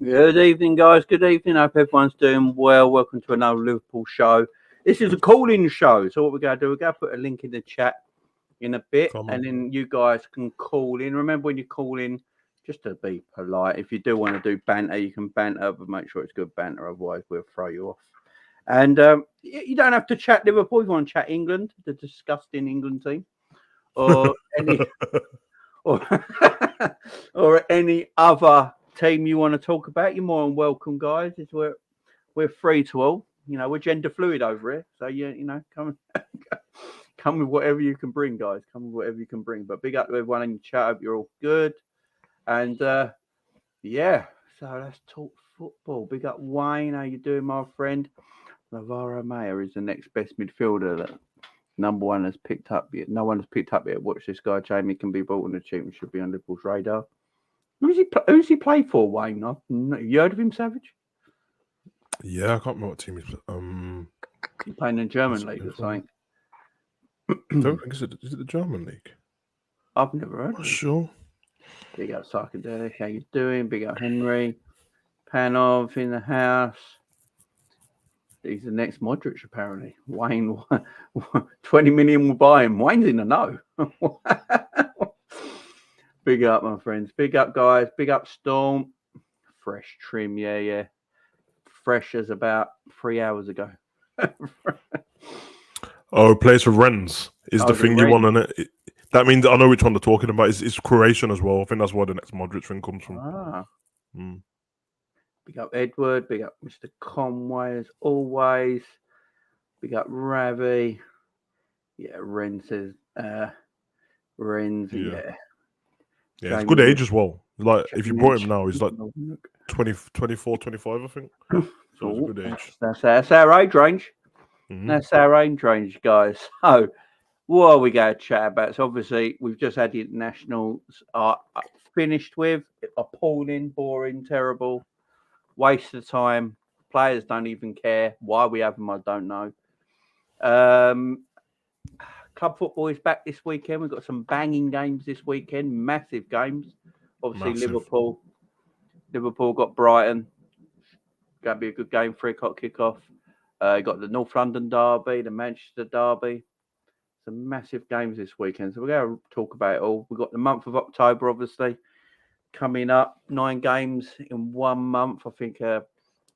Good evening, guys. Good evening. Hope everyone's doing well. Welcome to another Liverpool show. This is a call-in show. So what we're going to do, we're going to put a link in the chat in a bit, Come and on. then you guys can call in. Remember, when you call in, just to be polite. If you do want to do banter, you can banter, but make sure it's good banter. Otherwise, we'll throw you off. And you don't have to chat Liverpool. If you want to chat England, the disgusting England team, or any or, or any other team you want to talk about, you're more than welcome, guys. We're free to all. You know, we're gender fluid over here, so come come with whatever you can bring, guys. Come with whatever you can bring. But big up to everyone in the chat. Hope you're all good. And yeah, so let's talk football. Big up Wayne. How you doing, my friend? Navarro Mayer is the next best midfielder that number one has picked up yet. No one has picked up yet. Watch this guy, Jamie, can be bought on the cheap and should be on Liverpool's radar. Who's he play for, Wayne? You heard of him, Savage? Yeah, I can't remember what team he's. He's playing in the German league or something. I don't think is it the German league? I've never heard of him. Sure. Big up Psychedelic. How you doing? Big up Henry. Panov in the house. He's the next Modric, apparently. Wayne, 20 million will buy him. Wayne's in the know. Big up, my friends. Big up, guys. Big up, Storm. Fresh trim, yeah. Fresh as about 3 hours ago. Plays for Rennes is the thing you want, isn't it? That means I know which one they're talking about. It's Croatian as well. I think that's where the next Modric thing comes from. Big up Edward. Big up Mr. Conway as always. Big up Ravi. Yeah, Rennes says Rennes. Yeah, it's good age as well. Like if you brought him now, he's like 24, 25, I think. So it's a good age. That's our age range. Mm-hmm. That's our age range, guys. So what are we going to chat about? So obviously we've just had the internationals finished with. Appalling, boring, terrible, waste of time. Players don't even care. Why we have them, I don't know. Club football is back this weekend. We've got some banging games this weekend, massive games. Obviously, Liverpool got Brighton. Going to be a good game, 3:00 kickoff. You got the North London derby, the Manchester derby. Some massive games this weekend. So we're going to talk about it all. We've got the month of October, obviously, coming up. 9 games in 1 month. I think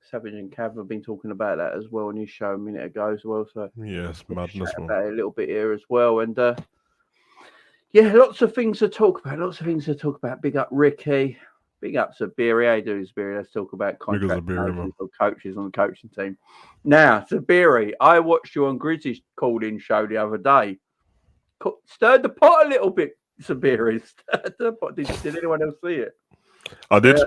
Savage and Cav have been talking about that as well on his show a minute ago as well. So yes, madness, man. About it a little bit here as well. And yeah, lots of things to talk about. Big up Ricky. Big up Sabiri. How you doing, Sabiri? Let's talk about contract or coaches on the coaching team. Now, Sabiri, I watched you on Grizzly's called-in show the other day. Stirred the pot a little bit, Sabiri. Stirred the pot. Did anyone else see it? I did.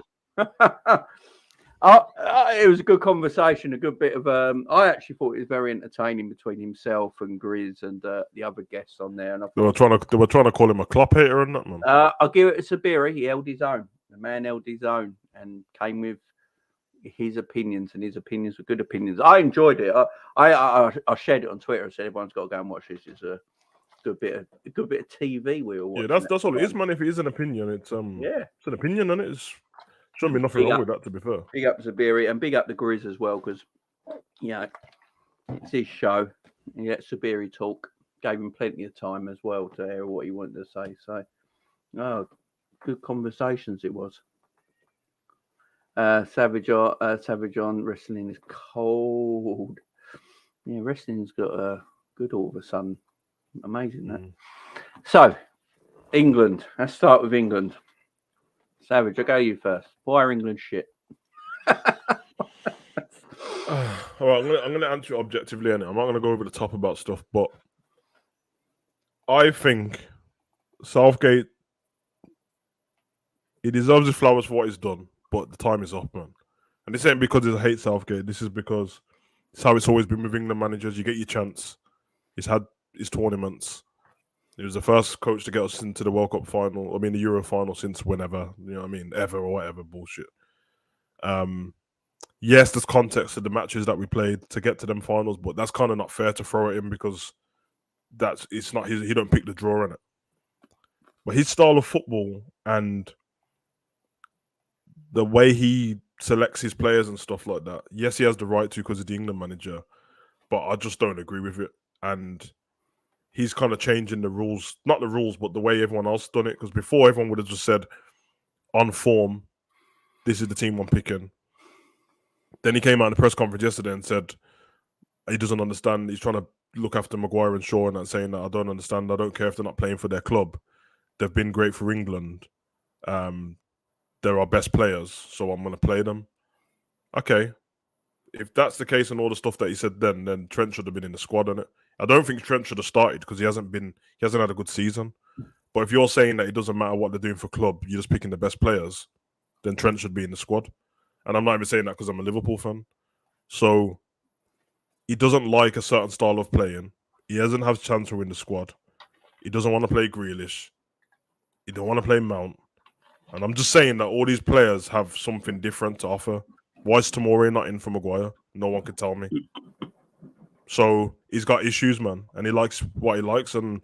It was a good conversation, a good bit of. I actually thought it was very entertaining between himself and Grizz and the other guests on there. And they were trying to call him a Klopp hater and that, man. I'll give it to Sabiri. He held his own. The man held his own and came with his opinions, and his opinions were good opinions. I enjoyed it. I shared it on Twitter and said everyone's got to go and watch this. It's a good bit of TV we were watching. Yeah, that's all it is, man. If it is an opinion, it's it's an opinion, and it shouldn't be nothing wrong with that. To be fair, big up Sabiri and big up the Grizz as well, because it's his show. He let Sabiri talk. Gave him plenty of time as well to hear what he wanted to say. So, good conversations it was. Savage on wrestling is cold. Yeah, wrestling's got good all of a sudden. Amazing that. So, England. Let's start with England. Savage, I'll go you first. Why are England shit? All right, I'm going to answer it objectively, and I'm not going to go over the top about stuff, but I think Southgate, he deserves his flowers for what he's done, but the time is up, man. And this ain't because I hate Southgate. This is because it's how it's always been with England managers. You get your chance. He's had his tournaments. He was the first coach to get us into the World Cup final. I mean, the Euro final since whenever. You know what I mean? Ever or whatever bullshit. Yes, there's context to the matches that we played to get to them finals, but that's kind of not fair to throw it in because it's not his. He don't pick the draw in it. But his style of football and the way he selects his players and stuff like that. Yes, he has the right to because he's the England manager, but I just don't agree with it. And he's kind of changing the rules, not the rules, but the way everyone else done it. Because before, everyone would have just said, on form, this is the team I'm picking. Then he came out in the press conference yesterday and said he doesn't understand. He's trying to look after Maguire and Shaw and saying that I don't understand. I don't care if they're not playing for their club. They've been great for England. They're our best players, so I'm going to play them. Okay. If that's the case and all the stuff that he said then Trent should have been in the squad, innit? I don't think Trent should have started because he hasn't had a good season. But if you're saying that it doesn't matter what they're doing for club, you're just picking the best players, then Trent should be in the squad. And I'm not even saying that because I'm a Liverpool fan. So he doesn't like a certain style of playing. He doesn't have Chancellor in the squad. He doesn't want to play Grealish. He don't want to play Mount. And I'm just saying that all these players have something different to offer. Why is Tomori not in for Maguire? No one can tell me. So he's got issues, man. And he likes what he likes. And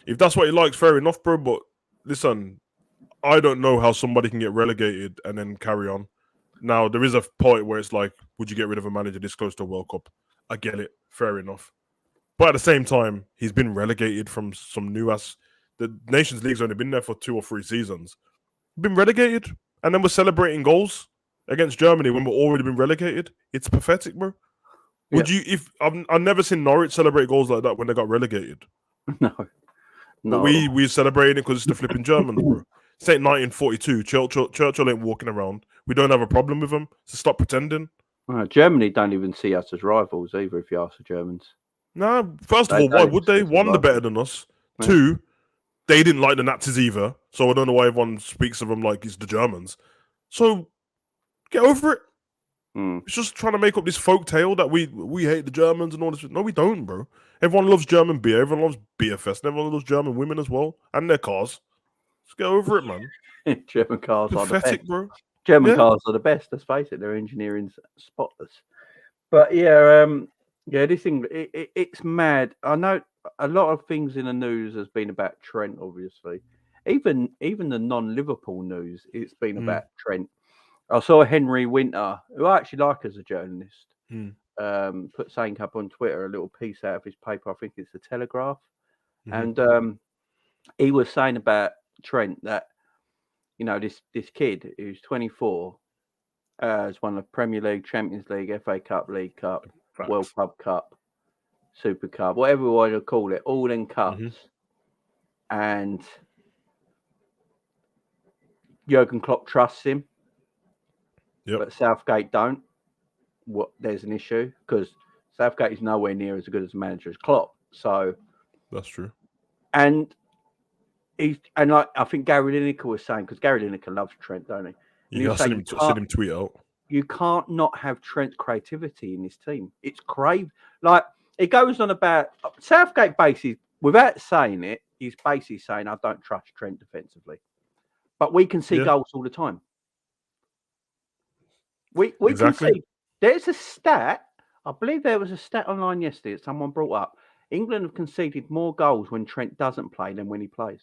if that's what he likes, fair enough, bro. But listen, I don't know how somebody can get relegated and then carry on. Now, there is a point where it's like, would you get rid of a manager this close to a World Cup? I get it. Fair enough. But at the same time, he's been relegated from some new ass. The Nations League's only been there for 2 or 3 seasons. Been relegated. And then we're celebrating goals against Germany when we're already been relegated. It's pathetic, bro. Would you, if I've never seen Norwich celebrate goals like that when they got relegated. No. But we celebrated it because it's the flipping Germans, bro. It's ain't 1942. Churchill ain't walking around. We don't have a problem with them. So stop pretending. Germany don't even see us as rivals either, if you ask the Germans. Nah, first of all, why would they? One, they're better than us. Yeah. 2, they didn't like the Nazis either. So I don't know why everyone speaks of them like it's the Germans. So get over it. It's just trying to make up this folk tale that we hate the Germans and all this. No, we don't, bro. Everyone loves German beer. Everyone loves Beer Fest. And everyone loves German women as well. And their cars. Just get over it, man. German cars are the best, bro. German cars are the best. Let's face it, their engineering's spotless. But yeah, this thing it's mad. I know a lot of things in the news has been about Trent. Obviously, even the non-Liverpool news, it's been about Trent. I saw Henry Winter, who I actually like as a journalist, put something up on Twitter, a little piece out of his paper. I think it's the Telegraph, and he was saying about Trent that, you know, this kid who's 24 has won the Premier League, Champions League, FA Cup, League Cup, World Club Cup, Super Cup, whatever you want to call it, all in cups. And Jurgen Klopp trusts him, but Southgate don't. There's an issue because Southgate is nowhere near as good as a manager as Klopp. So that's true. And like I think Gary Lineker was saying, because Gary Lineker loves Trent, don't he? Yeah, I seen him tweet out. You can't not have Trent's creativity in this team. It's like it goes on about Southgate basically, without saying it, he's basically saying, I don't trust Trent defensively. But we can see goals all the time. We can see. There's a stat. I believe there was a stat online yesterday that someone brought up. England have conceded more goals when Trent doesn't play than when he plays.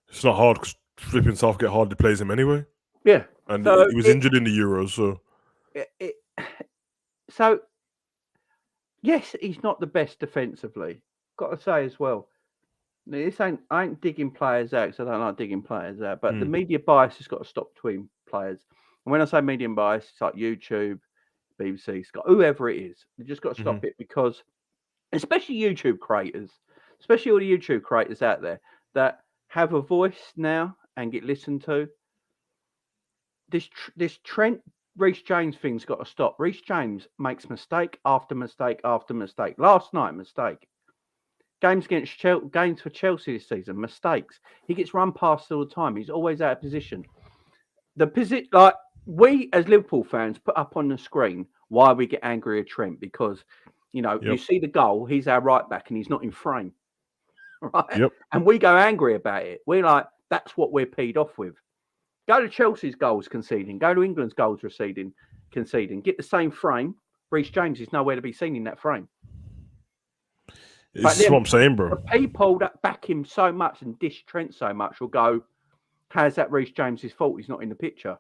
It's not hard because flipping Southgate hardly plays him anyway. Yeah. And he was injured in the Euros, so. So, yes, he's not the best defensively. Got to say as well. I ain't digging players out because I don't like digging players out, but the media bias has got to stop between players. And when I say media bias, it's like YouTube, BBC, Sky, whoever it is. You just got to stop it because, especially YouTube creators, especially all the YouTube creators out there that have a voice now and get listened to. This Trent Reece James thing's got to stop. Reece James makes mistake after mistake after mistake. Last night, mistake. Games for Chelsea this season, mistakes. He gets run past all the time. He's always out of position. Like we as Liverpool fans put up on the screen why we get angry at Trent because, you know, you see the goal, he's our right back and he's not in frame. Right? Yep. And we go angry about it. We're like, that's what we're peed off with. Go to Chelsea's goals conceding. Go to England's goals conceding. Get the same frame. Reece James is nowhere to be seen in that frame. This is what I'm saying, bro. The people that back him so much and dish Trent so much will go, how's that Reece James' fault? He's not in the picture.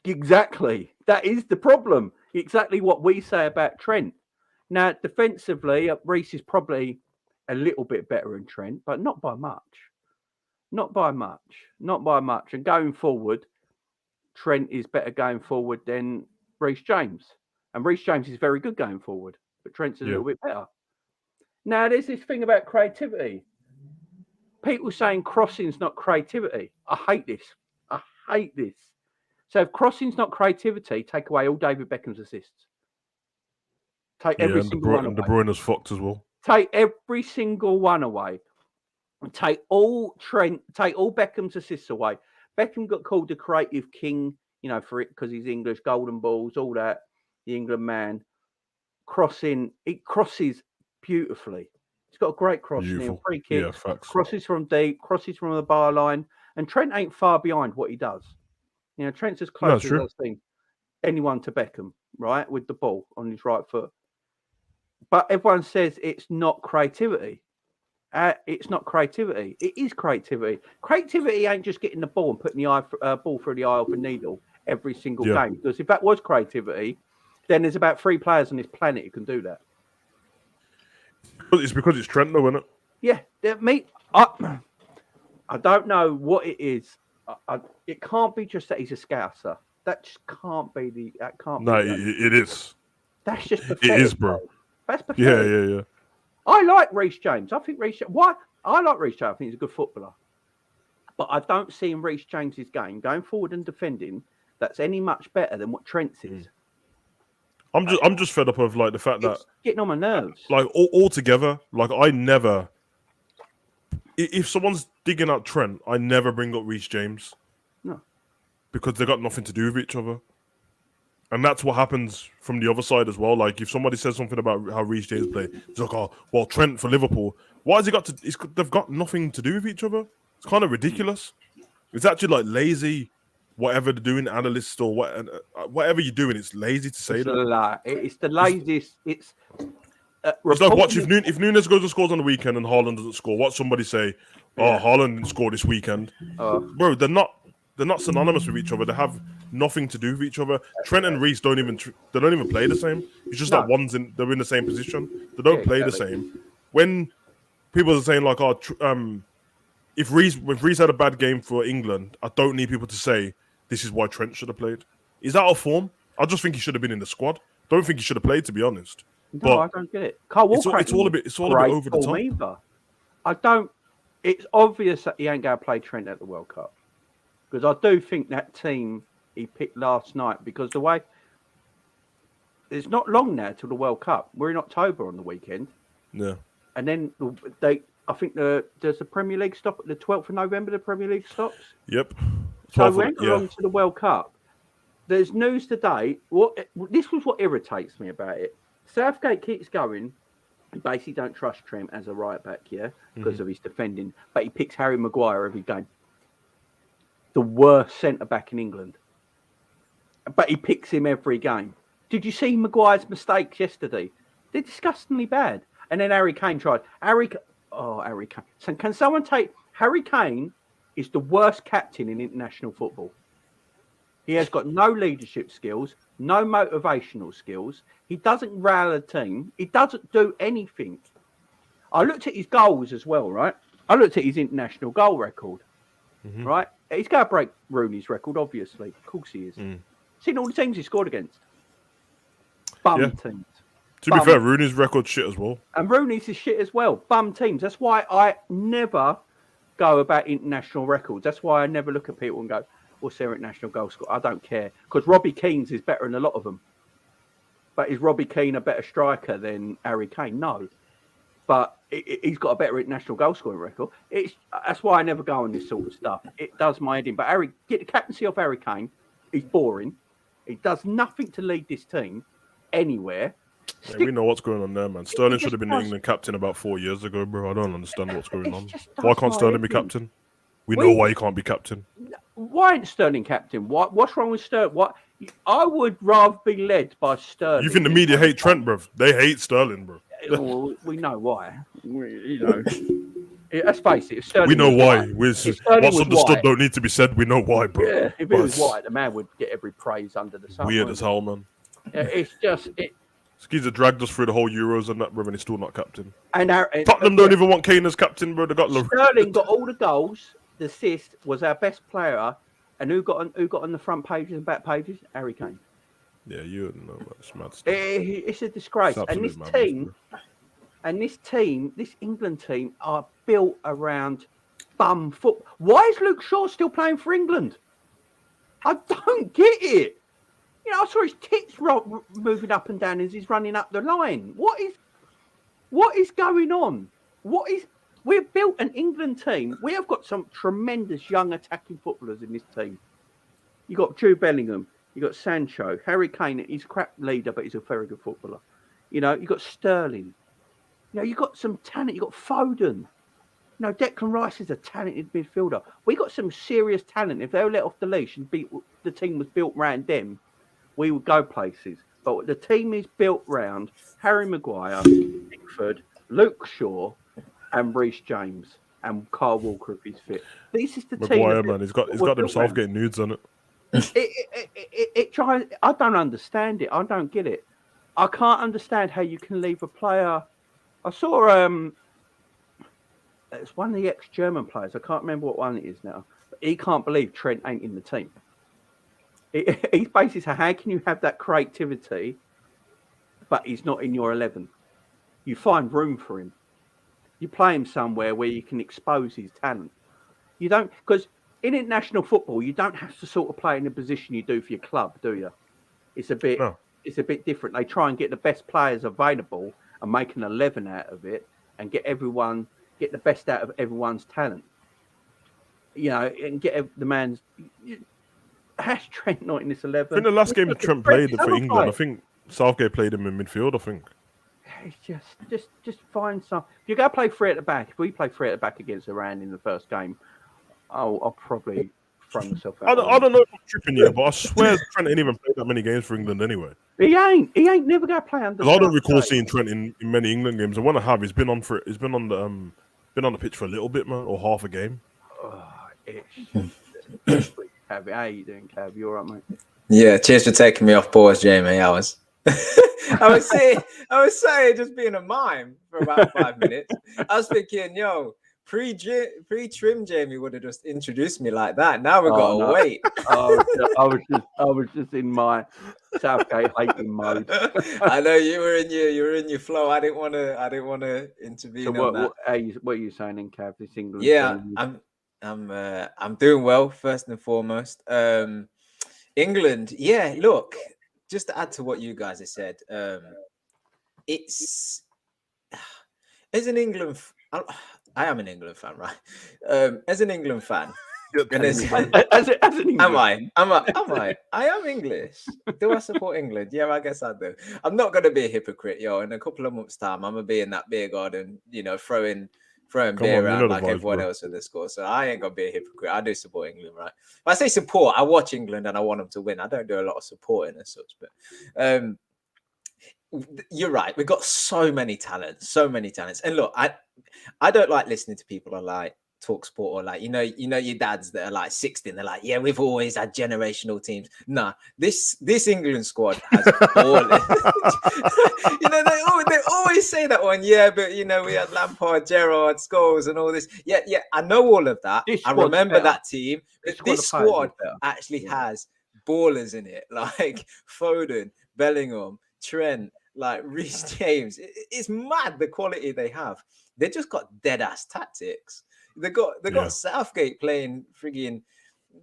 Exactly. That is the problem. Exactly what we say about Trent. Now, defensively, Reece is probably a little bit better than Trent, but not by much. Not by much. Not by much. And going forward, Trent is better going forward than Reece James. And Reece James is very good going forward, but Trent's a little bit better. Now, there's this thing about creativity. People saying crossing's not creativity. I hate this. I hate this. So if crossing's not creativity, take away all David Beckham's assists. Take every single one away. And De Bruyne's fucked as well. Take every single one away. And take all Beckham's assists away. Beckham got called the creative king, for it because he's English, golden balls, all that. The England man. Crossing, it crosses beautifully. He's got a great crossing, free kick. Yeah, facts. Crosses from deep, crosses from the bar line. And Trent ain't far behind what he does. Trent's as close as I've seen anyone to Beckham, right, with the ball on his right foot. But everyone says it's not creativity. It's not creativity. It is creativity. Creativity ain't just getting the ball and putting the ball through the eye of a needle every single game. Because if that was creativity, then there's about 3 players on this planet who can do that. It's because it's Trent, though, isn't it? Yeah. I don't know what it is. It can't be just that he's a scouser. That just can't be that can't be. It is. That's just pathetic. It is, bro. That's pathetic. Yeah. I like Reece James. I think Reece. Why? I like Reece James. I think he's a good footballer. But I don't see in Reece James's game going forward and defending that's any much better than what Trent's is. I'm just fed up of like the fact that getting on my nerves. Like all together, like I never. If someone's digging out Trent, I never bring up Reece James. No. Because they got nothing to do with each other. And that's what happens from the other side as well. Like, if somebody says something about how Reece James play, it's like, oh, well, Trent for Liverpool. Why has he got to... they've got nothing to do with each other. It's kind of ridiculous. It's actually like lazy, whatever they're doing, analysts or whatever you're doing, it's lazy to say that. It's the laziest... It's like, watch if Nunes goes and scores on the weekend and Haaland doesn't score, what somebody say, Haaland didn't score this weekend. Bro, they're not synonymous with each other. They have nothing to do with each other. Trent and Reece don't even play the same. It's just that they're in the same position. They don't play the same. When people are saying like, if Reece had a bad game for England, I don't need people to say this is why Trent should have played. Is that out of form? I just think he should have been in the squad. Don't think he should have played, to be honest. No, I don't get it. Carl Walker, it's all a bit over the top. Either. I don't. It's obvious that he ain't going to play Trent at the World Cup because I do think that team he picked last night because the way it's not long now till the World Cup. We're in October on the weekend. Yeah, and then I think does the Premier League stop at the 12th of November? The Premier League stops. Yep. So we ain't long to the World Cup. There's news today. This was what irritates me about it. Southgate keeps going. He basically don't trust Trent as a right back, because of his defending. But he picks Harry Maguire every game. The worst centre back in England. But he picks him every game. Did you see Maguire's mistakes yesterday? They're disgustingly bad. And then Harry Kane tried. Harry Kane. So can someone take... Harry Kane is the worst captain in international football. He has got no leadership skills, no motivational skills. He doesn't rally a team. He doesn't do anything. I looked at his goals as well, right? I looked at his international goal record, right? He's going to break Rooney's record, obviously. Of course he is. Seen all the teams he scored against. Bum teams. To be fair, Rooney's record shit as well. And Rooney's is shit as well. Bum teams. That's why I never go about international records. That's why I never look at people and go, what's their international goal score? I don't care. Because Robbie Keane's is better than a lot of them. But is Robbie Keane a better striker than Harry Kane? No. But he's got a better international goal scoring record. That's why I never go on this sort of stuff. It does my head in. But get the captaincy off Harry Kane. He's boring. He does nothing to lead this team anywhere. Yeah, we know what's going on there, man. Sterling should have been England captain about 4 years ago, bro. I don't understand what's going on. Why can't Sterling be captain? We know why he can't be captain. Why ain't Sterling captain? What's wrong with Sterling? I would rather be led by Sterling. You think the media hate Trent, bro? They hate Sterling, bro. Well, we know why. Let's face it. If Sterling We know was why. white, if Sterling What's was understood white, don't need to be said. We know why, bro. yeah, if he But was it's white, the man would get every praise under the sun. weird wouldn't as hell, man. he? It's just it. Skeezer dragged us through the whole Euros and that, bro, and he's still not captain. And Tottenham don't even want Kane as captain, bro. They got Sterling got all the goals. The assist was our best player, and who got on the front pages and back pages? Harry Kane. Yeah, you know, man. It's mad stuff. It's a disgrace. It's And this absolute madness, team, bro. this England team, are built around bum foot. Why is Luke Shaw still playing for England? I don't get it. You know, I saw his tits moving up and down as he's running up the line. What is going on? We've built an England team. We have got some tremendous young attacking footballers in this team. You got Jude Bellingham. You got Sancho, Harry Kane. He's a crap leader, but he's a very good footballer. You know, you got Sterling. You know, you got some talent. You got Foden. You know, Declan Rice is a talented midfielder. We got some serious talent. If they were let off the leash and the team was built around them, we would go places. But the team is built around Harry Maguire, Pickford, Luke Shaw, and Reece James, and Kyle Walker if he's fit. This is the Maguire, team. man, he's got them Southgate nudes on it. It tries. I don't understand it. I don't get it. I can't understand how you can leave a player. I saw it's one of the ex-German players. I can't remember what one it is now. But he can't believe Trent ain't in the team. He's basically saying, how can you have that creativity, but he's not in your 11? You find room for him. You play him somewhere where you can expose his talent. You don't, because in international football, you don't have to sort of play in the position you do for your club, do you? It's a bit different. They try and get the best players available and make an 11 out of it and get the best out of everyone's talent. You know, and get the man's. Has Trent not in this 11? I think the last game that Trent played for England, I think Southgate played him in midfield, I think. It's just find some. If you go play three at the back, if we play three at the back against Iran in the first game, I'll probably throw myself out. I don't know if I'm tripping you, but I swear Trent ain't even played that many games for England anyway. He ain't never gonna play under. I don't recall seeing Trent in many England games. And when I have, he's been on the pitch for a little bit, man, or half a game. Cav, how you doing, Cav? You all right, mate? Yeah, cheers for taking me off pause, Jamie. I was saying, just being a mime for about 5 minutes. I was thinking, yo, pre-trim Jamie would have just introduced me like that. Now we've got to wait. I was just in my Southgate hating mode. I know you were in your flow. I didn't want to intervene. So on that. what are you saying in Cav? This England? Yeah, I'm doing well, first and foremost. England, yeah, look, just to add to what you guys have said, it's as an England, I am an England fan, right? As an England fan, as an England I am English. Do I support England? Yeah, I guess I do. I'm not going to be a hypocrite, yo. In a couple of months' time, I'm going to be in that beer garden, you know, throwing beer around like everyone else in the score. So I ain't gonna be a hypocrite. I do support England, right? When I say support, I watch England and I want them to win. I don't do a lot of supporting and such, but you're right. We've got so many talents. And look, I don't like listening to people on like Talk Sport or like, you know your dads that are like 60 and they're like, yeah, we've always had generational teams. Nah, this England squad has ballers. You know, they always say that one. Yeah, but you know, we had Lampard, Gerrard, Scholes, and all this. Yeah, I know all of that. I remember that team. But this squad actually has ballers in it, like Foden, Bellingham, Trent, like Reece James. It's mad the quality they have. They just got dead ass tactics. They got Southgate playing frigging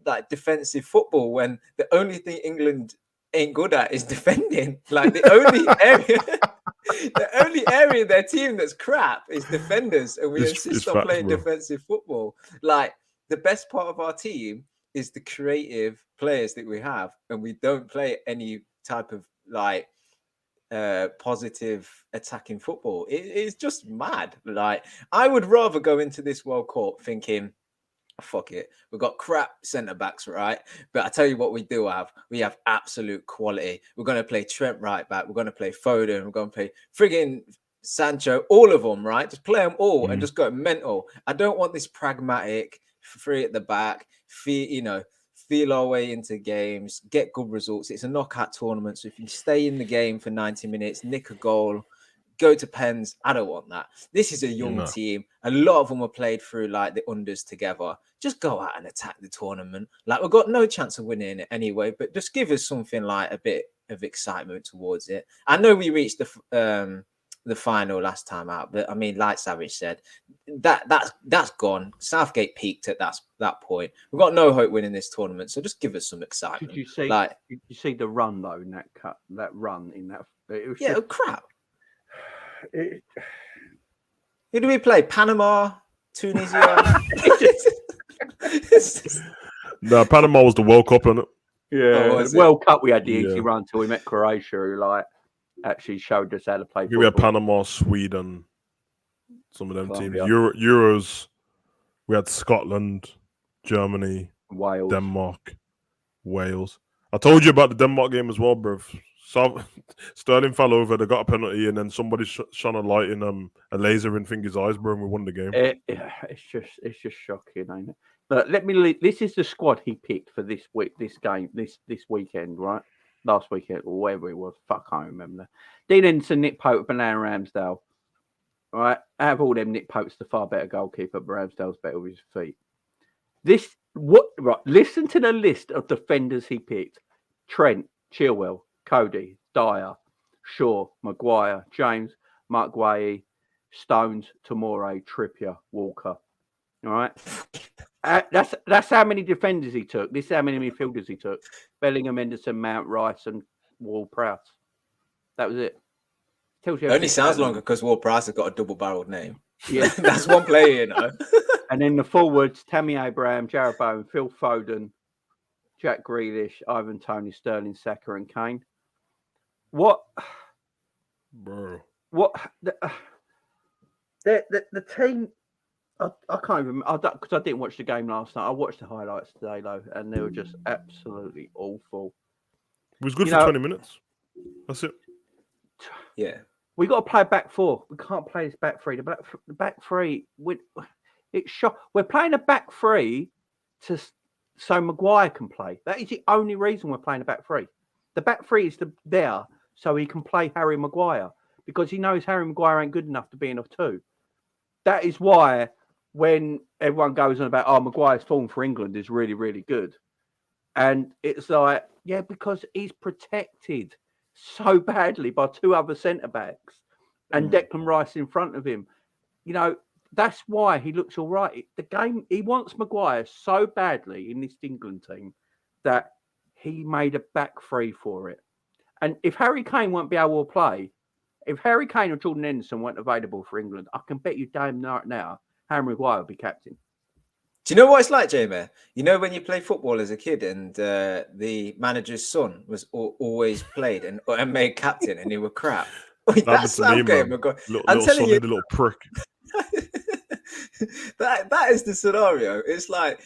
like defensive football when the only thing England ain't good at is defending. Like the only area of their team that's crap is defenders, and we insist on playing defensive football. Like the best part of our team is the creative players that we have, and we don't play any type of like positive attacking football. It's just mad. Like I would rather go into this World Cup thinking, fuck it, we've got crap centre backs, right? But I tell you what, we have absolute quality. We're going to play Trent right back, we're going to play Foden, we're going to play friggin' Sancho, all of them, right? Just play them all and Mm. just go mental. I don't want this pragmatic, free at the back, feel our way into games, get good results. It's a knockout tournament. So if you stay in the game for 90 minutes, nick a goal, go to pens. I don't want that. This is a young team. A lot of them were played through like the unders together. Just go out and attack the tournament. Like we've got no chance of winning it anyway, but just give us something like a bit of excitement towards it. I know we reached the final last time out, but I mean, like Savage said, that's gone. Southgate peaked at that point. We've got no hope winning this tournament, so just give us some excitement. Did you see the run though in that run in that? It was just, crap. Who do we play? Panama, Tunisia. No, Panama was the World Cup, innit? Yeah, World Cup. We had the easy run till we met Croatia, who actually showed us how to play. We had Panama, Sweden, some of them Colombia. teams. Euros. We had Scotland, Germany, Wales, Denmark, Wales. I told you about the Denmark game as well, bro. Sterling fell over, they got a penalty, and then somebody shone a light in a laser in Finger's eyes, bro, and we won the game. It's just shocking, ain't it? But this is the squad he picked for this weekend, right? Last weekend or whatever it was. Fuck, I can't remember. Dean Henderson, Nick Pope, Bernard Ramsdale. Right? Out of all them, Nick Pope's the far better goalkeeper, but Ramsdale's better with his feet. Listen to the list of defenders he picked: Trent, Chilwell, Cody, Dyer, Shaw, Maguire, James, Mark Guay, Stones, Tomori, Trippier, Walker. All right. That's how many defenders he took. This is how many midfielders he took: Bellingham, Henderson, Mount, Rice, and Ward-Prowse. That was it. It only sounds longer because Ward-Prowse has got a double-barreled name. Yeah, that's one player, you know. And then the forwards: Tammy Abraham, Jarrod Bowen, Phil Foden, Jack Grealish, Ivan Toney, Sterling, Saka, and Kane. What, bro? What the team? I can't even because I didn't watch the game last night. I watched the highlights today though, and they were just absolutely awful. It was good for 20 minutes. That's it. Yeah, we got to play back four. We can't play this back three. The back three. We're playing a back three so Maguire can play. That is the only reason we're playing a back three. The back three is there so he can play Harry Maguire because he knows Harry Maguire ain't good enough to be enough two. That is why when everyone goes on about, Maguire's form for England is really, really good. And it's like, yeah, because he's protected so badly by two other centre-backs and Declan Rice in front of him. You know, that's why he looks all right. The game, he wants Maguire so badly in this England team that he made a back three for it. And if Harry Kane won't be able to play, if Harry Kane or Jordan Henderson weren't available for England, I can bet you damn right now Harry Maguire will be captain. Do you know what it's like, Jamie? You know when you play football as a kid and the manager's son was always played and made captain and he was crap? That's Southgate, Maguire. I'm telling you, little prick. that is the scenario. It's like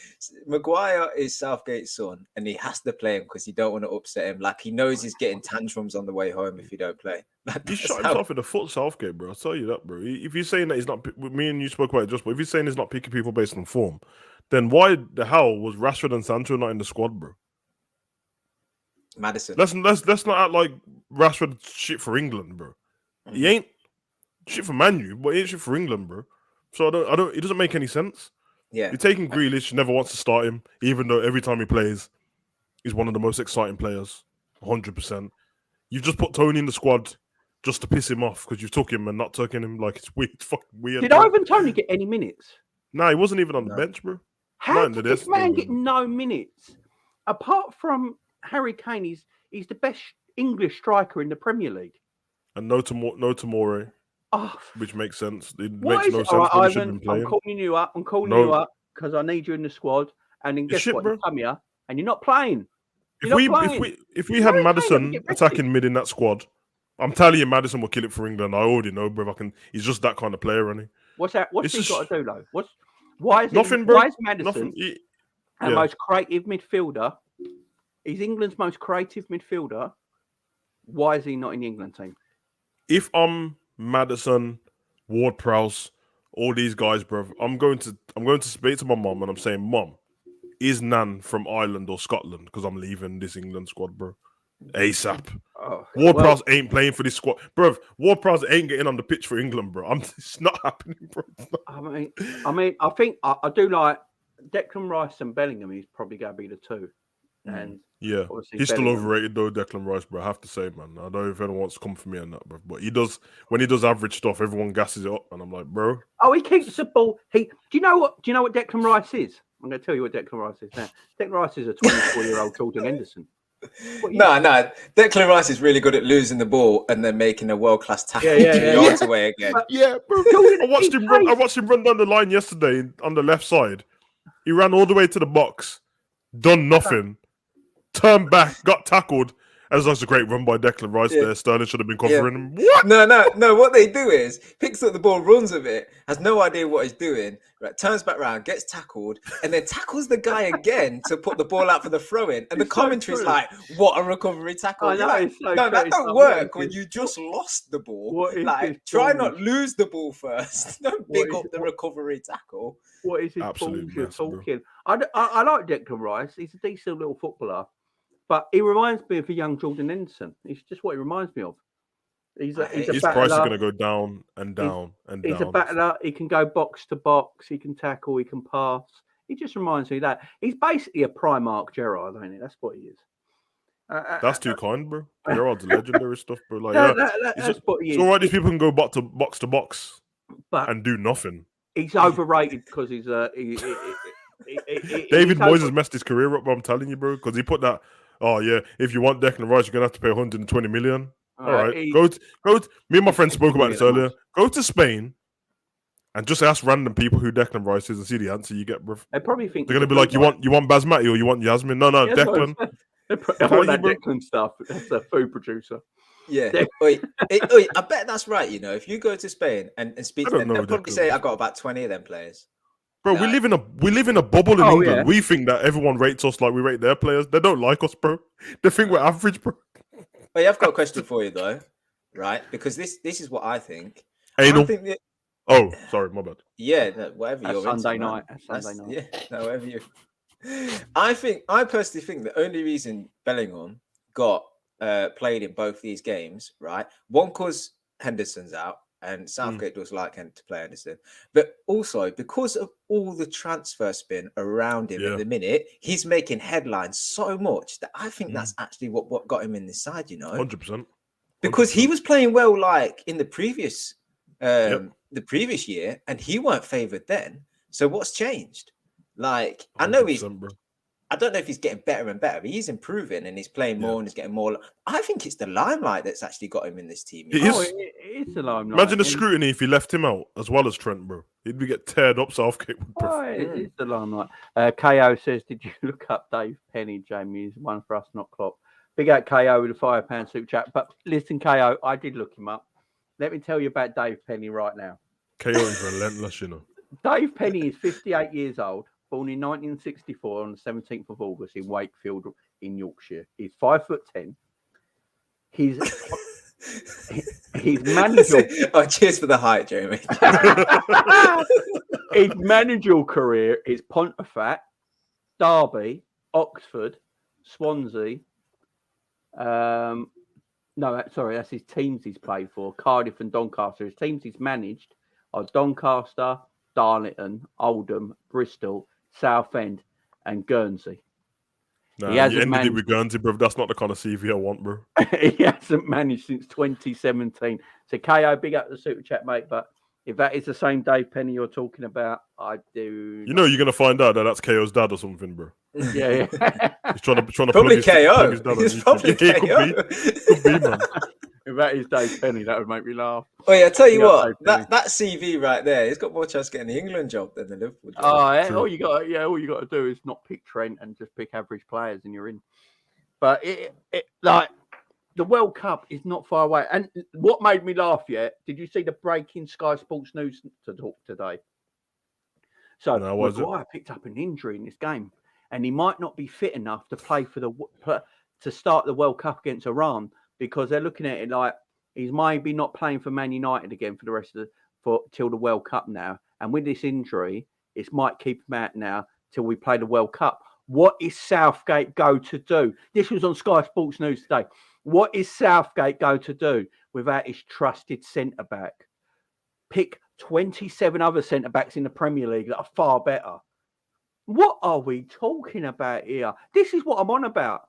Maguire is Southgate's son and he has to play him because you don't want to upset him. Like he knows he's getting tantrums on the way home if you don't play. He shot himself in the foot, Southgate, bro. I'll tell you that, bro. If you're saying that he's not, me and you spoke about it just, but if you're saying he's not picking people based on form, then why the hell was Rashford and Sancho not in the squad, bro? Maddison. Let's not act like Rashford shit for England, bro. He ain't shit for Man U, but he ain't shit for England, bro. So I don't. It doesn't make any sense. Yeah, you're taking Grealish. Never wants to start him, even though every time he plays, he's one of the most exciting players. 100%. You've just put Tony in the squad just to piss him off because you took him and not taking him. Like it's weird, fucking weird. Did Ivan Toney get any minutes? No, he wasn't even on the bench, bro. How did this man get no minutes? Apart from Harry Kane, he's the best English striker in the Premier League. And no Tomori. Which makes sense. It makes no sense. Right, Ivan, I'm calling you up. I'm calling you up because I need you in the squad. And then guess what? You come here and you're not playing. If we had Maddison attacking mid in that squad, I'm telling you, Maddison will kill it for England. I already know, bro. He's just that kind of player, isn't he? What's that? What's he got to do, though? Why is nothing, bro? Why is Maddison the most creative midfielder? He's England's most creative midfielder. Why is he not in the England team? If I'm Maddison, Ward-Prowse, all these guys, bro. I'm going to speak to my mom and I'm saying, Mom, is Nan from Ireland or Scotland? Because I'm leaving this England squad, bro. ASAP. Oh, Ward-Prowse ain't playing for this squad, bro. Ward-Prowse ain't getting on the pitch for England, bro. It's not happening, bro. I think I do like Declan Rice and Bellingham. He's probably going to be the two. And yeah, he's still overrated though, Declan Rice, bro. I have to say, man. I don't know if anyone wants to come for me on that, bro. But he does, when he does average stuff, everyone gasses it up, and I'm like, bro. Oh, he keeps the ball. Do you know what Declan Rice is? I'm going to tell you what Declan Rice is now. Declan Rice is a 24-year-old Jordan Henderson. No. Declan Rice is really good at losing the ball and then making a world-class tackle 2 yards away again. Yeah, bro. I watched him run down the line yesterday on the left side. He ran all the way to the box, done nothing, turned back, got tackled. As that's a great run by Declan Rice there. Sterling should have been covering him. What? No. What they do is picks up the ball, runs with it, has no idea what he's doing, right? Turns back around, gets tackled, and then tackles the guy again to put the ball out for the throw in. And the commentary's like, "What a recovery tackle!" Like, no, that don't work when you just lost the ball. Like, try not lose the ball first. Don't pick up the recovery tackle. What is this bullshit you're talking? I like Declan Rice. He's a decent little footballer. But he reminds me of a young Jordan Henderson. It's just what he reminds me of. His price is going to go down and down and down. He's a battler. He can go box to box. He can tackle. He can pass. He just reminds me of that. He's basically a Primark Gerrard, ain't he? That's what he is. That's too kind, bro. Gerrard's legendary stuff, bro. Like, that's what he is. It's all right. These people can go box to box, but and do nothing. He's overrated because he's David Moyes has messed his career up. But I'm telling you, bro, because he put that. Oh yeah, if you want Declan Rice, you're gonna have to pay 120 million. All right, go to. Me and my friend spoke about this earlier. Go to Spain, and just ask random people who Declan Rice is, and see the answer you get, bro. They probably think they're gonna be like, you want Basmati or you want Yasmin? No, Declan. All that Declan stuff. That's a food producer. Yeah. Wait, I bet that's right. You know, if you go to Spain and speak to them, they'll probably say I got about 20 of them players. Bro, we live in a bubble in England. Yeah. We think that everyone rates us like we rate their players. They don't like us, bro. They think we're average, bro. Wait, I've got a question for you though, right? Because this is what I think. Anal. Oh, sorry, my bad. Yeah, whatever you're Sunday night. Yeah, no, whatever you. I personally think the only reason Bellingham got played in both these games, right? One, because Henderson's out. And Southgate does like him to play Henderson. But also, because of all the transfer spin around him at the minute, he's making headlines so much that I think that's actually what got him in this side, you know? 100%. Because he was playing well, like, in the previous year, and he weren't favoured then. So what's changed? Like, I know I don't know if he's getting better and better, but he's improving and he's playing more and he's getting more. I think it's the limelight that's actually got him in this team. It is the limelight. Imagine the scrutiny if he left him out as well as Trent, bro. He'd be get teared up. Southgate. It is the limelight. KO says, "Did you look up Dave Penny, Jamie? Is one for us, not Klopp." Big out KO with a £5 super chat. But listen, KO, I did look him up. Let me tell you about Dave Penny right now. KO is relentless, you know. Dave Penny is 58 years old. Born in 1964 on the 17th of August in Wakefield in Yorkshire. He's 5'10". His managerial. Oh, cheers for the height, Jeremy. His managerial career is Pontefract, Derby, Oxford, Swansea. That's his teams he's played for. Cardiff and Doncaster. His teams he's managed are Doncaster, Darlington, Oldham, Bristol, Southend, and Guernsey. Nah, you ended it with Guernsey, bro. That's not the kind of CV I want, bro. He hasn't managed since 2017. So, KO, big up the super chat, mate. But if that is the same Dave Penny you're talking about, I do. You know, you're gonna find out that that's KO's dad or something, bro. Yeah. He's trying to probably KO. He's probably KO. Could be, man. If that is Dave Penny, that would make me laugh. Oh yeah, I tell you what, that CV right there, he's got more chance of getting the England job than the Liverpool job. All you got to do is not pick Trent and just pick average players, and you're in. But it like the World Cup is not far away. And what made me laugh? Did you see the breaking Sky Sports News to talk today? So Maguire picked up an injury in this game, and he might not be fit enough to play to start the World Cup against Iran. Because they're looking at it like He's maybe not playing for Man United again for the rest of till the World Cup now. And with this injury, it might keep him out now till we play the World Cup. What is Southgate go to do? This was on Sky Sports News today. What is Southgate go to do without his trusted centre back? Pick 27 other centre backs in the Premier League that are far better. What are we talking about here? This is what I'm on about.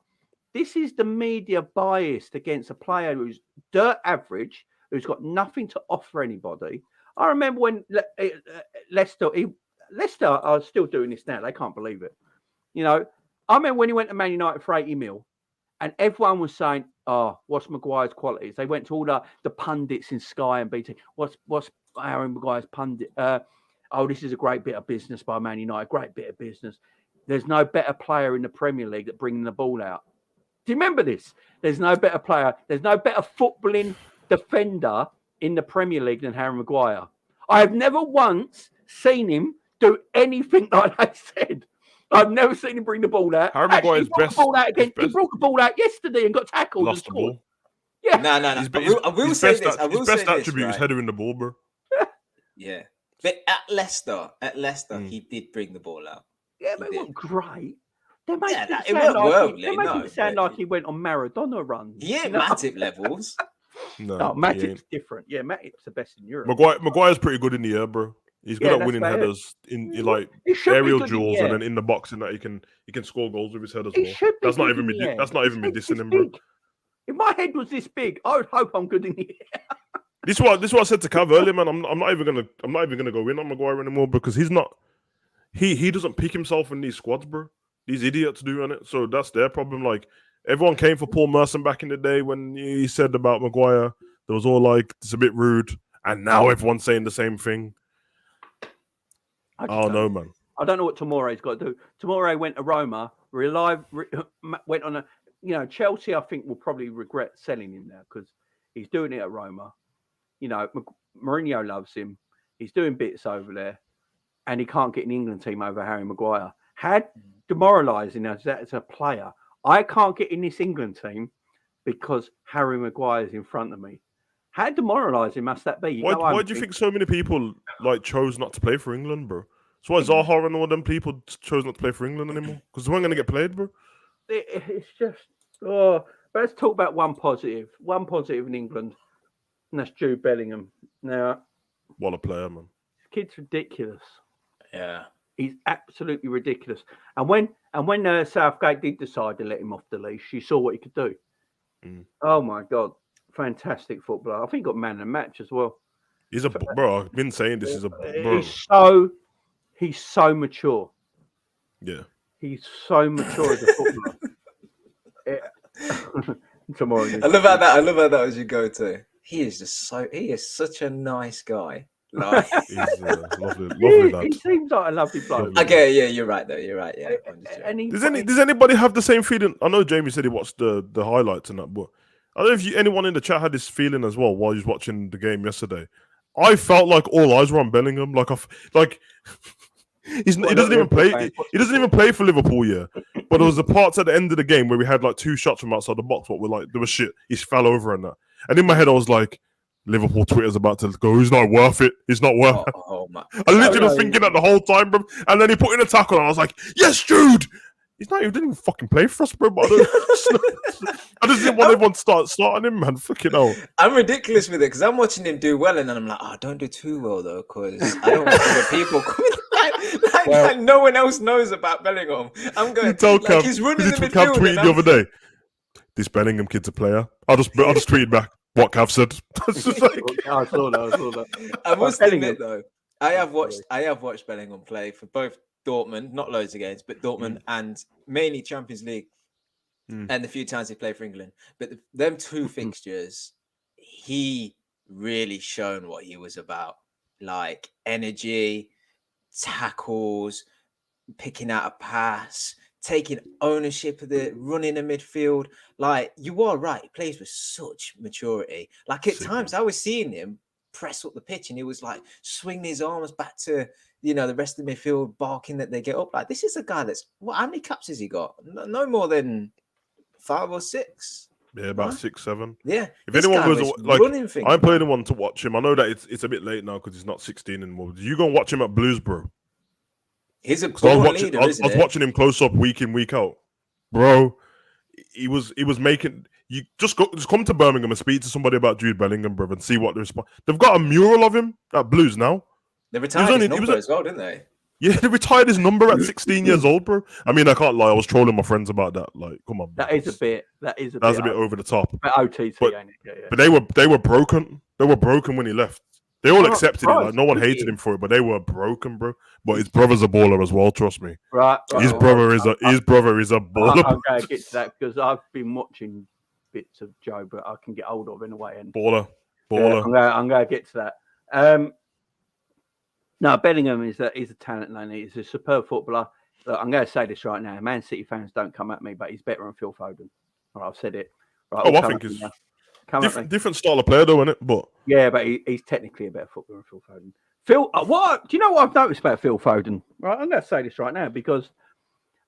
This is the media biased against a player who's dirt average, who's got nothing to offer anybody. I remember when Leicester are still doing this now. They can't believe it. You know, I remember when he went to Man United for 80 mil, and everyone was saying, "Oh, what's Maguire's qualities?" They went to all the pundits in Sky and BT. What's Harry Maguire's pundit? Oh, this is a great bit of business by Man United. Great bit of business. There's no better player in the Premier League at bringing the ball out. Do you remember this? There's no better player. There's no better footballing defender in the Premier League than Harry Maguire. I have never once seen him do anything like I said. I've never seen him bring the ball out. Harry Maguire's best. He brought the ball out yesterday and got tackled. Lost the ball. Yeah. No. I will say this. His best attribute is headering the ball, bro. Yeah. But at Leicester, he did bring the ball out. Yeah, but it wasn't great. They make it sound like he went on Maradona runs. Yeah, Matip levels. No, Matip's different. Yeah, Matip's the best in Europe. Maguire's pretty good in the air, bro. He's good at winning headers in like aerial duels and then in the box, and that he can score goals with his head as well. That's not even me dissing him, bro. If my head was this big, I would hope I'm good in the air. This is what I said to Cav earlier, man. I'm not even gonna go in on Maguire anymore because he's not. He doesn't pick himself in these squads, bro. These idiots do on it, so that's their problem. Like everyone came for Paul Merson back in the day when he said about Maguire. There was all like it's a bit rude, and now everyone's saying the same thing. I don't know, man. I don't know what Tomori's got to do. Tomori went to Roma, went on a. Chelsea, I think, will probably regret selling him now because he's doing it at Roma. Mourinho loves him. He's doing bits over there, and he can't get an England team over Harry Maguire. How demoralising as that as a player. I can't get in this England team because Harry Maguire is in front of me. How demoralising must that be? Why do you think so many people chose not to play for England, bro? So why Zaha and all them people chose not to play for England anymore? Because they weren't going to get played, bro. It's just but let's talk about one positive in England. And that's Jude Bellingham. Now, what a player, man! This kid's ridiculous. Yeah, he's absolutely ridiculous. And when Southgate did decide to let him off the leash, you saw what he could do. Oh my God, fantastic footballer! I think he got man of the match as well. He's bro. I've been saying this is a bro. He's so mature. Yeah, he's so mature as a footballer. I love how that was your go-to. He is such a nice guy. Like, he's lovely lad. He seems like a lovely bloke. Okay, yeah, you're right though. You're right. Yeah. Does anybody have the same feeling? I know Jamie said he watched the highlights and that, but I don't know if anyone in the chat had this feeling as well while he was watching the game yesterday. I felt like all eyes were on Bellingham. He doesn't even play. He doesn't even play for Liverpool, yeah. But there was the parts at the end of the game where we had 2 shots from outside the box. What were there was shit. He fell over and that. And in my head, I was like, Liverpool Twitter's about to go. He's not worth it. He's not worth it. Oh my! I literally was thinking that the whole time, bro. And then he put in a tackle, and I was like, yes, Jude. He didn't even fucking play for us, bro. But I just didn't want everyone starting him, man. Fucking hell. I'm ridiculous with it because I'm watching him do well, and then I'm like, don't do too well though, because I don't want other people coming. Like no one else knows about Bellingham. I'm going. Cam, he's running in the midfield. Cam tweeted the other day. This Bellingham kid's a player. I just tweeted back what Cav said. I saw that. I must admit though, I have watched Bellingham play for both Dortmund, not loads of games, but Dortmund and mainly Champions League, and the few times he played for England. But them 2 fixtures, he really shown what he was about. Like energy, tackles, picking out a pass, taking ownership of the running the midfield. Like, you are right, he plays with such maturity. Like, at times I was seeing him press up the pitch and he was like swinging his arms back to the rest of the midfield, barking that they get up. Like, this is a guy that's how many caps has he got? No more than 5 or 6. Yeah, about Right. 6, 7. Yeah. If this anyone guy goes, was like, running things, I'm playing man. one to watch him. I know that it's a bit late now because he's not 16 anymore. You go and watch him at Bluesboro. He's a So I was born watching, leader, I was, isn't I was he? watching him close up week in, week out, bro. He was making you just come to Birmingham and speak to somebody about Jude Bellingham, bro, and see what the response. They've got a mural of him at Blues now. They retired his number as well, didn't they? Yeah, they retired his number at 16 years old, bro. I mean, I can't lie. I was trolling my friends about that. Like, come on, bro. That is a bit over the top. But OTT, But, ain't it? Yeah. but they were broken. They were broken when he left. They all accepted it. Like, no one hated him for it, but they were broken, bro. But his brother's a baller as well. Trust me. Right. His brother is a baller. I'm going to get to that because I've been watching bits of Joe, but I can get hold of in a way. And baller. Yeah, I'm going to get to that. No, Bellingham is a talent, and he's a superb footballer. Look, I'm going to say this right now. Man City fans don't come at me, but he's better than Phil Foden. Right, I've said it. Right, I think he's different style of player, though, isn't it? But yeah, but he's technically a better footballer than Phil Foden. Phil, what do you know? What I've noticed about Phil Foden? Right, I'm going to say this right now because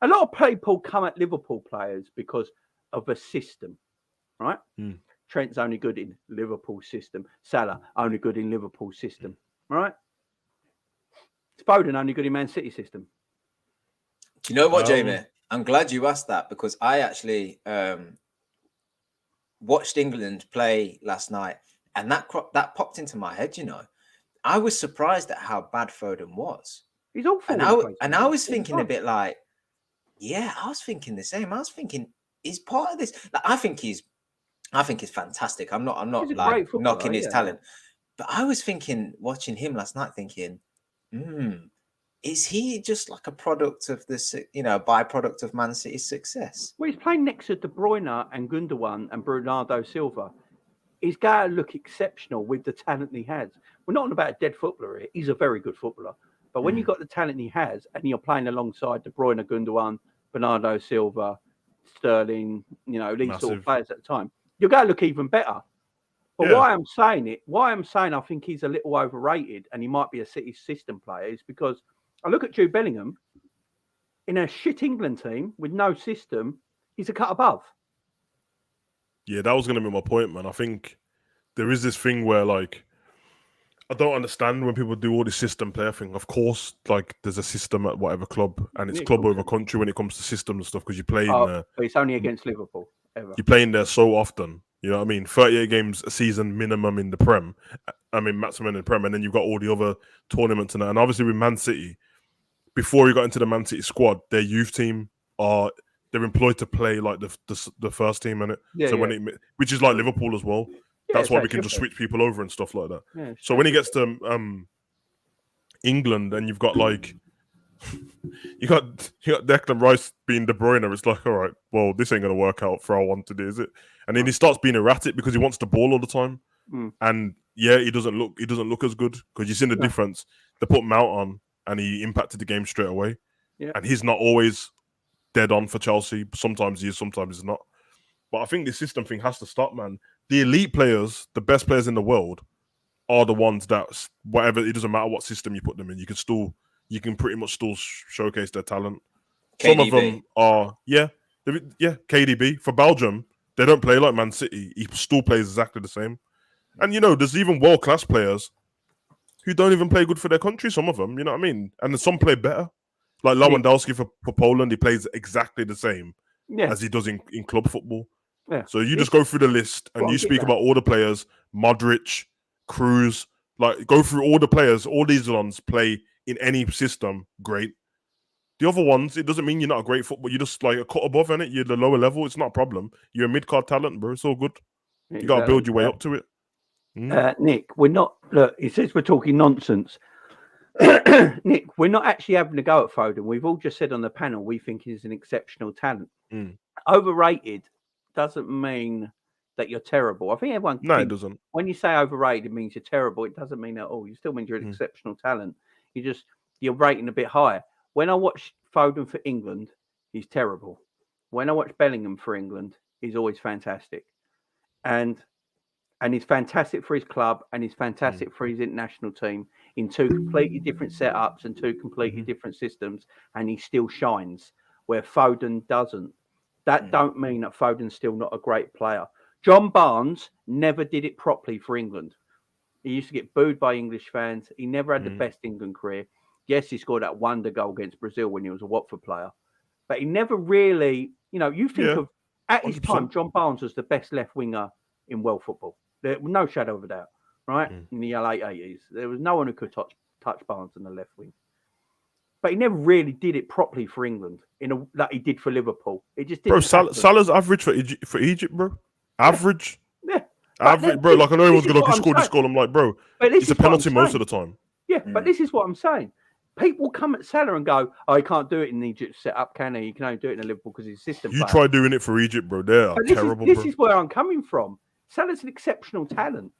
a lot of people come at Liverpool players because of a system, right? Trent's only good in Liverpool system. Salah only good in Liverpool system, right? It's Foden only good in Man City system. Do you know what, Jamie? I'm glad you asked that because I actually watched England play last night, and that popped into my head. You know, I was surprised at how bad Foden was. He's awful. And I was thinking a bit like, yeah, I was thinking the same. I was thinking he's part of this. Like, I think he's fantastic. I'm not like knocking his talent, but I was thinking, watching him last night, thinking, is he just like a product of this, byproduct of Man City's success? Well, he's playing next to De Bruyne and Gundogan and Bernardo Silva. He's got to look exceptional with the talent he has. We're not on about a dead footballer here. He's a very good footballer. But when you've got the talent he has and you're playing alongside De Bruyne, Gundogan, Bernardo Silva, Sterling, these sort of players at the time, you're going to look even better. But why I'm saying I think he's a little overrated and he might be a City system player is because I look at Jude Bellingham in a shit England team with no system, he's a cut above. Yeah, that was going to be my point, man. I think there is this thing where, like, I don't understand when people do all this system player thing. Of course, like, there's a system at whatever club, and it's club over country when it comes to systems and stuff because you play in there. But it's only against Liverpool, ever. You play in there so often. You know what I mean? 38 games a season minimum in the Prem. I mean, maximum in the Prem. And then you've got all the other tournaments and that. And obviously with Man City, before you got into the Man City squad, their youth team they're employed to play like the first team in it. Which is like Liverpool as well. That's why we can just switch people over and stuff like that. Yeah, so when he gets to England and you've got like you got Declan Rice being De Bruyne, it's like, all right, well, this ain't gonna work out for our one to do, is it? And then he starts being erratic because he wants the ball all the time. And he doesn't look as good because you've seen the difference. They put Mount on and he impacted the game straight away. Yeah. And he's not always dead on for Chelsea. Sometimes he is, sometimes he's not. But I think the system thing has to stop, man. The elite players, the best players in the world, are the ones that whatever, it doesn't matter what system you put them in, you can pretty much still showcase their talent. KDB. Some of them are KDB. For Belgium, they don't play like Man City. He still plays exactly the same. And, there's even world-class players who don't even play good for their country, some of them, you know what I mean? And some play better. Like Lewandowski for Poland, he plays exactly the same as he does in club football. Yeah. So you just go through the list and you speak about all the players, Modric, Cruz, like go through all the players, all these ones play in any system, great. The other ones, it doesn't mean you're not a great footballer. You're just like a cut above, innit? You're the lower level. It's not a problem. You're a mid-card talent, bro. It's all good. You got to build your way up to it. Nick, we're not... Look, it says we're talking nonsense. Nick, we're not actually having a go at Foden. We've all just said on the panel we think he's an exceptional talent. Overrated doesn't mean that you're terrible. I think everyone... No, it doesn't. When you say overrated, it means you're terrible. It doesn't mean at all. You still mean you're an exceptional talent. You're rating a bit higher. When I watch Foden for England, he's terrible. When I watch Bellingham for England, he's always fantastic. And he's fantastic for his club and he's fantastic for his international team in two completely different setups and two completely different systems. And he still shines where Foden doesn't. That don't mean that Foden's still not a great player. John Barnes never did it properly for England. He used to get booed by English fans. He never had the best England career. Yes, he scored that wonder goal against Brazil when he was a Watford player. But he never really, you think of, at his 100%. time, John Barnes was the best left winger in world football. There was no shadow of a doubt, right? In the late 80s. There was no one who could touch Barnes in the left wing. But he never really did it properly for England like he did for Liverpool. It just didn't. Bro, Salah's average for Egypt, bro. Average. Yeah. Average, bro. Like, I know everyone's going to score this goal. I'm like, bro, it's a penalty most of the time. Yeah, but this is what I'm saying. People come at Salah and go, "Oh, he can't do it in Egypt setup, can he? He can only do it in Liverpool because he's assistant." You try doing it for Egypt, bro. They are terrible. This is where I'm coming from. Salah's an exceptional talent,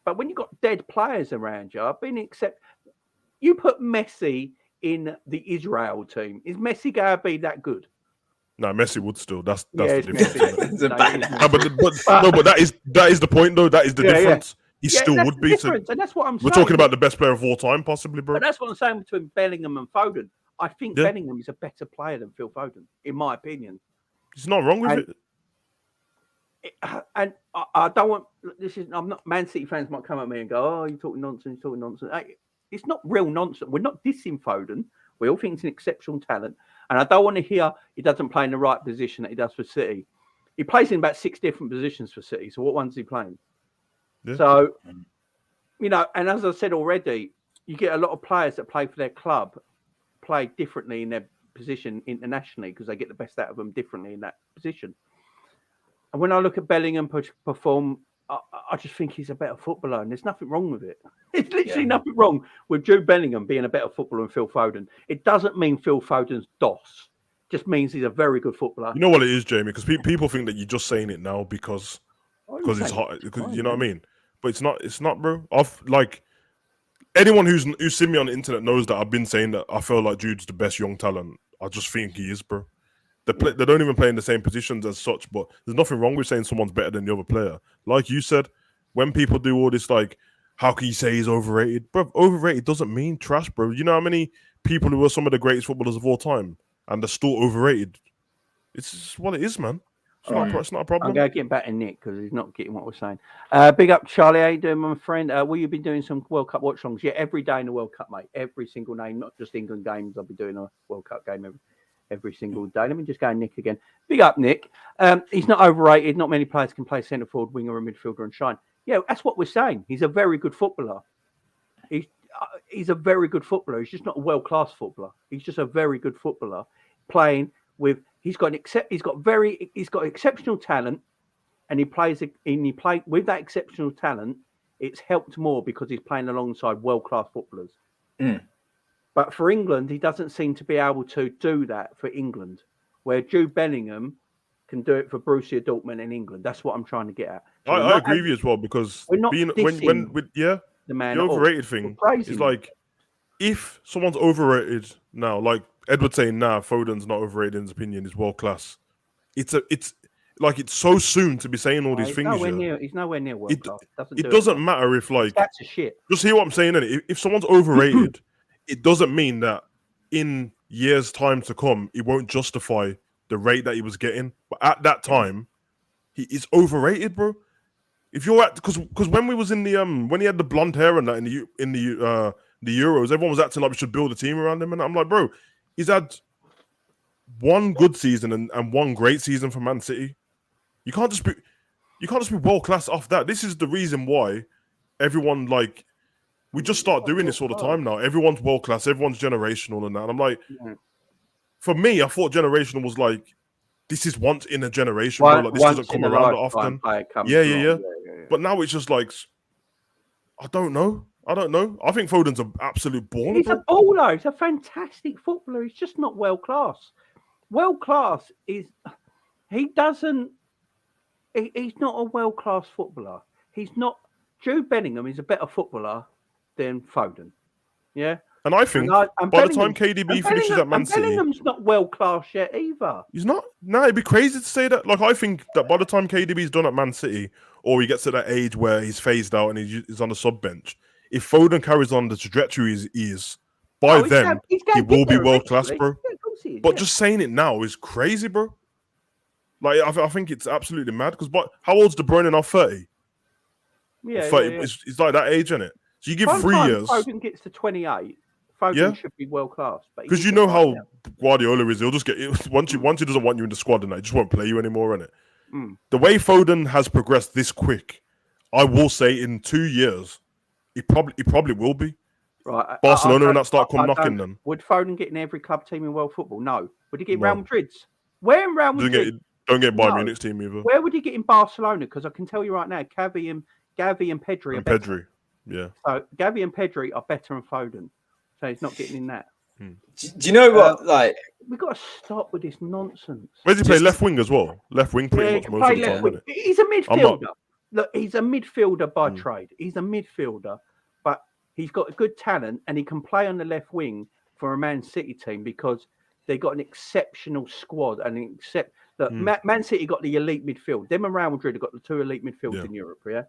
but when you've got dead players around you, you put Messi in the Israel team. Is Messi going to be that good? No, Messi would still. That's the difference. But that is the point, though. That is the difference. He still would be. And that's what I'm saying. We're talking about the best player of all time, possibly, bro. But that's what I'm saying between Bellingham and Foden. I think Bellingham is a better player than Phil Foden, in my opinion. He's not wrong with it. And I don't want I'm not. Man City fans might come at me and go, "Oh, you're talking nonsense. You're talking nonsense." It's not real nonsense. We're not dissing Foden. We all think he's an exceptional talent, and I don't want to hear he doesn't play in the right position that he does for City. He plays in about 6 different positions for City. So what one's he playing? Yeah. So, and as I said already, you get a lot of players that play for their club play differently in their position internationally because they get the best out of them differently in that position. And when I look at Bellingham perform, I just think he's a better footballer, and there's nothing wrong with it. It's literally nothing wrong with Jude Bellingham being a better footballer than Phil Foden. It doesn't mean Phil Foden's DOS. It just means he's a very good footballer. You know what it is, Jamie? Because people think that you're just saying it now because it's hot. Because, you know what I mean? But it's not. It's not, bro. Anyone who's seen me on the internet knows that I've been saying that I feel like Jude's the best young talent. I just think he is, bro. They don't even play in the same positions as such, but there's nothing wrong with saying someone's better than the other player. Like you said, when people do all this, like, how can you say he's overrated? Bro, overrated doesn't mean trash, bro. You know how many people who are some of the greatest footballers of all time and they're still overrated? It's just what it is, man. It's not a problem. I'm going to get back to Nick because he's not getting what we're saying. Big up, Charlie. How you doing, my friend? Will you be doing some World Cup watch-alongs? Yeah, every day in the World Cup, mate. Every single day, not just England games. I'll be doing a World Cup game every single day. Let me just go Nick again. Big up, Nick. He's not overrated. Not many players can play centre forward, winger, and midfielder and shine. Yeah, that's what we're saying. He's a very good footballer. He's a very good footballer. He's just not a world-class footballer. He's just a very good footballer playing with. He's got exceptional talent, and he plays with that exceptional talent. It's helped more because he's playing alongside world-class footballers. But for England, he doesn't seem to be able to do that for England, where Jude Bellingham can do it for Borussia Dortmund in England. That's what I'm trying to get at. So I agree with you as well because we're not the overrated thing is like if someone's overrated now, like Edward's saying now, Foden's not overrated in his opinion, is world class. It's so soon to be saying all these things. He's nowhere near world class. It doesn't matter if that's a shit. Just hear what I'm saying. If someone's overrated, it doesn't mean that in years' time to come, it won't justify the rate that he was getting. But at that time, he is overrated, bro. If you're because when we was in the when he had the blonde hair and that in the Euros, everyone was acting like we should build a team around him, and I'm like, bro, he's had one good season and one great season for Man City. You can't just be world class off that. This is the reason why everyone we just start doing this all the time now. Everyone's world class, everyone's generational and that. And I'm like, for me, I thought generational was like, this is once in a generation, bro. Like, this doesn't come around often. Yeah. But now it's just like, I don't know. I think Foden's an absolute baller. He's a baller. He's a fantastic footballer. He's just not world class. World class is he's not a world class footballer. He's not. Jude Bellingham is a better footballer than Foden. Yeah. And I think by the time KDB finishes at Man City, Bellingham's not world class yet either. He's not. No, it'd be crazy to say that. Like, I think that by the time KDB's done at Man City, or he gets to that age where he's phased out and he's on the sub bench, if Foden carries on the trajectory he is, by then he will be world class, bro. But just saying it now is crazy, bro. Like I think it's absolutely mad because how old's De Bruyne now? 30. Yeah, 30. yeah. It's like that age, isn't it? So you give 3 Sometimes years. Foden gets to 28. Foden should be world class, because you know how Guardiola is. He'll just get once he doesn't want you in the squad, and he just won't play you anymore, innit? The way Foden has progressed this quick, I will say in 2 years, he probably will be. Right, Barcelona when that start come knocking then. Would Foden get in every club team in world football? No. Would he get Real Madrid's? Where in Real Madrid? Don't get Bayern Munich's team either. Where would he get in Barcelona? Because I can tell you right now, Gavi and Pedri are better. Pedri, yeah. So Gavi and Pedri are better than Foden. So he's not getting in that. Do you know what? Like, we've got to stop with this nonsense. Where does he play? Left wing as well. Left wing pretty much most of the time. He's a midfielder. Look, he's a midfielder by trade. He's a midfielder, but he's got a good talent and he can play on the left wing for a Man City team because they got an exceptional squad and Man City got the elite midfield. Them and Real Madrid have got the 2 elite midfields in Europe, yeah.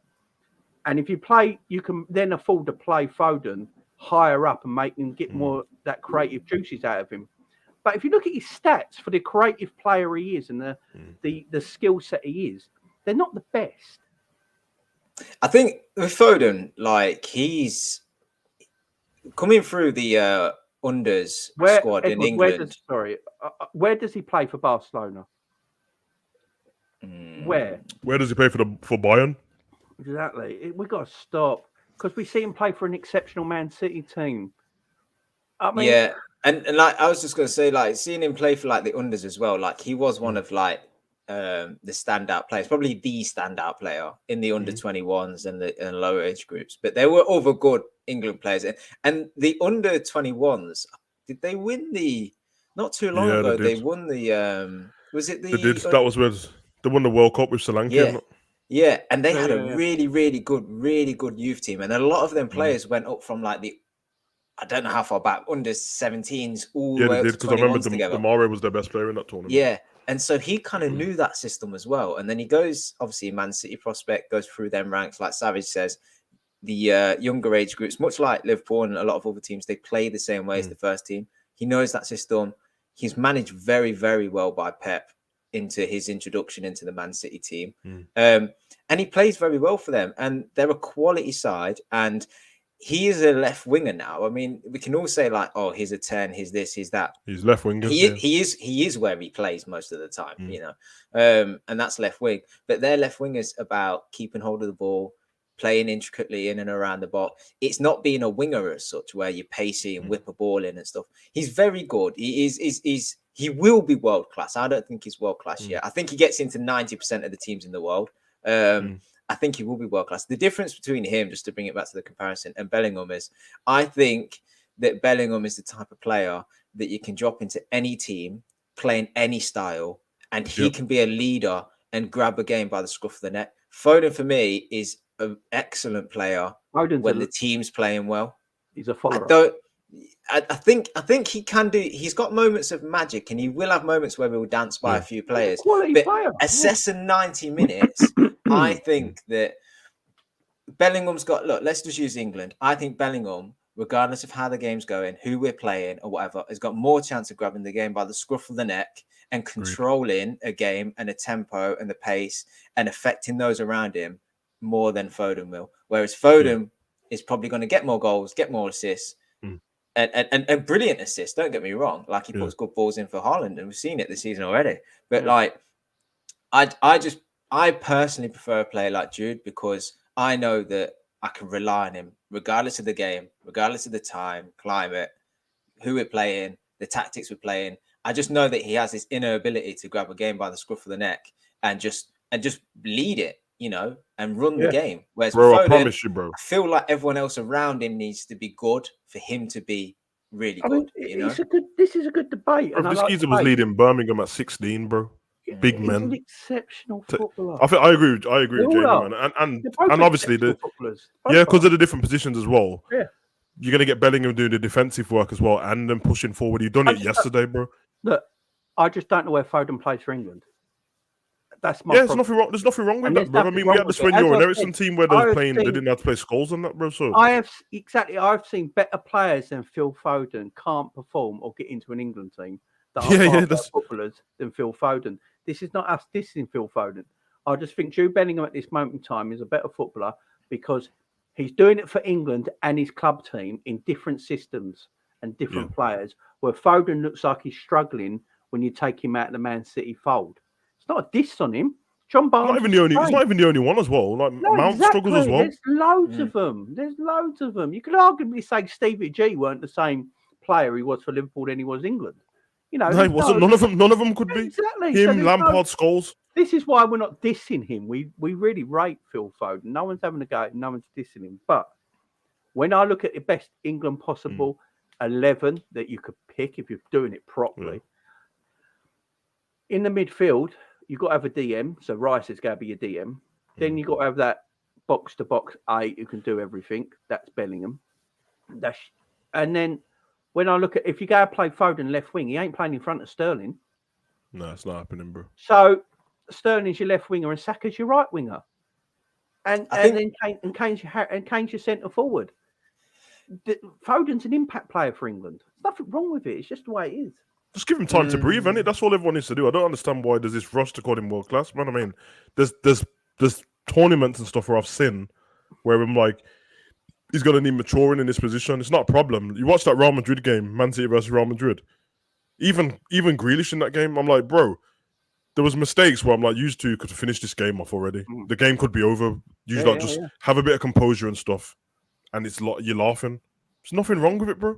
And if you play, you can then afford to play Foden higher up and make him get more that creative juices out of him. But if you look at his stats for the creative player he is and the skill set he is, they're not the best. I think with Foden, like he's coming through the unders squad in England. Where does he play for Barcelona? Where does he play for Bayern? Exactly. We've got to stop because we see him play for an exceptional Man City team. I mean, and like I was just going to say, like seeing him play for like the unders as well. Like he was one of like the standout players, probably the standout player in the under 21s and the lower age groups. But there were other good England players, and the under 21s. Did they win not too long ago? They won the. Was it the? They did. That was where they won the World Cup with Sri Lanka. Yeah, and they had a really, really good youth team, and a lot of them players went up from like I don't know how far back, under 17s all the way up to 21s together. I remember Damare was their best player in that tournament. Yeah, and so he kind of knew that system as well, and then he goes, obviously, Man City prospect, goes through them ranks, like Savage says, the younger age groups, much like Liverpool and a lot of other teams, they play the same way as the first team. He knows that system. He's managed very, very well by Pep into his introduction into the Man City team. And he plays very well for them. And they're a quality side. And he is a left winger now. I mean, we can all say like, oh, he's a 10, he's this, he's that. He's left winger. He is where he plays most of the time, you know. And that's left wing. But their left wing is about keeping hold of the ball, playing intricately in and around the box. It's not being a winger as such, where you're pacey and whip a ball in and stuff. He's very good. He will be world class. I don't think he's world class yet. I think he gets into 90% of the teams in the world. I think he will be world class. The difference between him, just to bring it back to the comparison, and Bellingham is, I think that Bellingham is the type of player that you can drop into any team, playing any style, and he can be a leader and grab a game by the scruff of the neck. Foden, for me, is an excellent player when the team's playing well. He's a follower. I think he can do. He's got moments of magic, and he will have moments where he'll dance by a few players. But assessing 90 minutes, I think that Bellingham's got. Look, let's just use England. I think Bellingham, regardless of how the game's going, who we're playing or whatever, has got more chance of grabbing the game by the scruff of the neck and controlling a game and a tempo and the pace and affecting those around him more than Foden will. Whereas Foden is probably going to get more goals, get more assists. And brilliant assists, don't get me wrong. Like he puts good balls in for Haaland, and we've seen it this season already. But like, I personally prefer a player like Jude because I know that I can rely on him regardless of the game, regardless of the time, climate, who we're playing, the tactics we're playing. I just know that he has this inner ability to grab a game by the scruff of the neck and just lead it, you know, and run the game. Whereas bro, Foden, I promise you, bro. I feel like everyone else around him needs to be good for him to be really good. You know, this is a good debate. Bro, this geezer was leading Birmingham at 16, bro. Big He's men. an exceptional footballer. I agree with Jamie, man. And obviously because of the different positions as well. Yeah. You're gonna get Bellingham doing the defensive work as well, and then pushing forward. You've done it yesterday, bro. Look, I just don't know where Foden plays for England. That's my there's nothing wrong. There's nothing wrong with that, bro. I mean, we had the Sven-Göran and Eriksson team where they didn't have to play Scholes on that, bro. So I've seen better players than Phil Foden can't perform or get into an England team that are footballers than Phil Foden. This is not us dissing Phil Foden. I just think Jude Bellingham at this moment in time is a better footballer because he's doing it for England and his club team in different systems and different players, where Foden looks like he's struggling when you take him out of the Man City fold. It's not a diss on him. John Barnes. He's not even the only one as well. Like Mount struggles as well. There's loads of them. There's loads of them. You could arguably say Stevie G weren't the same player he was for Liverpool than he was England. You know, no, he wasn't. None of them could be. Exactly. Him, so Lampard, Scholes. This is why we're not dissing him. We really rate Phil Foden. No one's having a go. No one's dissing him. But when I look at the best England possible 11 that you could pick if you're doing it properly, in the midfield, you've got to have a DM. So Rice is going to be your DM. Then you've got to have that box-to-box 8 who can do everything. That's Bellingham. And then when I look at, if you go and play Foden left wing, he ain't playing in front of Sterling. No, it's not happening, bro. So Sterling's your left winger and Saka's your right winger. And then Kane's your centre forward. Foden's an impact player for England. There's nothing wrong with it. It's just the way it is. Just give him time to breathe, innit? That's all everyone needs to do. I don't understand why there's this rush to call him world class, man. I mean, there's tournaments and stuff where I've seen where I'm like, he's gonna need maturing in this position. It's not a problem. You watch that Real Madrid game, Man City versus Real Madrid. Even Grealish in that game, I'm like, bro, there was mistakes where I'm like, you two could have finished this game off already. The game could be over. Have a bit of composure and stuff, and it's you're laughing. There's nothing wrong with it, bro.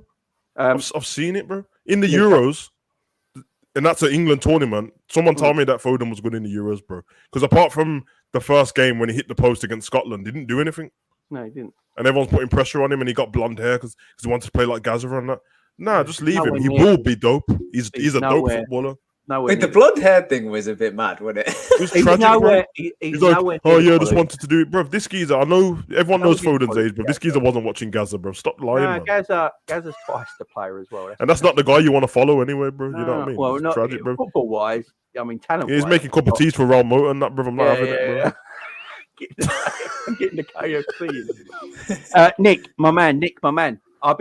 I've seen it, bro. In the Euros. And that's an England tournament. Someone told me that Foden was good in the Euros, bro. Because apart from the first game when he hit the post against Scotland, he didn't do anything. No, he didn't. And everyone's putting pressure on him, and he got blonde hair because he wanted to play like Gaza and that. Nah, just leave him. He will be dope. He's a dope footballer. Wait, the blonde hair thing was a bit mad, wasn't it? It was tragic, bro. He's like, oh yeah, just wanted to do it, bro. This geezer, I know everyone knows Foden's age, but this geezer wasn't watching Gaza, bro. Stop lying, man. Gaza's twice the player as well. And that's not the guy you want to follow anyway, bro. You know what I mean? Well, not tragic, bro. Football-wise, I mean, talent. He's making cup of teas for Real Motor and that, bro. I'm not having it, bro. I'm getting the KFC. Nick, my man. I've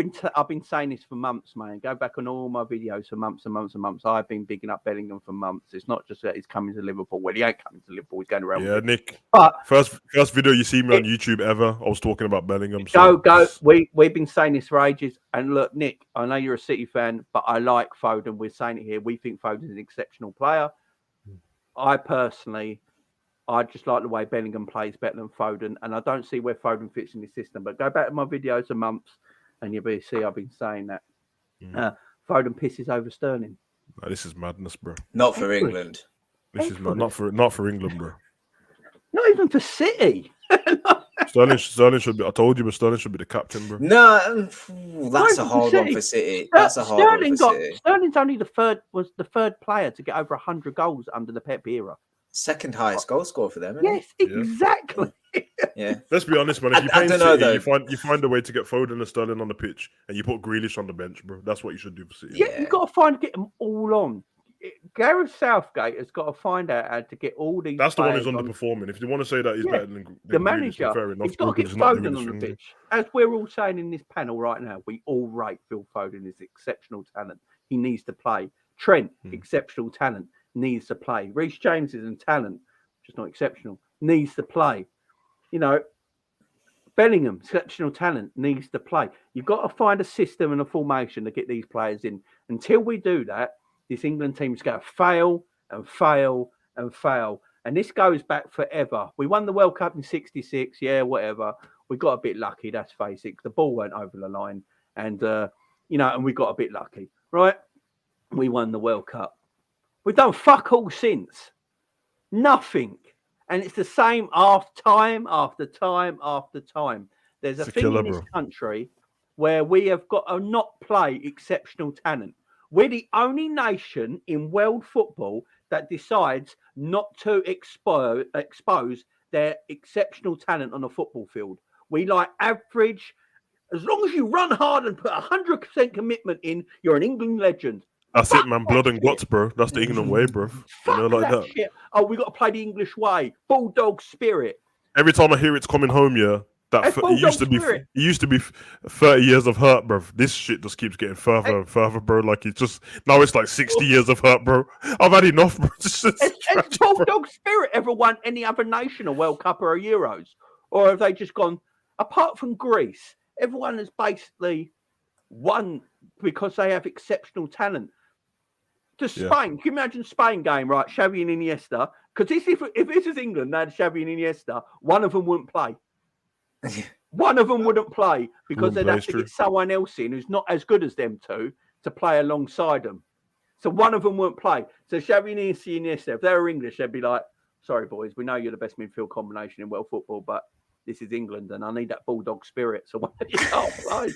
been saying this for months, man. Go back on all my videos for months and months and months. I've been bigging up Bellingham for months. It's not just that he's coming to Liverpool. Well, he ain't coming to Liverpool. He's going around. Yeah, Nick. But first video you see me on YouTube ever. I was talking about Bellingham. So. Go. We've been saying this for ages. And look, Nick, I know you're a City fan, but I like Foden. We're saying it here. We think Foden's an exceptional player. I just like the way Bellingham plays better than Foden, and I don't see where Foden fits in the system. But go back to my videos for months, and you'll see I've been saying that. Foden pisses over Sterling. No, this is madness, bro. Not for England. This is not for England, bro. Not even for City. Sterling should be. I told you, but Sterling should be the captain, bro. No, that's a hard one for City. That's a hard one for City. Sterling's only was the third player to get over 100 goals under the Pep era. Second highest goal scorer for them. Yes, exactly. Yeah. Let's be honest, man. If you play City, you find a way to get Foden and Sterling on the pitch, and you put Grealish on the bench, bro. That's what you should do for City. Yeah, you've got to get them all on. Gareth Southgate has got to find out how to get all these. That's the one who's underperforming. If you want to say that he's better than the manager, fair enough. He's got to get Foden on the pitch. As we're all saying in this panel right now, we all rate Phil Foden as exceptional talent. He needs to play. Trent, exceptional talent, needs to play. Reece James is a talent, just not exceptional, needs to play. You know, Bellingham, exceptional talent, needs to play. You've got to find a system and a formation to get these players in. Until we do that, this England team's going to fail and fail and fail. And this goes back forever. We won the World Cup in 66. Yeah, whatever. We got a bit lucky, that's face it. The ball went over the line. And, and we got a bit lucky, right? We won the World Cup. We've done fuck all since. Nothing. And it's the same time after time after time. There's a thing in this country where we have got to not play exceptional talent. We're the only nation in world football that decides not to expose their exceptional talent on a football field. We like average. As long as you run hard and put 100% commitment in, you're an England legend. That's it, man. Blood and guts, bro. That's the England way, bro. Fuck that shit. Oh, we got to play the English way. Bulldog spirit. Every time I hear it's coming home, yeah, It used to be 30 years of hurt, bro. This shit just keeps getting further and further, bro. Like now it's like 60 years of hurt, bro. I've had enough, bro. Has Bulldog Spirit ever won any other nation a World Cup or a Euros? Or have they just gone, apart from Greece, everyone has basically won because they have exceptional talent. To Spain, can you imagine Spain game, right? Xavi and Iniesta. Because if this is England, they had Xavi and Iniesta, one of them wouldn't play. One of them wouldn't play because they'd have to get someone else in who's not as good as them two to play alongside them. So one of them wouldn't play. So Xavi and Iniesta, if they were English, they'd be like, sorry, boys, we know you're the best midfield combination in world football, but this is England and I need that bulldog spirit. So one of you can't play.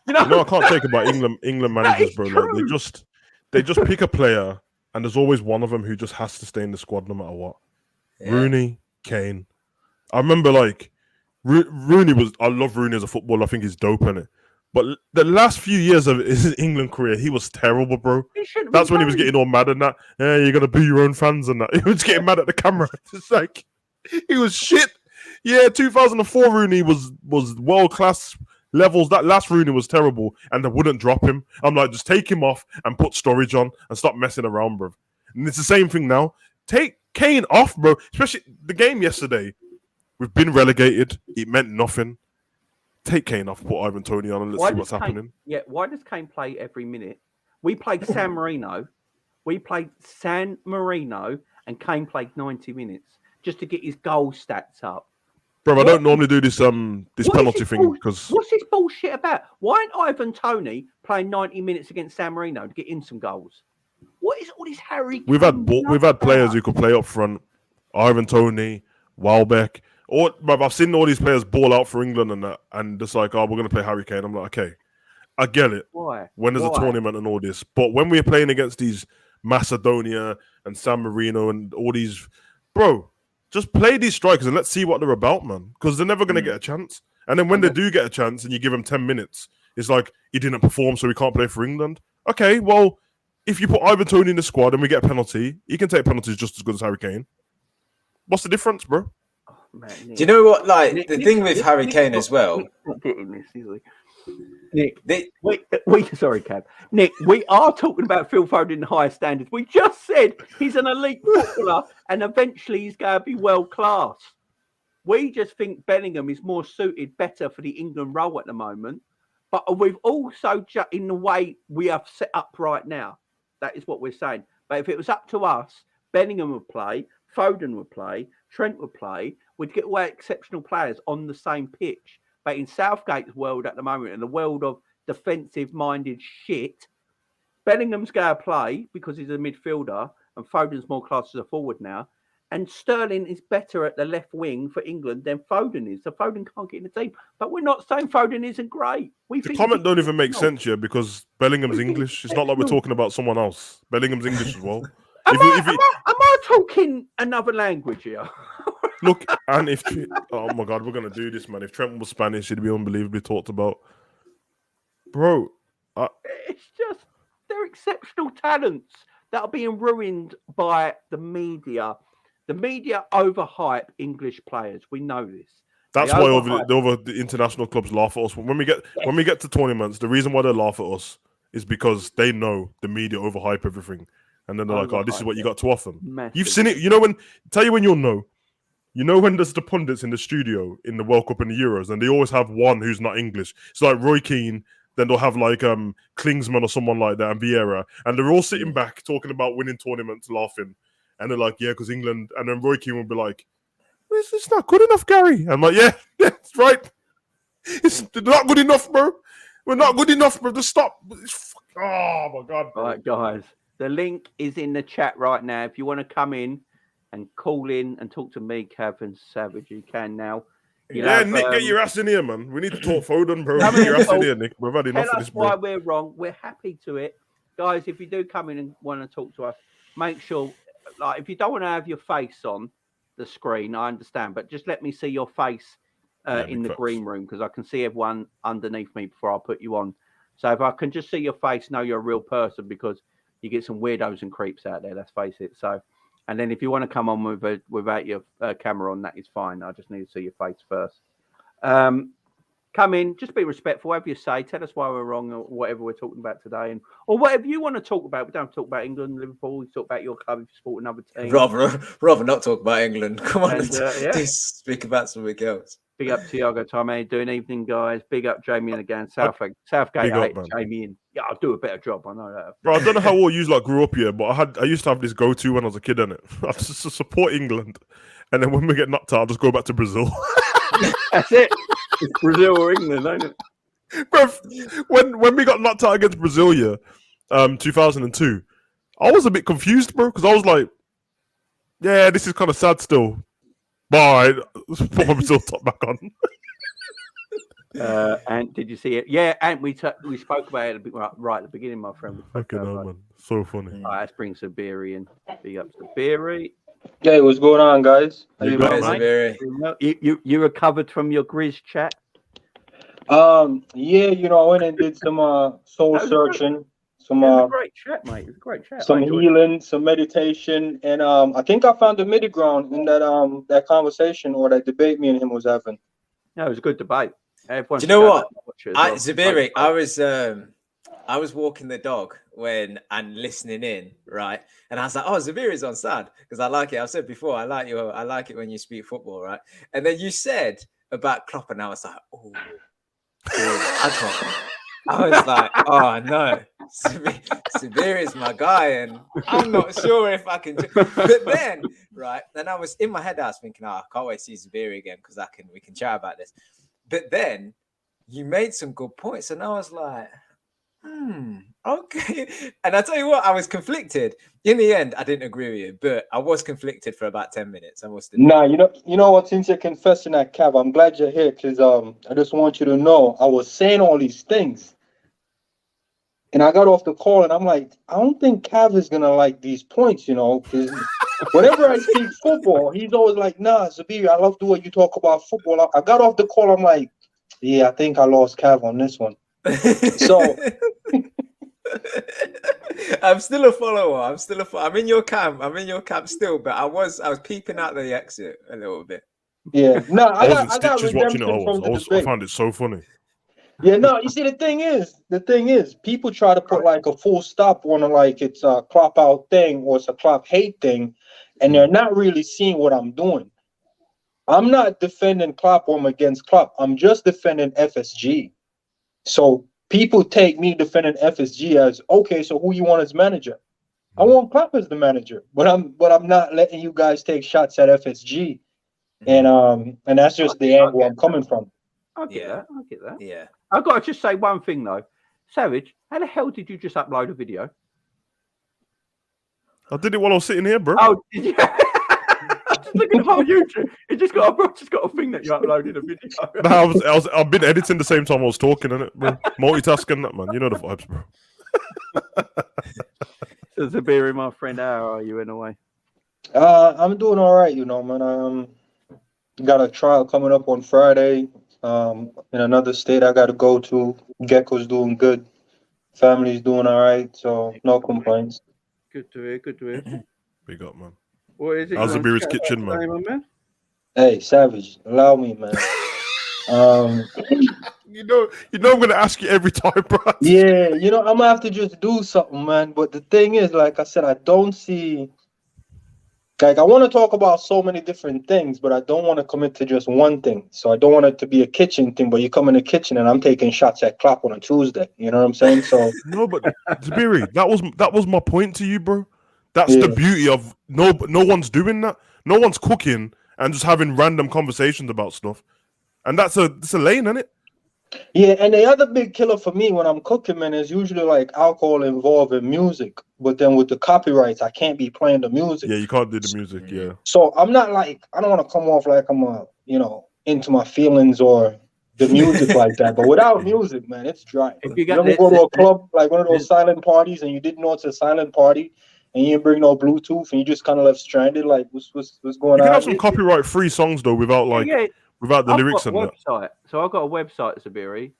No, I can't take about England managers, bro. Like, they just pick a player and there's always one of them who just has to stay in the squad no matter what. Yeah. Rooney, Kane. I remember Rooney I love Rooney as a footballer. I think he's dope in it. But the last few years of his England career, he was terrible, bro. That's when he was getting all mad and that. Yeah, you got to be your own fans and that. He was getting mad at the camera. It's like, he was shit. Yeah, 2004 Rooney was world-class levels. That last Rooney was terrible and they wouldn't drop him. I'm like, just take him off and put Storage on and stop messing around, bro. And it's the same thing now. Take Kane off, bro. Especially the game yesterday. We've been relegated. It meant nothing. Take Kane off, put Ivan Toney on, and let's see what's happening. Yeah, why does Kane play every minute? We played San Marino. And Kane played 90 minutes just to get his goal stats up. Bro, I don't normally do this penalty thing because what's this bullshit about? Why ain't Ivan Toney playing 90 minutes against San Marino to get in some goals? What is all this Harry? We've had players who could play up front. Ivan Toney, Welbeck. I've seen all these players ball out for England and that, and just like, oh, we're going to play Harry Kane. I'm like, okay, I get it. Why? When there's a tournament and all this. But when we're playing against these Macedonia and San Marino and all these, bro, just play these strikers and let's see what they're about, man. Because they're never going to get a chance. And then when they do get a chance and you give them 10 minutes, it's like, he didn't perform, so he can't play for England. Okay, well, if you put Ivan Toney in the squad and we get a penalty, he can take penalties just as good as Harry Kane. What's the difference, bro? Man, do you know what? Like the thing with Harry Kane as well. Not getting this easily. Nick, sorry, Cab. Nick, we are talking about Phil Foden in higher standards. We just said he's an elite footballer and eventually he's going to be world class. We just think Bellingham is more suited better for the England role at the moment. But we've also, in the way we have set up right now, that is what we're saying. But if it was up to us, Bellingham would play, Foden would play, Trent would play. We'd get away exceptional players on the same pitch. But in Southgate's world at the moment, in the world of defensive-minded shit, Bellingham's going to play because he's a midfielder and Foden's more class as a forward now. And Sterling is better at the left wing for England than Foden is. So Foden can't get in the team. But we're not saying Foden isn't great. The comment don't even make sense here because Bellingham's English. It's not like we're talking about someone else. Bellingham's English as well. Am I talking another language here? Look, and oh my God, we're going to do this, man. If Trent was Spanish, he'd be unbelievably talked about. Bro. It's just, they're exceptional talents that are being ruined by the media. The media overhype English players. We know this. That's why over the international clubs laugh at us. When we get to tournaments, the reason why they laugh at us is because they know the media overhype everything. And then they're like, oh, this is what you got to offer. Massive. You've seen it. You know when you'll know. You know when there's the pundits in the studio in the World Cup and the Euros, and they always have one who's not English. It's like Roy Keane, then they'll have like Klinsmann or someone like that, and Vieira, and they're all sitting back talking about winning tournaments, laughing, and they're like, yeah, because England, and then Roy Keane will be like, it's not good enough, Gary. I'm like, yeah, that's right. It's not good enough, bro. We're not good enough, bro. Just stop. Oh my God. All right, guys. The link is in the chat right now. If you want to come in and call in and talk to me, Cav and Savage, you can now. Nick, get your ass in here, man. We need to talk Foden, bro. Get your ass in here, Nick. We've had enough of this, bro. Tell us why we're wrong. We're happy to it. Guys, if you do come in and want to talk to us, make sure, like, if you don't want to have your face on the screen, I understand, but just let me see your face in the green room because I can see everyone underneath me before I put you on. So if I can just see your face, know you're a real person because you get some weirdos and creeps out there, let's face it. So, and then if you want to come on without your camera on, that is fine. I just need to see your face first. Come in, just be respectful, have your say, tell us why we're wrong or whatever we're talking about today, or whatever you want to talk about. We don't talk about England, Liverpool. We talk about your club if you support another team. Rather not talk about England. Come on, let's speak about something else. Big up Tiago Tomé, doing evening, guys. Big up Jamie and again, Southgate. Jamie in. Yeah, I'll do a better job. I know that. Bro, I don't know how all you like grew up here, but I used to have this go-to when I was a kid, innit? I just support England, and then when we get knocked out, I'll just go back to Brazil. That's it. It's Brazil or England, ain't it? Bro, when we got knocked out against Brazil, 2002, I was a bit confused, bro, because I was like, yeah, this is kind of sad still. Bye. Put my Brazil top back on. And did you see it? Yeah, and we spoke about it a bit right at the beginning, my friend. Okay, no, man. So funny. All right, let's bring Sabiri in. Big up Sabiri. Hey, what's going on, guys? You recovered from your Grizz chat? Yeah, I went and did some soul searching, some great chat, mate. It was a great chat. Some healing, some meditation, and I think I found the middle ground in that conversation or that debate me and him was having. No, it was a good debate. Do you know what? Zabiri, I was walking the dog and listening in, right? And I was like, oh, Zabiri's on sad because I like it. I've said before, I like it when you speak football, right? And then you said about Klopp, and I was like, oh, I was like, oh no, Zabiri is my guy, and I'm not sure if I can. But then, right, and I was in my head, I was thinking, I can't wait to see Zabiri again because we can chat about this. But then you made some good points, and I was like, okay. And I tell you what, I was conflicted. In the end, I didn't agree with you, but I was conflicted for about 10 minutes. I must admit. Nah, you know what? Since you're confessing that, Cav, I'm glad you're here because I just want you to know I was saying all these things, and I got off the call, and I'm like, I don't think Cav is gonna like these points, because whenever I speak football, he's always like, nah, Zabiri, I love the way you talk about football. I got off the call, I'm like, yeah, I think I lost Cav on this one. So I'm still a follower. I'm in your camp still, but I was peeping out the exit a little bit. Yeah, no, I got watching it. I found it so funny. Yeah, no, you see, the thing is, people try to put like a full stop on like it's a Klopp out thing or it's a Klopp hate thing, and they're not really seeing what I'm doing. I'm not defending Klopp or I'm against Klopp. I'm just defending FSG. So people take me defending FSG as, okay, so who you want as manager? I want Klopp as the manager, but I'm not letting you guys take shots at FSG. And that's just the angle I'm coming from. I get that. Yeah. I've got to just say one thing though. Savage, how the hell did you just upload a video? I did it while I was sitting here, bro. Oh, did you? Just looking at my YouTube. It just got a thing that you uploaded a video. No, I've been editing the same time I was talking, innit, bro? Multitasking that, man. You know the vibes, bro. So Zabiri, my friend, how are you in a way? I'm doing all right, man. Got a trial coming up on Friday. In another state I got to go to. Gecko's doing good. Family's doing all right, so no complaints. Good to hear. Big up, man. What is it? How's Zabiri's kitchen, man? Hey, Savage, allow me, man. You know I'm gonna ask you every time, bro. Yeah, I'm gonna have to just do something, man. But the thing is, like I said, I don't see. Like, I want to talk about so many different things, but I don't want to commit to just one thing. So I don't want it to be a kitchen thing, but you come in the kitchen and I'm taking shots at Klopp on a Tuesday. You know what I'm saying? So no, but Zabiri, that was my point to you, bro. That's the beauty of no one's doing that. No one's cooking and just having random conversations about stuff. And it's a lane, isn't it? Yeah, and the other big killer for me when I'm cooking, man, is usually like alcohol involved in music. But then with the copyrights, I can't be playing the music. Yeah, you can't do the music, yeah. So I'm not like, I don't want to come off like I'm into my feelings or the music like that. But without music, man, it's dry. If you ever go to a club, like one of those silent parties, and you didn't know it's a silent party, and you didn't bring no Bluetooth, and you just kind of left stranded, like what's going on? You can have some copyright-free songs though, without without the lyrics and that. So I've got a website, Zabiri.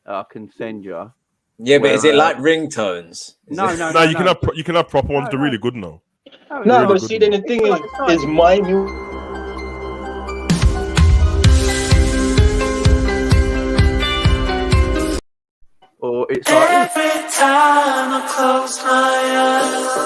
I can send you. Yeah, but is it like ringtones? No. You can have proper ones. They're really good now. No, but see, then the thing is my music. close my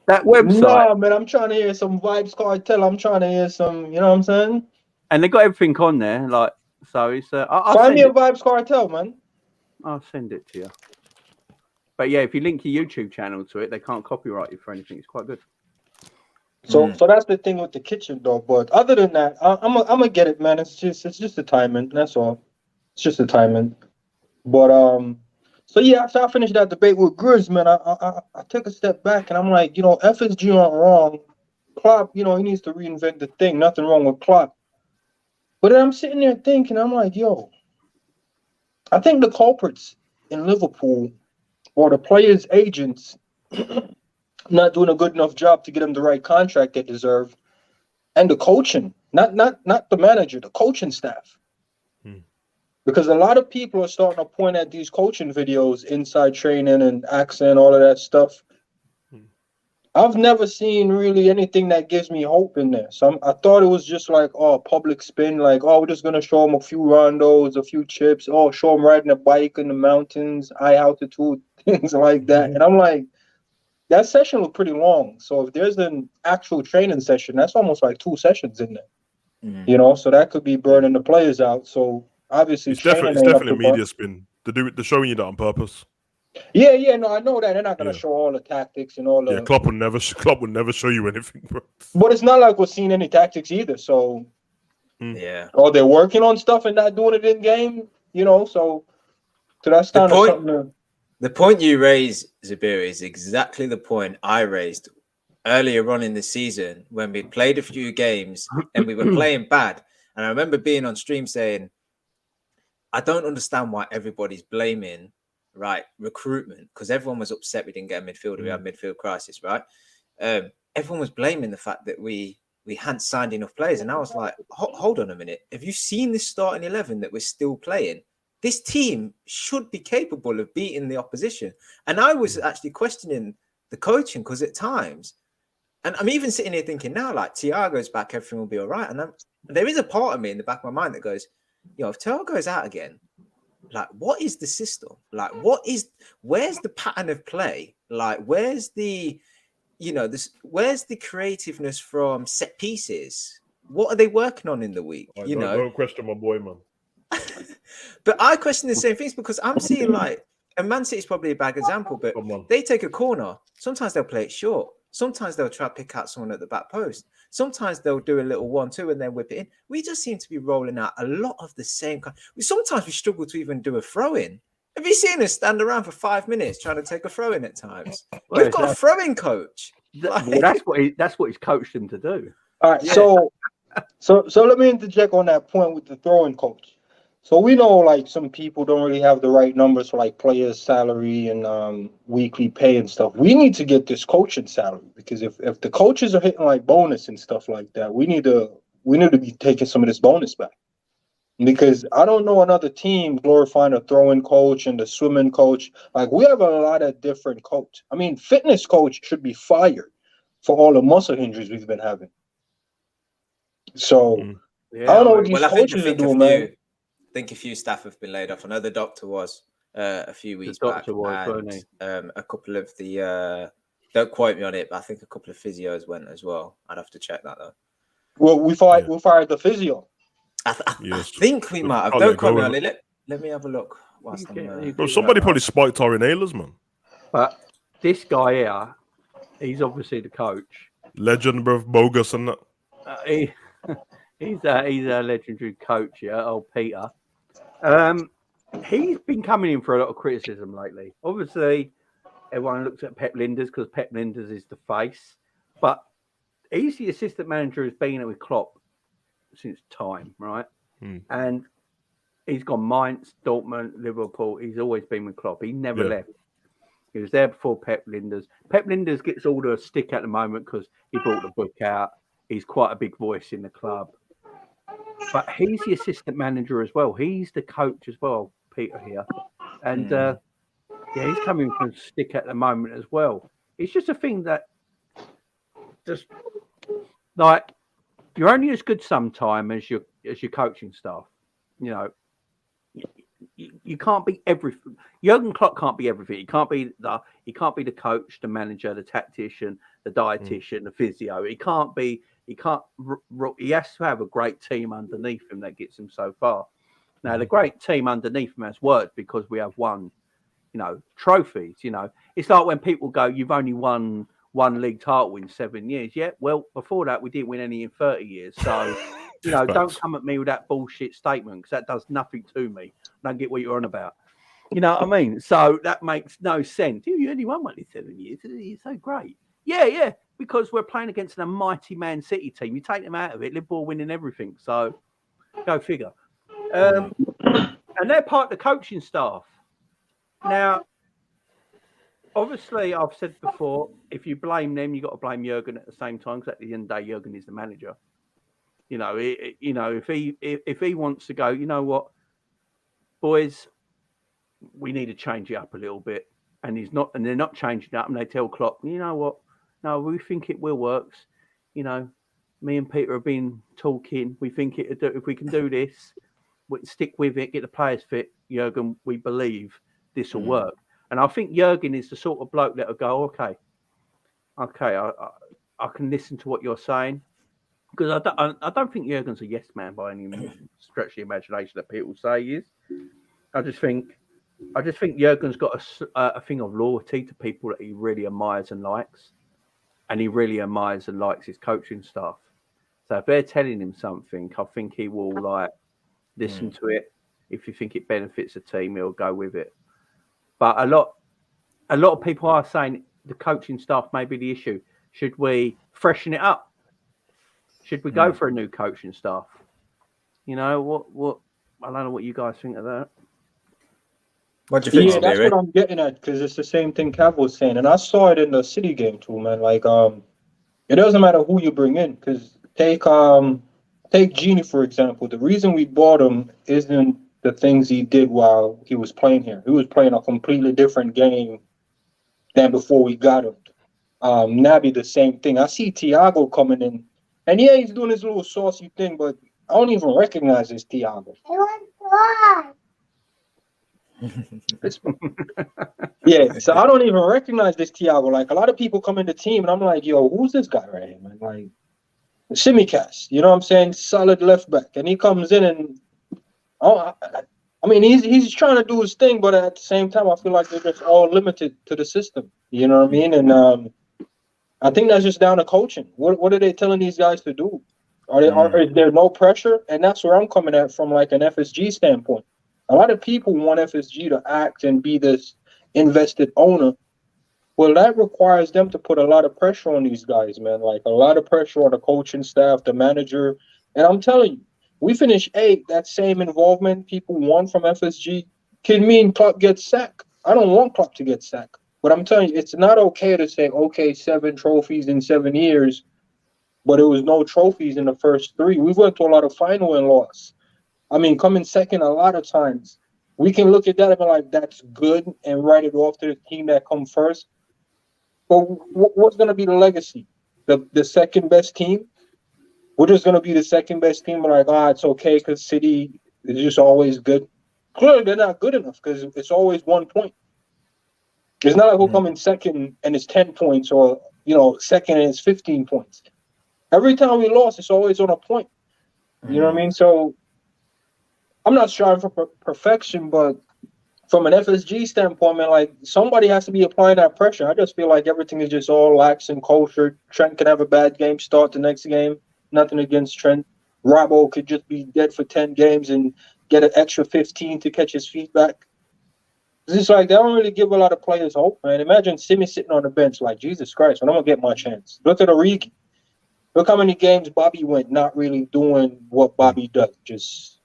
That website. No, man, I'm trying to hear some Vibes Cartel. I'm trying to hear some, you know what I'm saying? And they got everything on there, like, so it's. I'll Find send me a it. Vibes Cartel, man. I'll send it to you. But yeah, if you link your YouTube channel to it, they can't copyright you for anything. It's quite good. So that's the thing with the kitchen, though. But other than that, I'm gonna get it, man. It's just the timing. That's all. It's just the timing. But so yeah, after I finished that debate with Grizz, man, I took a step back and I'm like, you know, FSG aren't wrong. Klopp, you know, he needs to reinvent the thing. Nothing wrong with Klopp. But then I'm sitting there thinking, I'm like, yo, I think the culprits in Liverpool or the players' agents not doing a good enough job to get them the right contract they deserve, and the coaching, not the manager, the coaching staff. Because a lot of people are starting to point at these coaching videos, inside training and accent, all of that stuff. I've never seen really anything that gives me hope in there. So I thought it was just like, oh, public spin, like, oh, we're just going to show them a few rondos, a few chips, oh, show them riding a bike in the mountains, high altitude, things like that. And I'm like, that session looked pretty long. So if there's an actual training session, that's almost like 2 sessions in there, you know, so that could be burning the players out. So obviously, it's definitely a media spin. They're showing you that on purpose. Yeah, no, I know that they're not gonna show all the tactics and all the. Yeah, Klopp will never show you anything, bro. But it's not like we're seeing any tactics either. So yeah, or they're working on stuff and not doing it in game, you know. So that's kind of something. The point you raise, Zabir, is exactly the point I raised earlier on in the season when we played a few games and we were playing bad. And I remember being on stream saying, I don't understand why everybody's blaming recruitment, because everyone was upset we didn't get a midfielder. We had midfield crisis, right? Everyone was blaming the fact that we hadn't signed enough players. And I was like, hold on a minute. Have you seen this starting 11 that we're still playing? This team should be capable of beating the opposition. And I was actually questioning the coaching, because at times, and I'm even sitting here thinking now, like, Thiago's back, everything will be all right. And there is a part of me in the back of my mind that goes, if Thiago goes out again, like, what is the system? Like, where's the pattern of play? Like, where's the, where's the creativeness from set pieces? What are they working on in the week? Don't question my boy, man. But I question the same things, because I'm seeing, like, and Man City is probably a bad example, but they take a corner. Sometimes they'll play it short. Sometimes they'll try to pick out someone at the back post. Sometimes they'll do a little 1-2 and then whip it in. We just seem to be rolling out a lot of the same kind. Sometimes we struggle to even do a throw-in. Have you seen us stand around for 5 minutes trying to take a throw-in at times? We've got a throwing coach. Well, that's what he's coached him to do. All right, so let me interject on that point with the throwing coach. So we know, like, some people don't really have the right numbers for, like, players' salary and weekly pay and stuff. We need to get this coaching salary, because if the coaches are hitting, like, bonus and stuff like that, we need to be taking some of this bonus back. Because I don't know another team glorifying a throwing coach and the swimming coach. Like, we have a lot of different coaches. I mean, fitness coach should be fired for all the muscle injuries we've been having. So I don't know what these coaches are doing, man. I think a few staff have been laid off. I know the doctor was a few weeks back. And a couple of the don't quote me on it, but I think a couple of physios went as well. I'd have to check that though. Well, we fired the physio. I think we might have. Don't quote me on it. Let me have a look. Somebody probably spiked our inhalers, man. But this guy here, he's obviously the coach. Legend, bro, bogus and that. He's a legendary coach, old Peter. He's been coming in for a lot of criticism lately. Obviously, everyone looks at Pep Linders because Pep Linders is the face, but he's the assistant manager who's been with Klopp since time, right? And he's gone Mainz, Dortmund, Liverpool. He's always been with Klopp. He never left. He was there before Pep Linders. Pep Linders gets all the stick at the moment because he brought the book out. He's quite a big voice in the club. But he's the assistant manager as well. He's the coach as well, Peter here. And he's coming from stick at the moment as well. It's just a thing that just like you're only as good sometime as your coaching staff. You know, you can't be everything. Jurgen Klopp can't be everything. He can't be the coach, the manager, the tactician, the dietitian, the physio. He has to have a great team underneath him that gets him so far. Now, the great team underneath him has worked because we have won, trophies. It's like when people go, "You've only won one league title in 7 years." Yeah, well, before that, we didn't win any in 30 years. So, don't come at me with that bullshit statement because that does nothing to me. I don't get what you're on about. You know what I mean? So that makes no sense. You only won one in 7 years. You're so great. Yeah, because we're playing against a mighty Man City team. You take them out of it, Liverpool winning everything. So, go figure. And they're part of the coaching staff. Now, obviously, I've said before, if you blame them, you got to blame Jurgen at the same time. Because at the end of the day, Jurgen is the manager. If he wants to go, you know what, boys, we need to change it up a little bit, and they're not changing it up, and they tell Klopp, you know what, no, we think it will works. Me and Peter have been talking. We think if we can do this, we stick with it, get the players fit. Jurgen, we believe this will work. And I think Jurgen is the sort of bloke that will go, okay, I can listen to what you're saying. Because I don't think Jurgen's a yes man by any stretch of the imagination that people say he is. I just think Jurgen's got a thing of loyalty to people that he really admires and likes, and he really admires and likes his coaching staff. So if they're telling him something, I think he will listen to it. If you think it benefits the team, he'll go with it. But a lot of people are saying the coaching staff may be the issue. Should we freshen it up? Should we go for a new coaching staff? What I don't know what you guys think of that. What do you think? Yeah, that's what I'm getting at, because it's the same thing Cav was saying, and I saw it in the City game too, man. Like, it doesn't matter who you bring in, because take Genie for example. The reason we bought him isn't the things he did while he was playing here. He was playing a completely different game than before we got him. Naby, the same thing. I see Thiago coming in, and yeah, he's doing his little saucy thing, but I don't even recognize this Thiago. Yeah, so I don't even recognize this Thiago. Like, a lot of people come in the team, and I'm like, yo, who's this guy right here, man? Like, Simicast, you know what I'm saying? Solid left back, and he comes in and he's trying to do his thing, but at the same time, I feel like they're just all limited to the system. You know what I mean? And I think that's just down to coaching. What are they telling these guys to do? Is there no pressure? And that's where I'm coming at from, like, an FSG standpoint. A lot of people want FSG to act and be this invested owner. Well, that requires them to put a lot of pressure on these guys, man. Like, a lot of pressure on the coaching staff, the manager. And I'm telling you, we finish 8th, that same involvement people want from FSG can mean Klopp gets sacked. I don't want Klopp to get sacked. But I'm telling you, it's not okay to say, okay, 7 trophies in 7 years, but it was no trophies in the first 3. We went to a lot of final and loss. I mean, coming second a lot of times. We can look at that and be like, that's good, and write it off to the team that come first. But what's going to be the legacy? The second best team? We're just going to be the second best team. We're like, it's okay because City is just always good. Clearly, they're not good enough because it's always 1 point. It's not like we'll come in second and it's 10 points, or, second and it's 15 points. Every time we lost, it's always on a point. You know what I mean? So I'm not striving for perfection, but from an FSG standpoint, man, like, somebody has to be applying that pressure. I just feel like everything is just all lax and cultured. Trent can have a bad game, start the next game. Nothing against Trent. Robbo could just be dead for 10 games and get an extra 15 to catch his feet back. It's just like, they don't really give a lot of players hope, man. Imagine Simi sitting on the bench like, Jesus Christ, when I'm going to get my chance. Look at Origi. Look how many games Bobby went not really doing what Bobby does.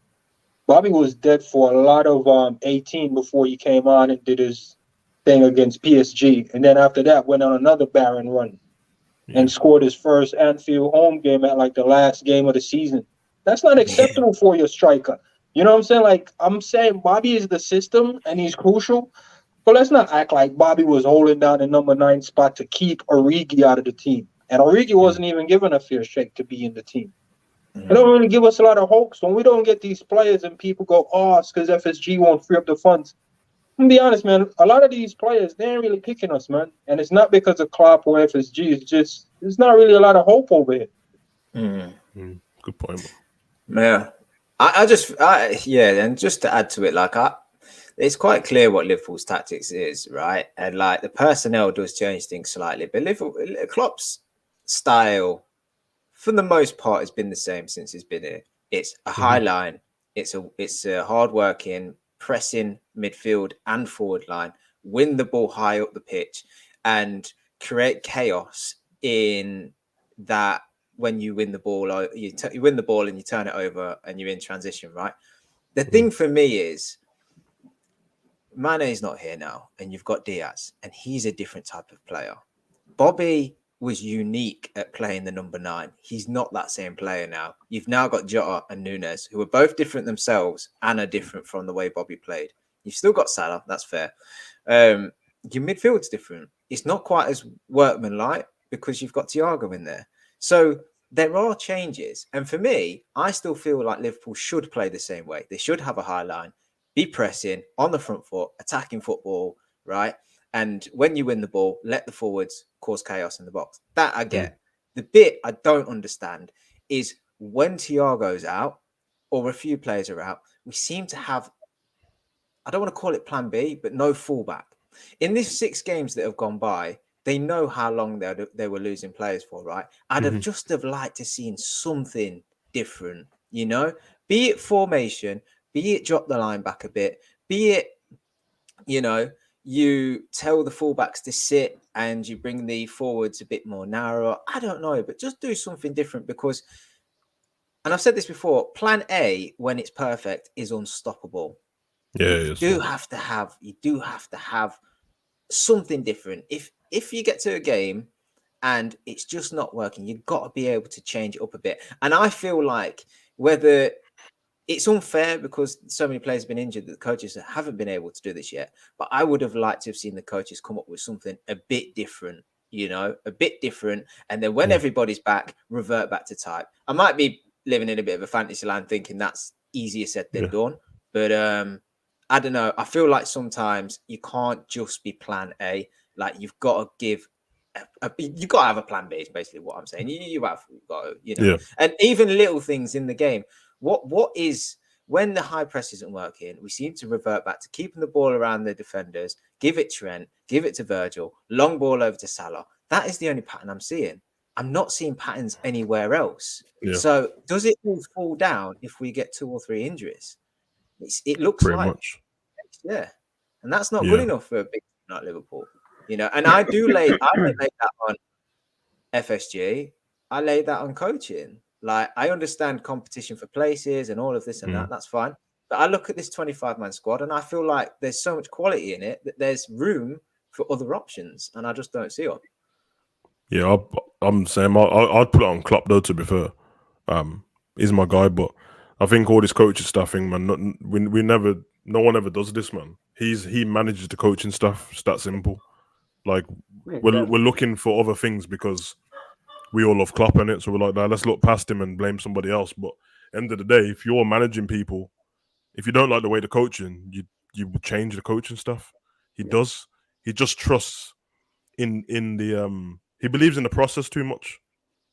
Bobby was dead for a lot of 18 before he came on and did his thing against PSG. And then after that, went on another barren run and scored his first Anfield home game at, like, the last game of the season. That's not acceptable for your striker. You know what I'm saying? Like, I'm saying Bobby is the system and he's crucial, but let's not act like Bobby was holding down the number 9 spot to keep Origi out of the team. And Origi wasn't even given a fair shake to be in the team. It don't really give us a lot of hopes when we don't get these players and people go, oh, it's because FSG won't free up the funds. I'm gonna be honest, man. A lot of these players, they ain't really picking us, man. And it's not because of Klopp or FSG. It's just there's not really a lot of hope over here. Good point. Yeah, and just to add to it, it's quite clear what Liverpool's tactics is, right? And like the personnel does change things slightly, but Klopp's style, for the most part, has been the same since he's been here. It's a high line. It's a hard-working, pressing midfield and forward line. Win the ball high up the pitch and create chaos in that. When you win the ball, or you win the ball and you turn it over and you're in transition, right? The thing for me is Mane's not here now, and you've got Diaz, and he's a different type of player. Bobby was unique at playing the number 9. He's not that same player now. You've now got Jota and Nunes, who are both different themselves and are different from the way Bobby played. You've still got Salah, that's fair. Your midfield's different. It's not quite as workmanlike because you've got Thiago in there. So there are changes. And for me, I still feel like Liverpool should play the same way. They should have a high line, be pressing on the front foot, attacking football, right? And when you win the ball, let the forwards cause chaos in the box. That I get. The bit I don't understand is when Thiago's out or a few players are out, we seem to have, I don't want to call it plan B, but no fallback. In these 6 games that have gone by, they know how long they were losing players for, right? I'd have just liked to seen something different, you know? Be it formation, be it drop the line back a bit, be it, you know, you tell the fullbacks to sit and you bring the forwards a bit more narrow. I don't know, but just do something different because, and I've said this before, plan A, when it's perfect, is unstoppable. Yeah, you do have to have something different. If you get to a game and it's just not working, you've got to be able to change it up a bit. And I feel like whether it's unfair because so many players have been injured that the coaches haven't been able to do this yet, but I would have liked to have seen the coaches come up with something a bit different, you know, a bit different. And then when everybody's back, revert back to type. I might be living in a bit of a fantasy land thinking that's easier said than done, but I don't know. I feel like sometimes you can't just be plan A. Like you've got to give, you've got to have a plan B. Is basically what I'm saying. You've got to, you know. And even little things in the game. What is when the high press isn't working? We seem to revert back to keeping the ball around the defenders. Give it Trent. Give it to Virgil. Long ball over to Salah. That is the only pattern I'm seeing. I'm not seeing patterns anywhere else. So does it all fall down if we get 2 or 3 injuries? It looks pretty like much. And that's not good enough for a big team like Liverpool, you know. And I don't lay that on FSG. I lay that on coaching. Like I understand competition for places and all of this and that. That's fine. But I look at this 25-man squad and I feel like there's so much quality in it that there's room for other options, and I just don't see it. Yeah, I'm saying I'd put it on Klopp though. To be fair, he's my guy, but I think all this coaching stuffing, man. No one ever does this, man. He manages the coaching stuff. It's that simple. Like we're looking for other things because we all love Klopp in it. So we're like, nah, let's look past him and blame somebody else. But end of the day, if you're managing people, if you don't like the way they're coaching, you would change the coaching stuff. He does. He just trusts in the he believes in the process too much.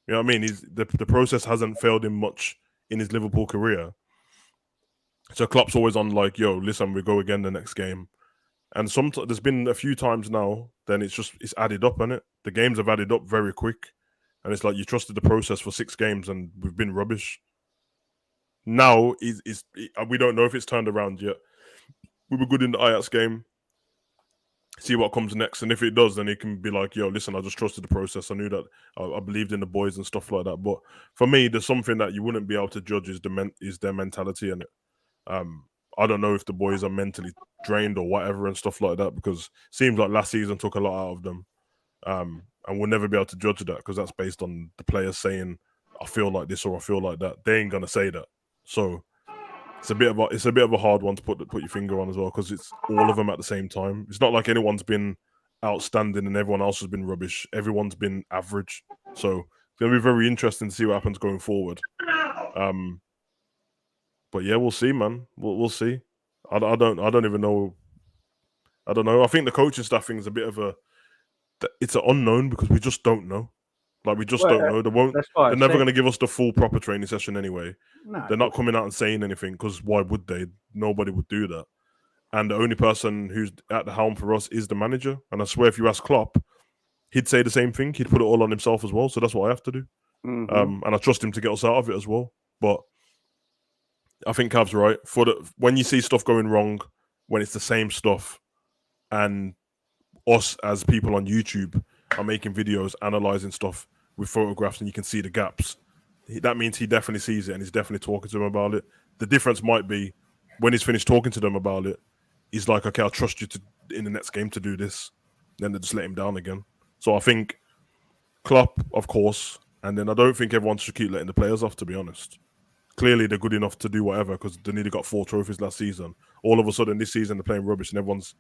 You know what I mean? The process hasn't failed him much in his Liverpool career. So Klopp's always on like, yo, listen, we go again the next game. And there's been a few times now, then it's added up, isn't it? The games have added up very quick. And it's like you trusted the process for 6 games and we've been rubbish. Now, we don't know if it's turned around yet. We were good in the Ajax game. See what comes next. And if it does, then it can be like, yo, listen, I just trusted the process. I knew that I believed in the boys and stuff like that. But for me, there's something that you wouldn't be able to judge is their mentality in it. I don't know if the boys are mentally drained or whatever and stuff like that, because it seems like last season took a lot out of them. And we'll never be able to judge that because that's based on the players saying, I feel like this or I feel like that. They ain't going to say that. So it's a bit of a hard one to put your finger on as well, because it's all of them at the same time. It's not like anyone's been outstanding and everyone else has been rubbish. Everyone's been average. So it's going to be very interesting to see what happens going forward. But yeah, we'll see, man. We'll see. I don't even know. I don't know. I think the coaching staff thing is a bit of it's an unknown because we just don't know. Like we just don't know. They're never going to give us the full proper training session anyway. No, they're not coming out and saying anything because why would they? Nobody would do that. And the only person who's at the helm for us is the manager. And I swear, if you ask Klopp, he'd say the same thing. He'd put it all on himself as well. So that's what I have to do. And I trust him to get us out of it as well. But I think Cav's right. When you see stuff going wrong, when it's the same stuff, and us as people on YouTube are making videos, analyzing stuff with photographs, and you can see the gaps, that means he definitely sees it and he's definitely talking to them about it. The difference might be when he's finished talking to them about it, he's like, okay, I'll trust you in the next game to do this. Then they just let him down again. So I think Klopp, of course, and then I don't think everyone should keep letting the players off, to be honest. Clearly, they're good enough to do whatever because they nearly got 4 trophies last season. All of a sudden, this season, they're playing rubbish and everyone's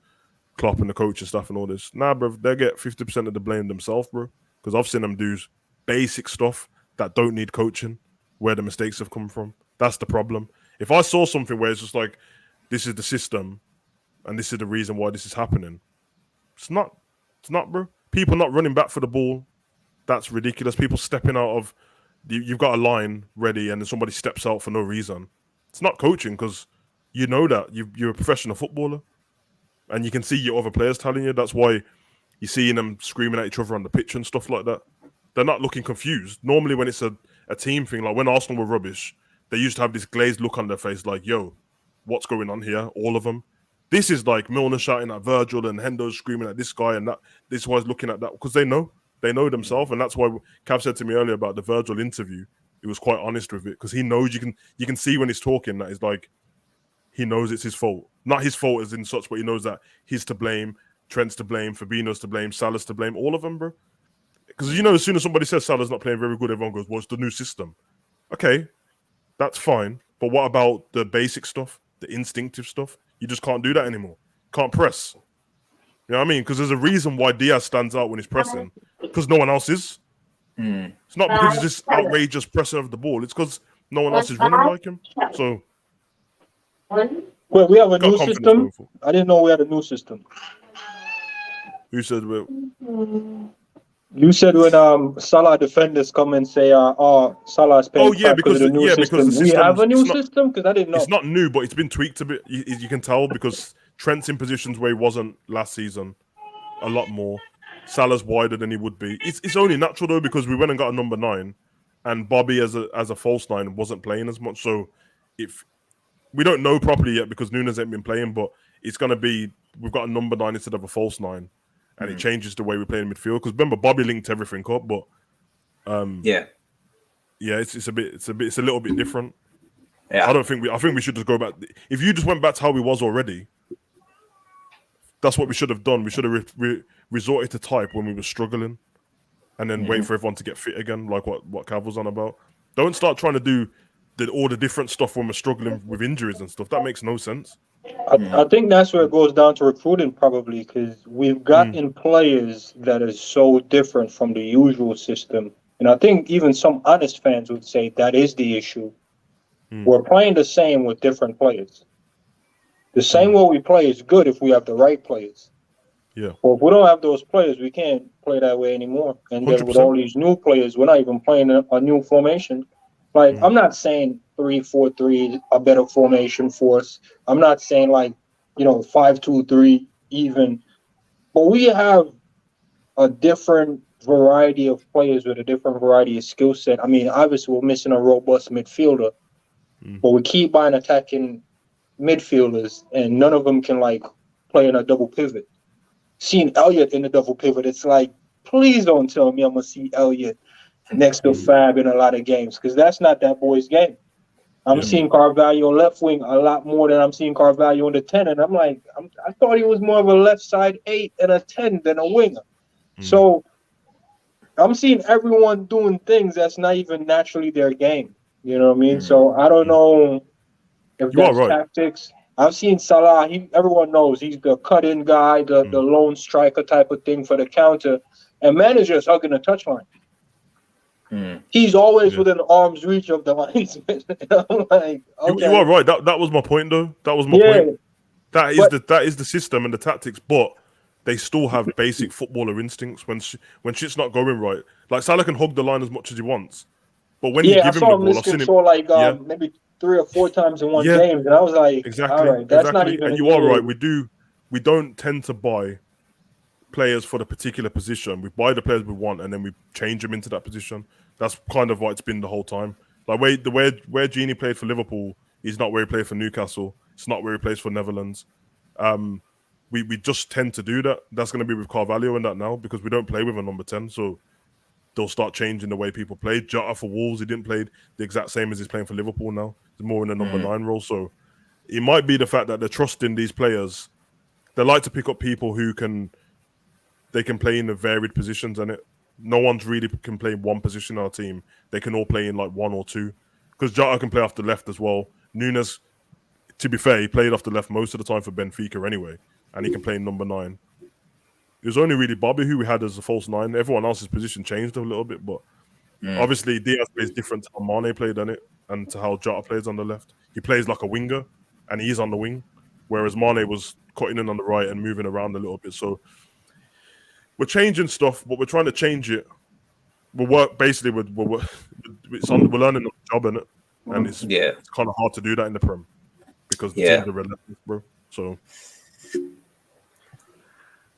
Klopp and the coach and stuff and all this. Nah, bro, they get 50% of the blame themselves, bro. Because I've seen them do basic stuff that don't need coaching, where the mistakes have come from. That's the problem. If I saw something where it's just like, this is the system and this is the reason why this is happening, it's not, bro. People not running back for the ball, that's ridiculous. People stepping out of, you've got a line ready and then somebody steps out for no reason. It's not coaching because you know that you're a professional footballer and you can see your other players telling you. That's why you're seeing them screaming at each other on the pitch and stuff like that. They're not looking confused. Normally when it's a team thing, like when Arsenal were rubbish, they used to have this glazed look on their face like, yo, what's going on here? All of them. This is like Milner shouting at Virgil and Hendo's screaming at this guy and that. This guy's looking at that because they know themselves. And that's why Cav said to me earlier about the Virgil interview. He was quite honest with it because he knows you can see when he's talking that he's like, he knows it's his fault. Not his fault as in such, but he knows that he's to blame, Trent's to blame, Fabinho's to blame, Salah's to blame, all of them, bro. Because, as soon as somebody says Salah's not playing very good, everyone goes, well, it's the new system. Okay, that's fine. But what about the basic stuff, the instinctive stuff? You just can't do that anymore. Can't press. You know what I mean? Because there's a reason why Diaz stands out when he's pressing. Because no one else is. It's not because he's this outrageous presser of the ball. It's because no one else is running like him. So... Well, we have a new system. I didn't know we had a new system. Who said we? You said when Salah defenders come and say, Salah's paying because of the new system. Because we have a new system? Because I didn't know. It's not new, but it's been tweaked a bit. You can tell because Trent's in positions where he wasn't last season a lot more. Salah's wider than he would be. It's only natural, though, because we went and got a number 9 and Bobby as a false 9 wasn't playing as much. So if... We don't know properly yet because Nunes ain't been playing, but it's going to be, we've got a number 9 instead of a false 9. And it changes the way we play in midfield. Because remember, Bobby linked everything up, but it's a little bit different. Yeah. I think we should just go back. If you just went back to how we was already, that's what we should have done. We should have resorted to type when we were struggling and then wait for everyone to get fit again, like what Cav was on about. Don't start trying to do all the different stuff when we're struggling with injuries and stuff. That makes no sense. I think that's where it goes down to recruiting probably because we've gotten players that are so different from the usual system. And I think even some honest fans would say that is the issue. We're playing the same with different players. The same way we play is good if we have the right players. Yeah. But if we don't have those players, we can't play that way anymore. And then 100%. with all these new players, we're not even playing a new formation. Like, I'm not saying 3-4-3 is a better formation for us. I'm not saying 5-2-3 even. But we have a different variety of players with a different variety of skill set. I mean, obviously we're missing a robust midfielder, but we keep buying attacking midfielders, and none of them can play in a double pivot. Seeing Elliott in the double pivot, it's like, please don't tell me I'm gonna see Elliott next to Fab in a lot of games, because that's not that boy's game. I'm seeing Carvalho left wing a lot more than I'm seeing Carvalho in the 10, and I'm like, I thought he was more of a left side 8 and a 10 than a winger. So I'm seeing everyone doing things that's not even naturally their game. You know what I mean? So I don't know if that's tactics. I've seen Salah. Everyone knows he's the cut-in guy, the lone striker type of thing for the counter, and managers hugging the touchline. He's always within arm's reach of the linesman. I'm like, okay. You are right. That was my point, though. That was my point. That is the system and the tactics, but they still have basic footballer instincts when shit's not going right. Like Salah can hug the line as much as he wants, but when you give him the ball, I've seen him maybe 3 or 4 times in one game, and I was like, exactly, all right, that's not even. And you are right. We don't tend to buy players for the particular position. We buy the players we want, and then we change them into that position. That's kind of what it's been the whole time. Like where Genie played for Liverpool, he's not where he played for Newcastle. It's not where he plays for Netherlands. We just tend to do that. That's going to be with Carvalho and that now because we don't play with a number 10. So they'll start changing the way people play. Jota for Wolves, he didn't play the exact same as he's playing for Liverpool now. He's more in the number 9 role. So it might be the fact that they're trusting these players. They like to pick up people who can play in the varied positions, and no one's really can play one position on our team. They can all play in like 1 or 2. Because Jota can play off the left as well. Nunes, to be fair, he played off the left most of the time for Benfica anyway, and he can play in number 9. It was only really Bobby who we had as a false 9. Everyone else's position changed a little bit, but obviously Diaz plays different to how Mane played on it and to how Jota plays on the left. He plays like a winger, and he's on the wing, whereas Mane was cutting in on the right and moving around a little bit. So we're changing stuff, but we're trying to change it. We're learning on the job, innit? And it's kind of hard to do that in the Prem because the teams are relentless, bro. So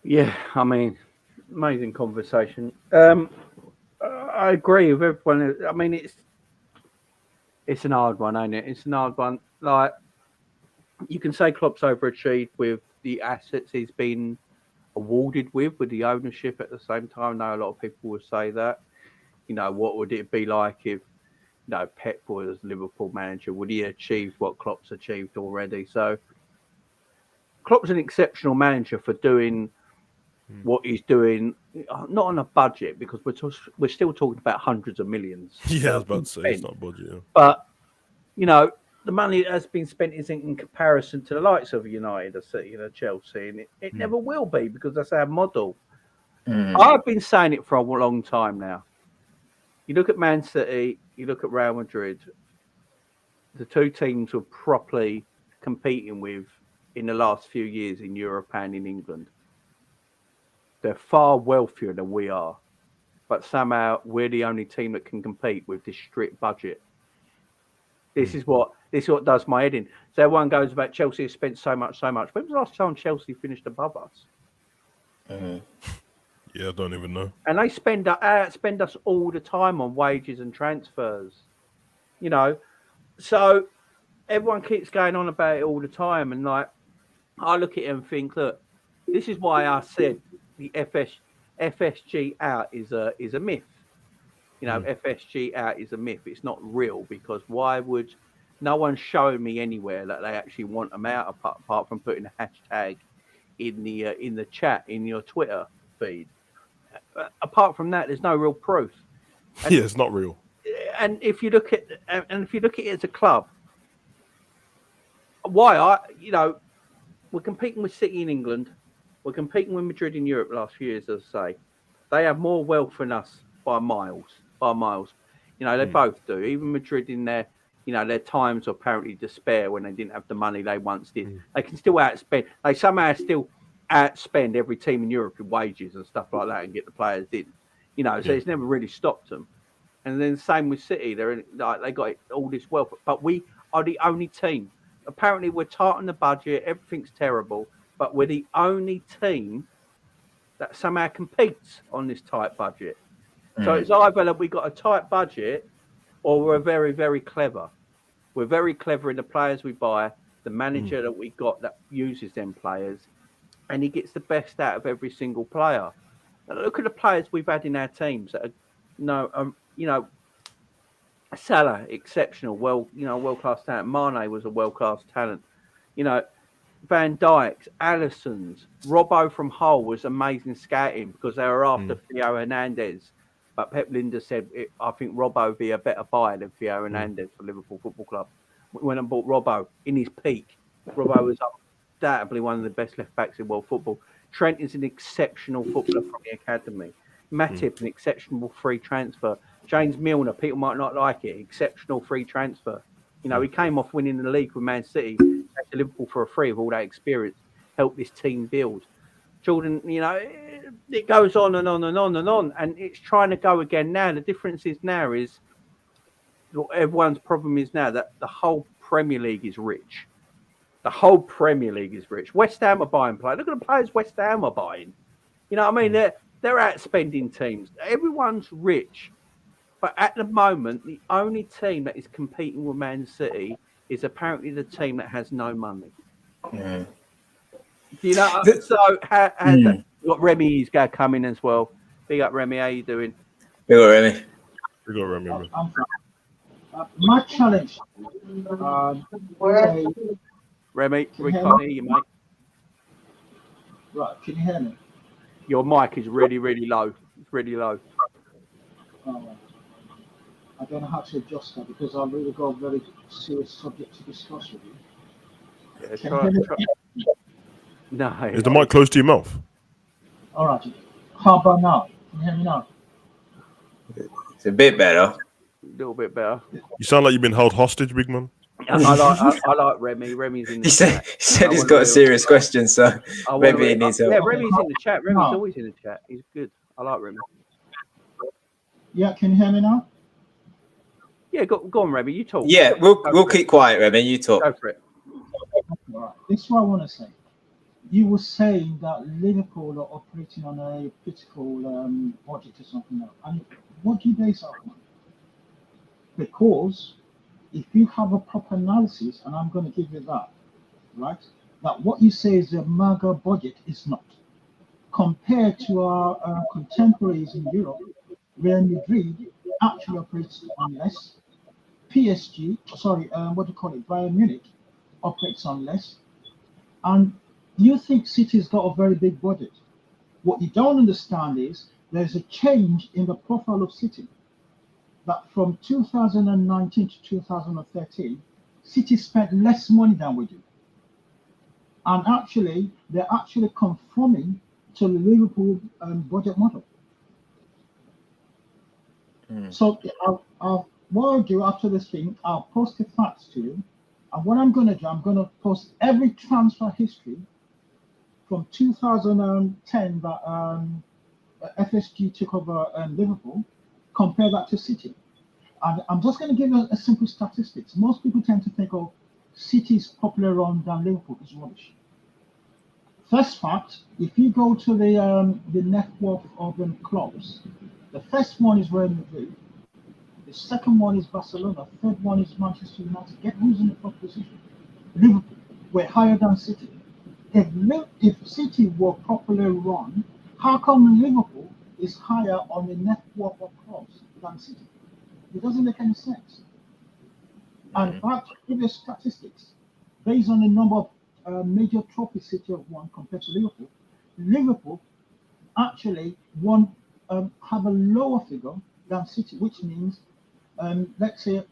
yeah, I mean, amazing conversation. I agree with everyone. I mean, it's an hard one, ain't it? It's an hard one. Like you can say Klopp's overachieved with the assets he's been awarded with the ownership at the same time. I know a lot of people would say that. You know, what would it be like if, Pep was Liverpool manager? Would he achieve what Klopp's achieved already? So Klopp's an exceptional manager for doing what he's doing, not on a budget, because we're still talking about hundreds of millions. Yeah, I was about to say it's not a budget. Yeah. But, the money that has been spent isn't in comparison to the likes of United, or City, Chelsea, and it never will be because that's our model. I've been saying it for a long time now. You look at Man City, you look at Real Madrid, the 2 teams we're properly competing with in the last few years in Europe and in England. They're far wealthier than we are, but somehow we're the only team that can compete with this strict budget. This is what does my head in. So everyone goes about Chelsea has spent so much. When was the last time Chelsea finished above us? Yeah, I don't even know. And they spend us all the time on wages and transfers. So everyone keeps going on about it all the time. And like, I look at it and think, look, this is why I said the FSG out is a myth. FSG out is a myth. It's not real because why would no one show me anywhere that they actually want them out apart from putting a hashtag in the chat in your Twitter feed. Apart from that, there's no real proof. And, it's not real. And if you look at it as a club, we're competing with City in England, we're competing with Madrid in Europe the last few years, as I say. They have more wealth than us by miles. They both do. Even Madrid in their times of apparently despair when they didn't have the money they once did. They can still outspend. They somehow still outspend every team in Europe in wages and stuff like that and get the players in. So it's never really stopped them. And then same with City. They got all this wealth, but we are the only team. Apparently we're tight on the budget. Everything's terrible, but we're the only team that somehow competes on this tight budget. So it's either that we got a tight budget or we're very, very clever. We're very clever in the players we buy, the manager that we got that uses them players, and he gets the best out of every single player. Now, look at the players we've had in our teams that are, Salah, exceptional, world-class talent. Mane was a world-class talent. Van Dijk's, Alisson's, Robbo from Hull was amazing scouting because they were after Theo Hernandez. But Pep Lijnders said, I think Robbo would be a better buy than Theo Hernandez for Liverpool Football Club. We went and bought Robbo in his peak. Robbo was undoubtedly one of the best left-backs in world football. Trent is an exceptional footballer from the academy. Matip, an exceptional free transfer. James Milner, people might not like it, exceptional free transfer. You know, he came off winning the league with Man City, came to Liverpool for a free with all that experience, helped this team build. Jordan, you know, it goes on and on and on and on, and it's trying to go again now. The difference is now is everyone's problem is now that the whole Premier League is rich. The whole Premier League is rich. West Ham are buying players. Look at the players West Ham are buying. You know what I mean? They're outspending teams. Everyone's rich. But at the moment, the only team that is competing with Man City is apparently the team that has no money. Yeah. You know, so how's that? Got Remy is going to come in as well. Big up, Remy. How you doing? Big up, Remy. We got Remy. Man. My challenge. Remy, we can't hear you, mate. Right, can you hear me? Your mic is really, really low. It's really low. I don't know how to adjust that because I've really got a very serious subject to discuss with you. Yeah, try. No. Is the mic close to your mouth? All right. How about now? Can you hear me now? It's a bit better. A little bit better. You sound like you've been held hostage, big man. I like Remy. Remy's in the He chat. said he's got a serious question, so maybe he needs help. Yeah, Remy's in the chat. Remy's always in the chat. He's good. I like Remy. Yeah, can you hear me now? Yeah, go on, Remy. You talk. Yeah, we'll keep quiet, Remy. You talk. Go for it. All right. This is what I want to say. You were saying that Liverpool are operating on a critical budget or something else. And what do you base that on? Because if you have a proper analysis, and I'm going to give you that, right? That what you say is a mega budget is not. Compared to our contemporaries in Europe, Real Madrid actually operates on less. PSG, Bayern Munich operates on less. And you think City's got a very big budget. What you don't understand is there's a change in the profile of City. That from 2019 to 2013, City spent less money than we do. And actually, they're actually conforming to the Liverpool budget model. So what I'll do after this thing, I'll post the facts to you. And what I'm going to do, I'm going to post every transfer history from 2010 that FSG took over Liverpool, compare that to City. And I'm just going to give you a simple statistics. Most people tend to think, oh, City is popular run than Liverpool is rubbish. First fact, if you go to the network of clubs, the first one is Real Madrid, the second one is Barcelona, third one is Manchester United. Get who's in the top position? Liverpool. We're higher than City. If City were properly run, how come Liverpool is higher on the network of clubs than City? It doesn't make any sense. And in fact, give you statistics based on the number of major trophies City have won compared to Liverpool. Liverpool actually have a lower figure than City, which means, let's say,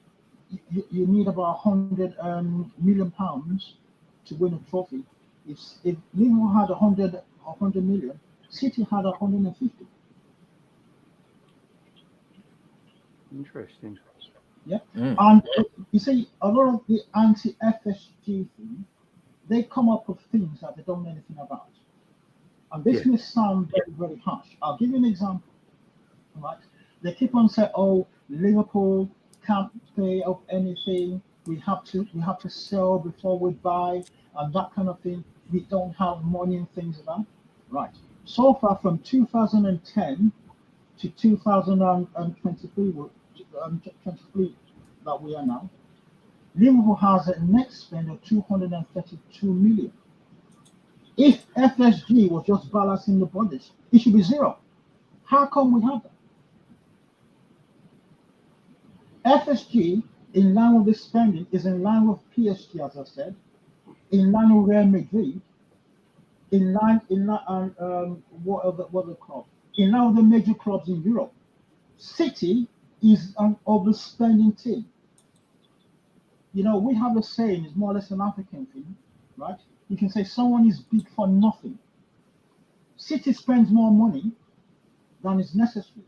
you need about £100 million to win a trophy. If Liverpool had 100 million, City had 150. Interesting. Yeah. And you see, a lot of the anti-FSG thing, they come up with things that they don't know anything about. And this may sound very, very harsh. I'll give you an example. Right? They keep on saying, "Oh, Liverpool can't pay up anything. We have to sell before we buy, and that kind of thing. We don't have money and things like that." Right. So far, from 2010 to 2023, 23 that we are now, Liverpool has a net spend of 232 million. If FSG was just balancing the budget, it should be zero. How come we have that? FSG, in line with this spending, is in line with PSG, as I said, in line with Real Madrid, in line what other club? In line with the major clubs in Europe. City is an overspending team. You know, we have a saying, it's more or less an African thing, right? You can say someone is big for nothing. City spends more money than is necessary.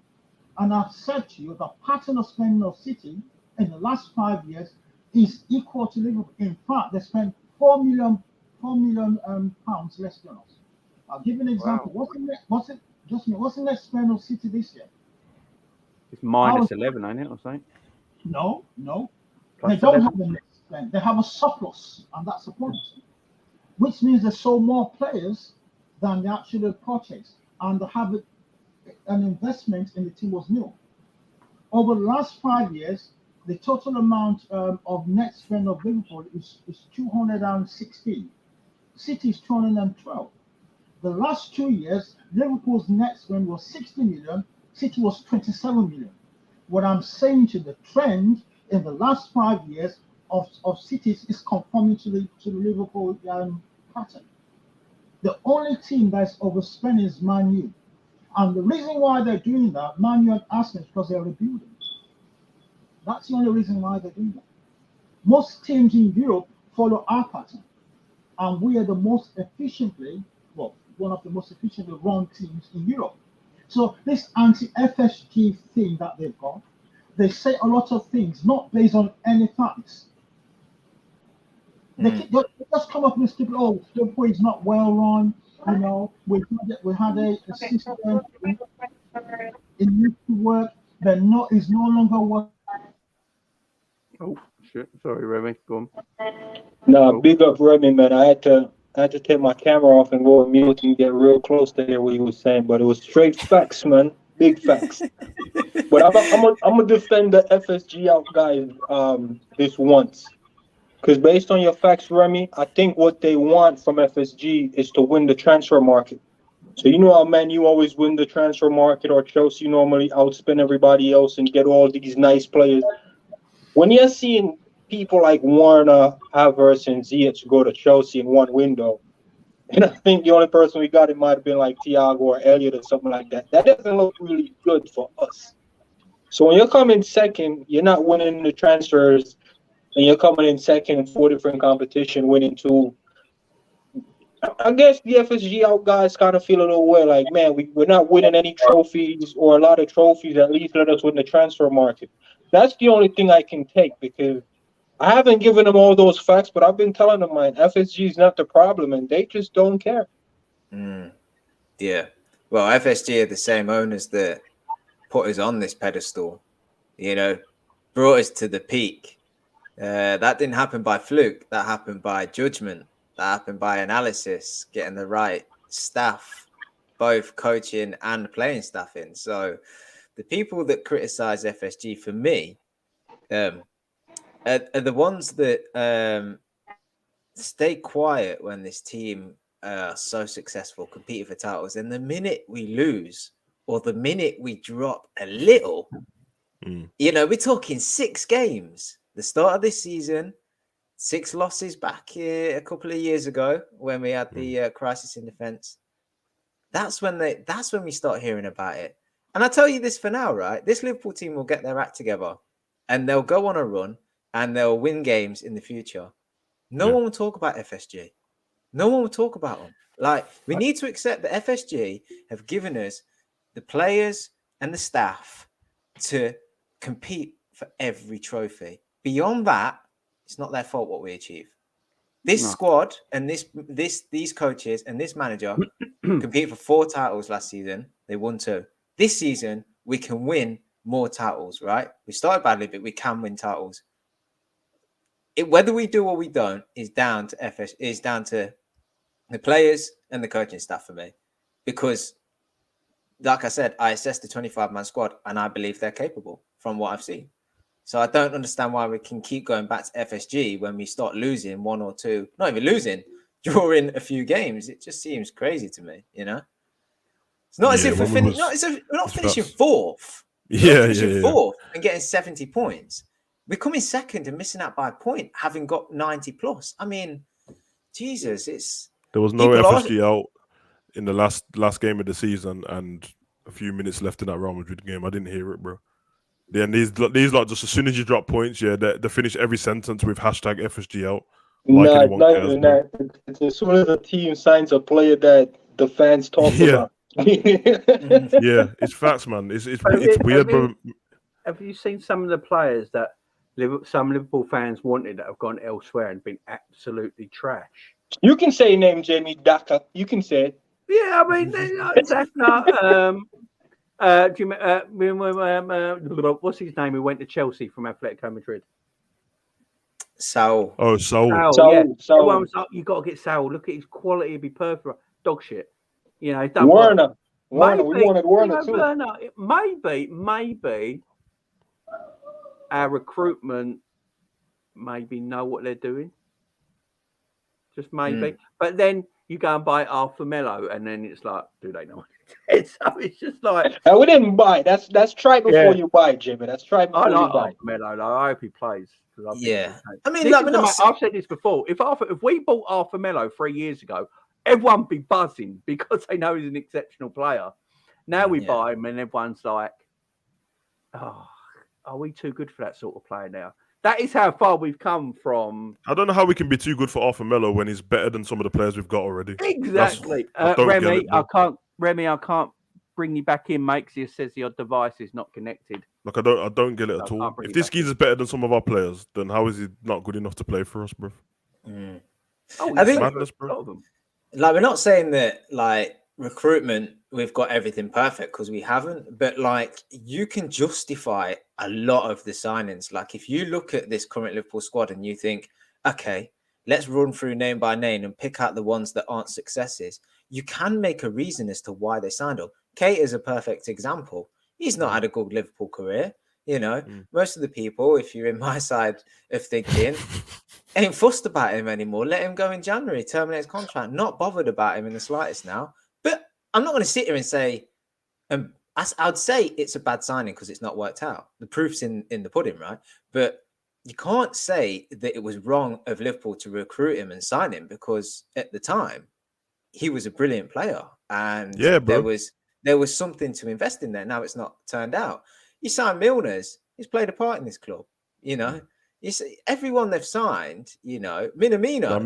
And I've said to you, the pattern of spending of City in the last 5 years is equal to Liverpool. In fact, they spent £4 million pounds less than us. I'll give you an example. Wow. What's the net spend of City this year? It's minus 11, ain't it, or something? No. Plus They don't 11? have a net spend. They have a surplus, and that's the point. Which means they sold more players than they actually purchased, and they have an investment in the team was nil. Over the last 5 years, the total amount of net spend of Liverpool is 216. City is 212. The last 2 years, Liverpool's net spend was 60 million, City was 27 million. What I'm saying to the trend in the last 5 years of cities is conforming to the Liverpool pattern. The only team that's overspending is Man U. And the reason why they're doing that, Man U and Arsenal, is because they're rebuilding. That's the only reason why they're doing that. Most teams in Europe follow our pattern. And we are the most efficiently, well, one of the most efficiently run teams in Europe. So this anti-FSG thing that they've got, they say a lot of things, not based on any facts. They just come up with stupid, Liverpool is not well run, we had a system, it used to work, but it's no longer working. Oh, shit. Sorry, Remy. Go on. No, big up Remy, man. I had to take my camera off and go on mute and get real close to hear what he was saying, but it was straight facts, man. Big facts. But I'm gonna defend the FSG out guys this once. Because based on your facts, Remy, I think what they want from FSG is to win the transfer market. So you know how Man U always win the transfer market, or Chelsea normally outspend everybody else and get all these nice players. When you're seeing people like Warner, Havertz, and Ziyech go to Chelsea in one window, and I think the only person we got, it might have been like Thiago or Elliott or something like that. That doesn't look really good for us. So when you're coming second, you're not winning the transfers, and you're coming in second in 4 different competition, winning 2. I guess the FSG out guys kind of feel a little way like, man, we're not winning any trophies or a lot of trophies. At least let us win the transfer market. That's the only thing I can take, because I haven't given them all those facts, but I've been telling them, man, FSG is not the problem, and they just don't care. Yeah. Well, FSG are the same owners that put us on this pedestal, brought us to the peak. That didn't happen by fluke. That happened by judgment. That happened by analysis, getting the right staff, both coaching and playing staff in. So the people that criticize FSG, for me, are the ones that stay quiet when this team are so successful, competing for titles. And the minute we lose, or the minute we drop a little, we're talking 6 games. The start of this season, 6 losses back here a couple of years ago when we had the crisis in defense. That's when we start hearing about it. And I tell you this for now, right? This Liverpool team will get their act together, and they'll go on a run, and they'll win games in the future. No one will talk about FSG. No one will talk about them. Like, we need to accept that FSG have given us the players and the staff to compete for every trophy. Beyond that, it's not their fault what we achieve. This squad and these coaches and this manager competed for 4 titles last season. They won 2. This season, we can win more titles, right? We started badly, but we can win titles. Whether we do or we don't is down to the players and the coaching staff for me. Because, like I said, I assessed the 25-man squad, and I believe they're capable from what I've seen. So I don't understand why we can keep going back to FSG when we start losing 1 or 2, not even losing, drawing a few games. It just seems crazy to me, It's not as if we're not finishing 4th. We're 4th and getting 70 points. We're coming second and missing out by a point, having got 90 plus. I mean, Jesus, there was no FSG out in the last game of the season, and a few minutes left in that Real Madrid game. I didn't hear it, bro. Then these like just as soon as you drop points, they finish every sentence with hashtag FSG out. Not even that. It's as soon as a team signs a player that the fans talk about. Yeah, it's facts, man. It's weird, bro. Have you seen some of the players that some Liverpool fans wanted that have gone elsewhere and been absolutely trash? You can say name, Jamie Daka. You can say it. Yeah, I mean, that's not. Do you, what's his name? Who went to Chelsea from Atletico Madrid? So Oh, Saul. Yeah. So Everyone was like, you got to get Saul. Look at his quality; it'd be perfect. Dog shit. You know, he's done Werner. well. Werner. We wanted Werner too. Maybe our recruitment maybe know what they're doing. Just maybe. But then you go and buy Arthur Mello, and then it's like, do they know what it is? So it's just like, we didn't buy. That's try before you buy, Jimmy. That's try before I like you buy. Arthur Mello. Like, I hope he plays. I mean, I've said this before. If we bought Arthur Mello 3 years ago, everyone would be buzzing because they know he's an exceptional player. Now we buy him, and everyone's like, "Oh, are we too good for that sort of player now?" That is how far we've come from. I don't know how we can be too good for Arthur Mello when he's better than some of the players we've got already. Exactly. Remy, I can't bring you back in, mate, because it says your device is not connected. Like I don't get it at all. If this geezer's better than some of our players, then how is he not good enough to play for us, bro? I think madness, bro. Like, we're not saying that like recruitment we've got everything perfect, because we haven't, but like you can justify a lot of the signings. Like if you look at this current Liverpool squad and you think, okay, let's run through name by name and pick out the ones that aren't successes, you can make a reason as to why they signed up. Kate is a perfect example. He's not had a good Liverpool career. You know, most of the people, if you're in my side of thinking, ain't fussed about him anymore. Let him go in January, terminate his contract. Not bothered about him in the slightest now. But I'm not going to sit here and say, I'd say it's a bad signing because it's not worked out. The proof's in the pudding, right? But you can't say that it was wrong of Liverpool to recruit him and sign him, because at the time he was a brilliant player and there was something to invest in there. Now it's not turned out. You sign Milner's, he's played a part in this club, you know. You see, everyone they've signed, you know, Minamino.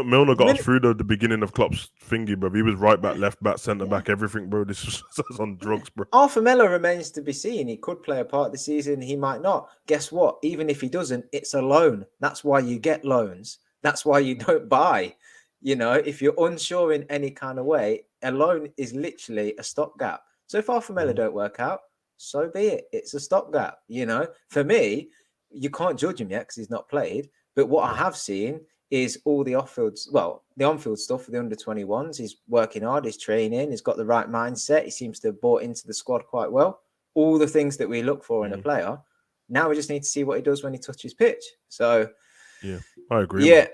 Milner got us through the beginning of Klopp's thingy, bro. He was right back, left back, centre back, everything, bro. This was on drugs, bro. Arthur Mello remains to be seen. He could play a part this season. He might not. Guess what? Even if he doesn't, it's a loan. That's why you get loans. That's why you don't buy. You know, if you're unsure in any kind of way, a loan is literally a stopgap. So if Arthur Mello don't work out, so be it. It's a stopgap. You know, for me, you can't judge him yet because he's not played. But what I have seen is all the the on-field stuff for the under-21s. He's working hard, he's training, he's got the right mindset. He seems to have bought into the squad quite well. All the things that we look for in a player. Now we just need to see what he does when he touches pitch. So, yeah, I agree. Yeah,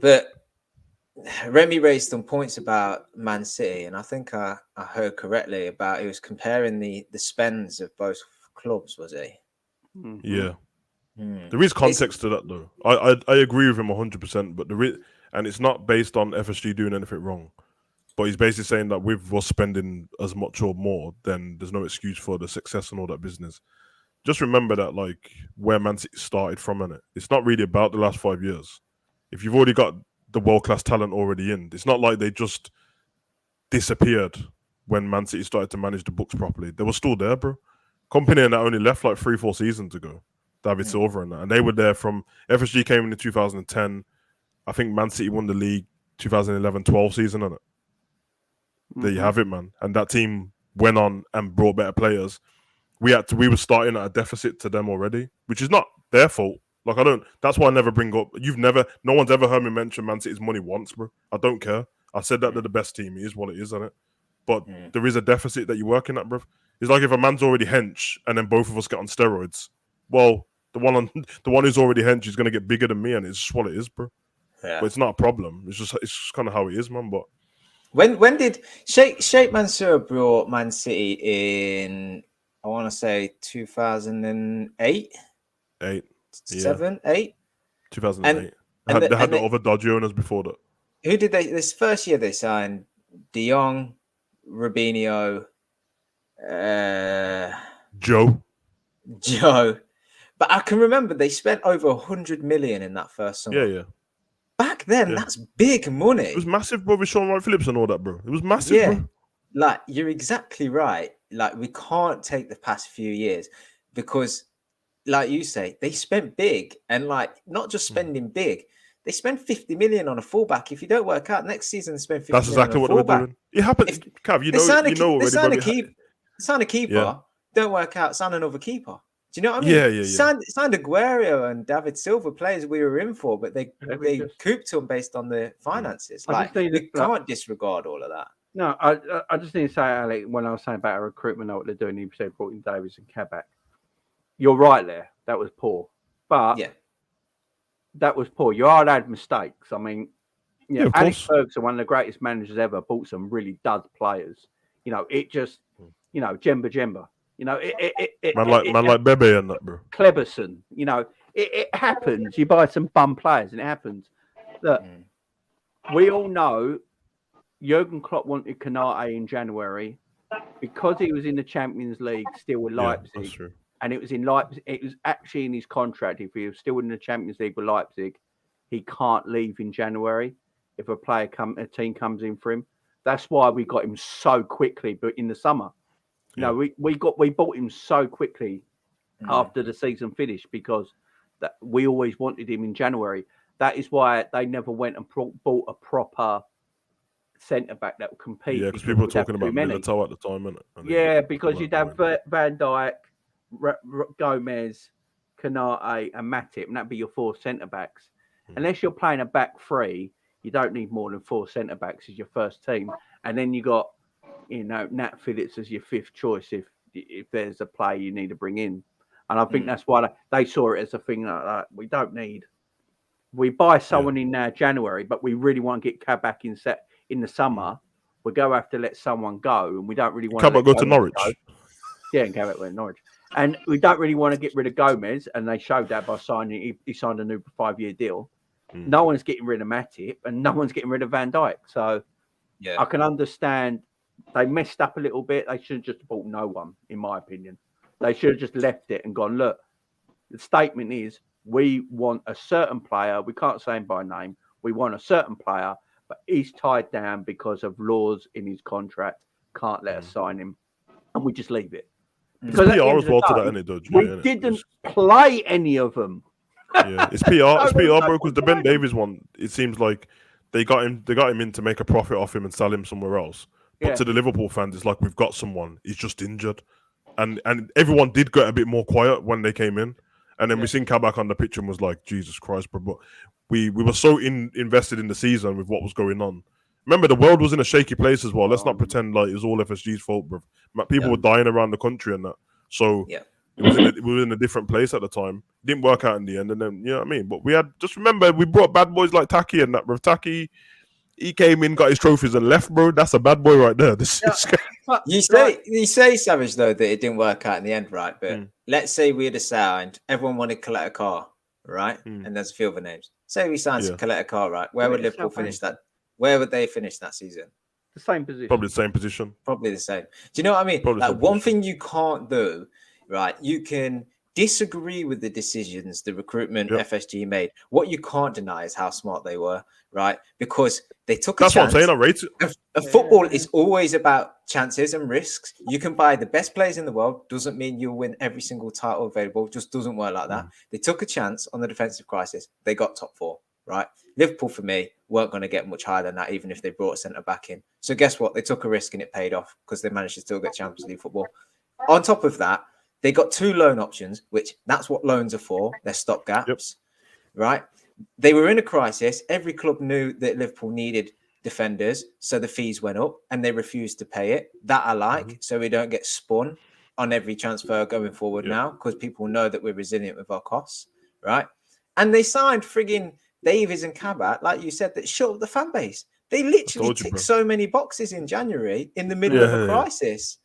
but Remy raised some points about Man City, and I think I heard correctly about he was comparing the spends of both clubs, was he? Yeah. There is context to that, though. I agree with him 100%, but and it's not based on FSG doing anything wrong. But he's basically saying that with us spending as much or more, then there's no excuse for the success and all that business. Just remember that, like, where Man City started from, innit? It's not really about the last 5 years. If you've already got the world-class talent already in, it's not like they just disappeared when Man City started to manage the books properly. They were still there, bro. Company and that only left like 3-4 seasons ago. David Silva and that. And they were there from FSG came in 2010. I think Man City won the league 2011-12 season, innit? There you have it, man. And that team went on and brought better players. We were starting at a deficit to them already, which is not their fault. Like, that's why I never bring up, no one's ever heard me mention Man City's money once, bro. I don't care. I said that they're the best team. It is what it is, isn't it? But there is a deficit that you're working at, bro. It's like if a man's already hench and then both of us get on steroids. Well, the one who's already hench is going to get bigger than me, and it's just what it is, bro. Yeah. But it's not a problem. It's just kind of how it is, man. But when did Sheikh Mansour brought Man City in? I want to say 2008, 8, 7, 8, 2008. They had the other dodgy owners before that. Who did they? This first year they signed De Jong, Robinho, Joe. But I can remember they spent over 100 million in that first summer. Yeah. Back then, that's big money. It was massive, bro. With Sean Wright Phillips and all that, bro. It was massive, bro. like you're exactly right. Like we can't take the past few years because, like you say, they spent big and like not just spending big. They spend 50 million on a fullback. If you don't work out next season, spend 50 That's million exactly on a what they were fullback. doing. It happened. If Cav, you they know, sign a, you know they already, sign bro. a keep, sign a keeper, Yeah. don't work out, sign another keeper. Do you know what I mean? Yeah, yeah, yeah. Signed Aguero and David Silva, players we were in for, but they cooped them based on the finances. I Like just need we to- can't disregard all of that. No, I just need to say, Alec, when I was saying about our recruitment, know what they're doing. You said brought in Davies and Kabak. You're right there. That was poor, but Yeah, that was poor. You are allowed mistakes. I mean, Yeah, of Alex course. Ferguson, one of the greatest managers ever, bought some really dud players. You know, it just, you know, Jemba. You know, Man like Bebe and that, bro. Kleberson. You know, it happens. You buy some bum players, and it happens. Look, we all know Jurgen Klopp wanted Kanate in January because he was in the Champions League still with Yeah, that's Leipzig, true. and it was in Leipzig. It was actually in his contract. If he was still in the Champions League with Leipzig, he can't leave in January if a team comes in for him. That's why we got him so quickly. But in the summer, no, we bought him so quickly after the season finished because we always wanted him in January. That is why they never went and bought a proper centre back that would compete. Yeah, because people were talking about Militao at the time, innit? Yeah, because you'd have Van Dijk, Gomez, Kanate, and Matip, and that'd be your four centre backs. Unless you're playing a back three, you don't need more than four centre backs as your first team. And then you got, you know, Nat Phillips as your fifth choice if there's a play you need to bring in. And I think that's why they saw it as a thing that we don't need. We buy someone in now January, but we really want to get Kabak in the summer. We're going to have to let someone go, and we don't really want Kabak go to Norwich. Yeah, and Kabak went to Norwich. And we don't really want to get rid of Gomez, and they showed that by signing. He signed a new 5-year deal. No one's getting rid of Matip, and no one's getting rid of Van Dijk. So I can understand they messed up a little bit. They should have just bought no one, in my opinion. They should have just left it and gone, look, the statement is we want a certain player. We can't say him by name. We want a certain player, but he's tied down because of laws in his contract. Can't let us sign him. And we just leave it. Because PR as well to that, innit, Dodge? We didn't play any of them. Yeah, it's PR. It's PR, bro. Because the Ben Davies one, it seems like they got him in to make a profit off him and sell him somewhere else. But to the Liverpool fans, it's like we've got someone. He's just injured, and everyone did get a bit more quiet when they came in, and then we seen Kabak on the pitch and was like, Jesus Christ, bro. But we were so invested in the season with what was going on. Remember, the world was in a shaky place as well. Let's not pretend like it was all FSG's fault, bro. People were dying around the country and that. So it was in a different place at the time. Didn't work out in the end, and then you know what I mean. But we had just remember we brought bad boys like Taki and that, bro. Taki, he came in, got his trophies, and left, bro. That's a bad boy right there. You say, Savage, though, that it didn't work out in the end, right? But let's say we had signed, everyone wanted Coletta Carr, right? And there's a few other names. Say we signed Coletta Carr, right? Where would Liverpool finish that? Where would they finish that season? The same position. Probably the same position. Probably the same. Do you know what I mean? Probably like one thing you can't do, right? You can disagree with the decisions the recruitment FSG made. What you can't deny is how smart they were, right? Because they took a chance. That's what I'm saying. I rate it. Football is always about chances and risks. You can buy the best players in the world. Doesn't mean you'll win every single title available. Just doesn't work like that. They took a chance on the defensive crisis. They got top four, right? Liverpool, for me, weren't going to get much higher than that, even if they brought a centre back in. So guess what? They took a risk and it paid off because they managed to still get Champions League football. On top of that, they got 2 loan options, which that's what loans are for. They're stopgaps, right? They were in a crisis. Every club knew that Liverpool needed defenders, so the fees went up and they refused to pay it. That I like, so we don't get spun on every transfer going forward now because people know that we're resilient with our costs, right? And they signed frigging Davies and Kabak, like you said, that shut up the fan base. They literally ticked so many boxes in January in the middle of a crisis.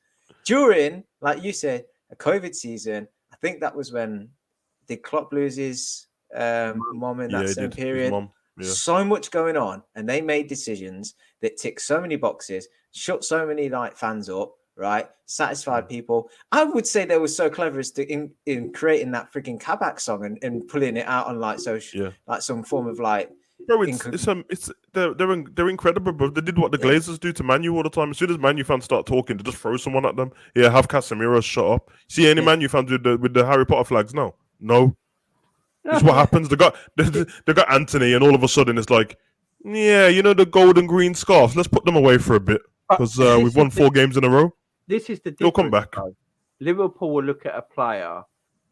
During, like you said, a COVID season, I think that was when did Klopp lose his mom in that same period? So much going on, and they made decisions that ticked so many boxes, shut so many like fans up, right? Satisfied people. I would say they were so clever as to in creating that freaking Kabak song and pulling it out on like social, like some form of like Bro, they're incredible, bro. They did what the Glazers do to Manu all the time. As soon as Manu fans start talking, they just throw someone at them. Yeah, have Casemiro shut up. See any Manu fans with the Harry Potter flags? No. This is what happens. They got Anthony, and all of a sudden it's like, yeah, the gold and green scarves. Let's put them away for a bit because we've won 4 games in a row. This is the difference. He'll come back. Though. Liverpool will look at a player.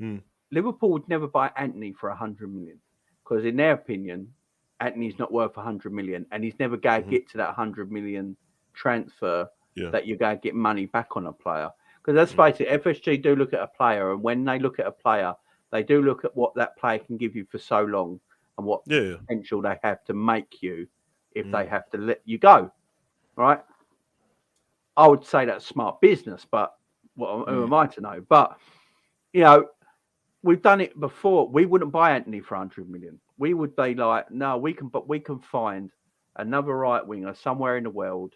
Mm. Liverpool would never buy Anthony for 100 million because, in their opinion, Anthony's not worth 100 million, and he's never going to get to that 100 million transfer that you're going to get money back on a player. Because let's face it, FSG do look at a player, and when they look at a player, they do look at what that player can give you for so long and what potential they have to make you if they have to let you go, right? I would say that's smart business, but who am I to know? But, we've done it before. We wouldn't buy Anthony for 100 million. We would be like, no, we can find another right winger somewhere in the world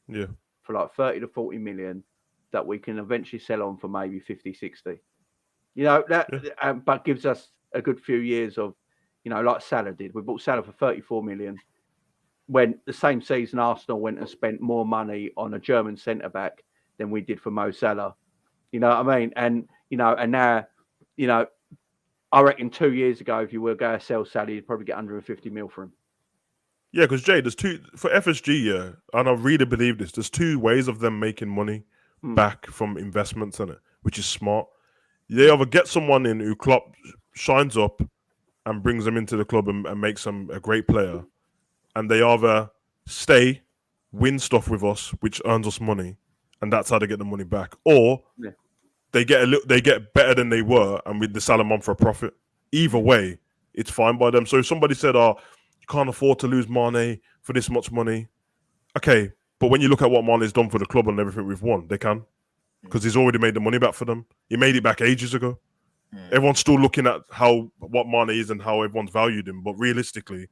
for like 30 to 40 million that we can eventually sell on for maybe 50, 60. But gives us a good few years of, like Salah did. We bought Salah for 34 million. When the same season Arsenal went and spent more money on a German centre-back than we did for Mo Salah. You know what I mean? And, and now, I reckon 2 years ago, if you were going to sell Salah, you'd probably get 150 mil for him. Yeah, because Jay, there's two for FSG, and I really believe this. There's 2 ways of them making money back from investments in it, which is smart. They either get someone in who Klopp shines up and brings them into the club and makes them a great player, and they either stay, win stuff with us, which earns us money, and that's how they get the money back, or they get better than they were, and we sell them on for a profit. Either way, it's fine by them. So if somebody said, "Oh, you can't afford to lose Mane for this much money," okay, but when you look at what Mane's done for the club and everything we've won, they can, because he's already made the money back for them. He made it back ages ago. Everyone's still looking at what Mane is and how everyone's valued him, but realistically,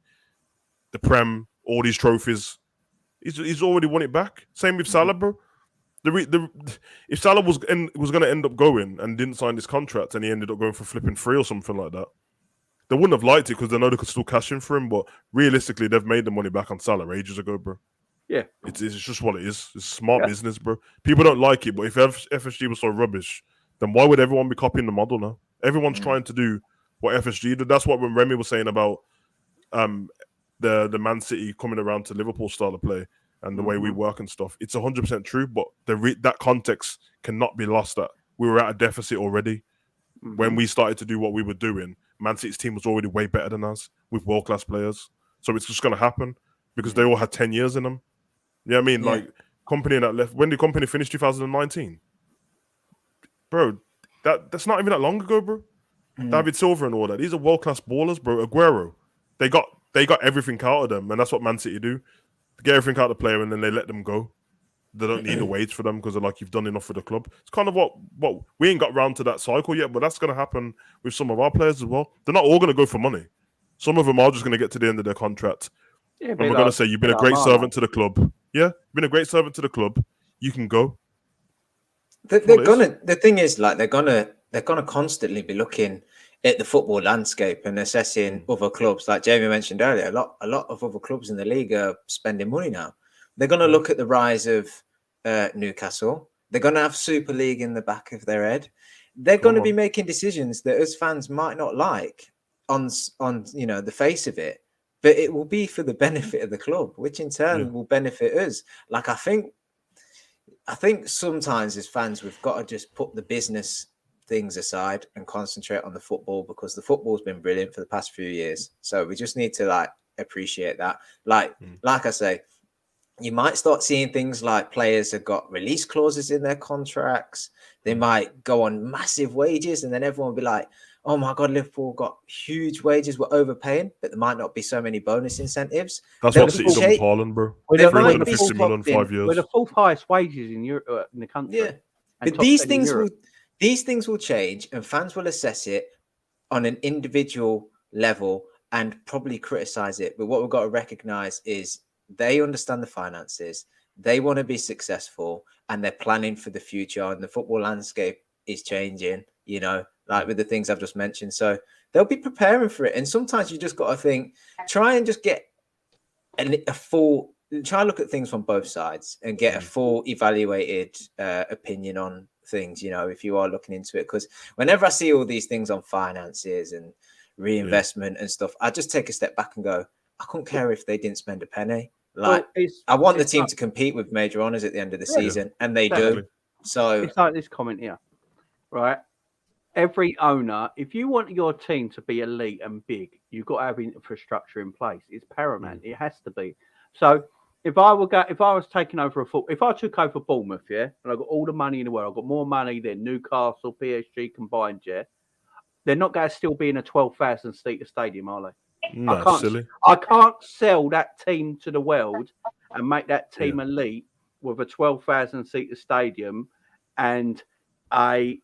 the Prem, all these trophies, he's already won it back. Same with Salah, bro. If Salah was going to end up going and didn't sign this contract and he ended up going for flipping 3 or something like that, they wouldn't have liked it because they know they could still cash in for him. But realistically, they've made the money back on Salah ages ago, bro. Yeah, it's just what it is. It's smart business, bro. People don't like it, but if FSG was so rubbish, then why would everyone be copying the model now? Everyone's trying to do what FSG did. That's what when Remy was saying about the Man City coming around to Liverpool style of play and the way we work and stuff. It's 100% true, but that context cannot be lost. That we were at a deficit already when we started to do what we were doing. Man City's team was already way better than us with world-class players. So it's just going to happen because they all had 10 years in them. You know what I mean? Like, Company that left. When did Company finish 2019? Bro, that's not even that long ago, bro. David Silva and all that. These are world-class ballers, bro. Aguero. They got everything out of them, and that's what Man City do. They get everything out of the player, and then they let them go. They don't need to wait for them because they're like, you've done enough for the club. It's kind of what we ain't got round to that cycle yet, but that's going to happen with some of our players as well. They're not all going to go for money. Some of them are just going to get to the end of their contract. Yeah, and we're going to say, you've been a great servant to the club. Yeah, you've been a great servant to the club. You can go. The thing is, like, they're gonna constantly be looking at the football landscape and assessing other clubs. Like Jamie mentioned earlier, a lot of other clubs in the league are spending money now. They're going to look at the rise of Newcastle. They're going to have Super League in the back of their head. They're going to be making decisions that us fans might not like on the face of it, but it will be for the benefit of the club, which in turn will benefit us. Like, I think sometimes as fans, we've got to just put the business things aside and concentrate on the football, because the football's been brilliant for the past few years. So we just need to appreciate that. Like I say, you might start seeing things like players have got release clauses in their contracts. They might go on massive wages, and then everyone will be like, oh my God, Liverpool got huge wages, we're overpaying, but there might not be so many bonus incentives. That's what City done with Haaland, bro. We're the fourth highest wages in Europe, in the country. Yeah, but these things will change, and fans will assess it on an individual level and probably criticize it. But what we've got to recognize is they understand the finances, they want to be successful, and they're planning for the future. And the football landscape is changing. like with the things I've just mentioned. So they'll be preparing for it. And sometimes you just got to think, try and just get a full, try and look at things from both sides and get a full evaluated opinion on things, you know, if you are looking into it. Because whenever I see all these things on finances and reinvestment and stuff, I just take a step back and go, I couldn't care if they didn't spend a penny. Like, I want the team to compete with major honours at the end of the season, and they do. So it's like this comment here, right? Every owner, if you want your team to be elite and big, you've got to have infrastructure in place. It's paramount. It has to be. So if I was taking over if I took over Bournemouth, yeah, and I got all the money in the world, I got more money than Newcastle, PSG combined, yeah, they're not going to still be in a 12,000 seater stadium, are they? No, silly. I can't sell that team to the world and make that team elite with a 12,000 seater stadium and a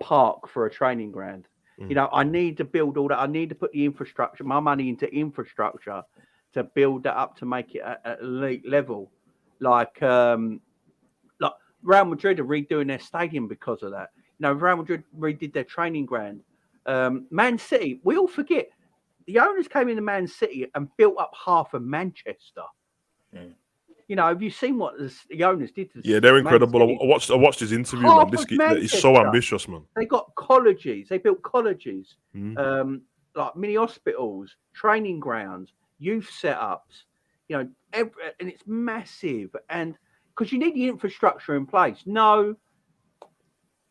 park for a training ground. You know, I need to build all that. I need to put the infrastructure, my money into infrastructure to build that up to make it at elite level. Like Real Madrid are redoing their stadium because of that. You know, Real Madrid redid their training ground. Man City, we all forget, the owners came into Man City and built up half of Manchester. You know, have you seen what the owners did to they're incredible. I watched his interview, man. He's so ambitious, man. They got colleges. They built colleges, like mini hospitals, training grounds, youth setups. You know, and it's massive. And because you need the infrastructure in place. No,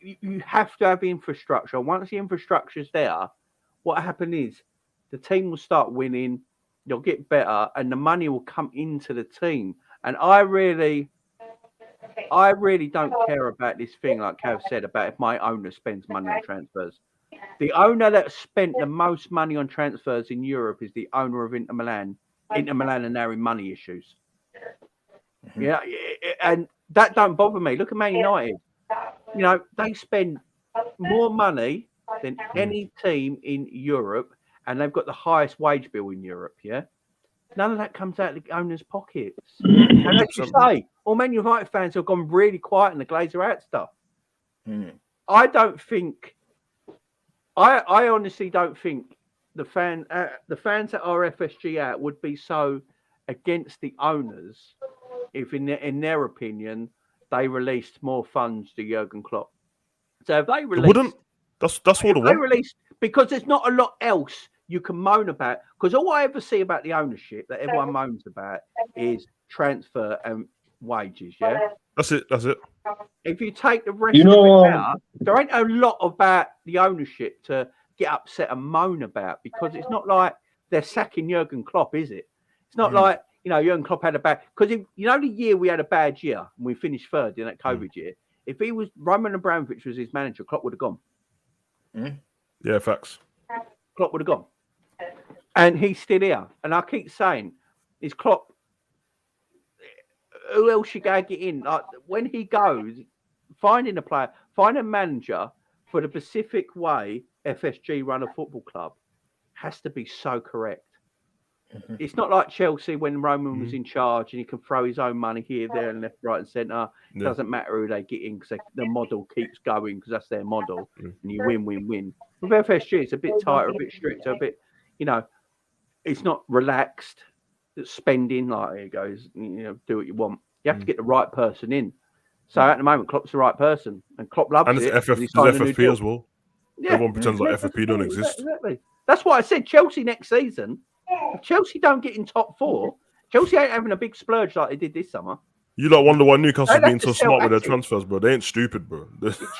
you have to have infrastructure. Once the infrastructure's there, what happened is the team will start winning. You'll get better, and the money will come into the team. And I really don't care about this thing, like Cav said, about if my owner spends money on transfers. The owner that spent the most money on transfers in Europe is the owner of Inter Milan. Inter Milan are now in money issues. Yeah, and that don't bother me. Look at Man United. You know, they spend more money than any team in Europe, and they've got the highest wage bill in Europe, yeah? None of that comes out of the owner's pockets. And as you say, all Man United fans have gone really quiet in the Glazer out stuff. I honestly don't think the fans that are FSG out would be so against the owners if, in their opinion, they released more funds to Jurgen Klopp. So if they released, that's all the they released, because there's not a lot else you can moan about, because all I ever see about the ownership that everyone moans about is transfer and wages. Yeah, that's it. If you take the rest of it out, there ain't a lot about the ownership to get upset and moan about, because it's not like they're sacking Jurgen Klopp, is it? It's not like, you know, Jurgen Klopp had a bad, because you know the year we had a bad year and we finished third in that COVID year. If he was Roman Abramovich was his manager, Klopp would have gone. Yeah, facts. Klopp would have gone. And he's still here. And I keep saying, is Klopp, who else you gotta get in? Like, when he goes, finding a player, find a manager for the specific way FSG run a football club has to be so correct. It's not like Chelsea when Roman was in charge and he can throw his own money here, there, and left, right, and centre. It doesn't matter who they get in because the model keeps going because that's their model, and you win. With FSG, it's a bit tighter, a bit stricter, a bit, you know, it's not relaxed. It's spending, like, here goes, you know, do what you want. You have to get the right person in. So at the moment, Klopp's the right person, and Klopp loves it. And it's FFP as well. Yeah. Everyone pretends like FFP don't exist. Exactly. That's why I said Chelsea next season. If Chelsea don't get in top 4, Chelsea ain't having a big splurge like they did this summer. You lot wonder why Newcastle's being so smart with their transfers, bro. They ain't stupid, bro.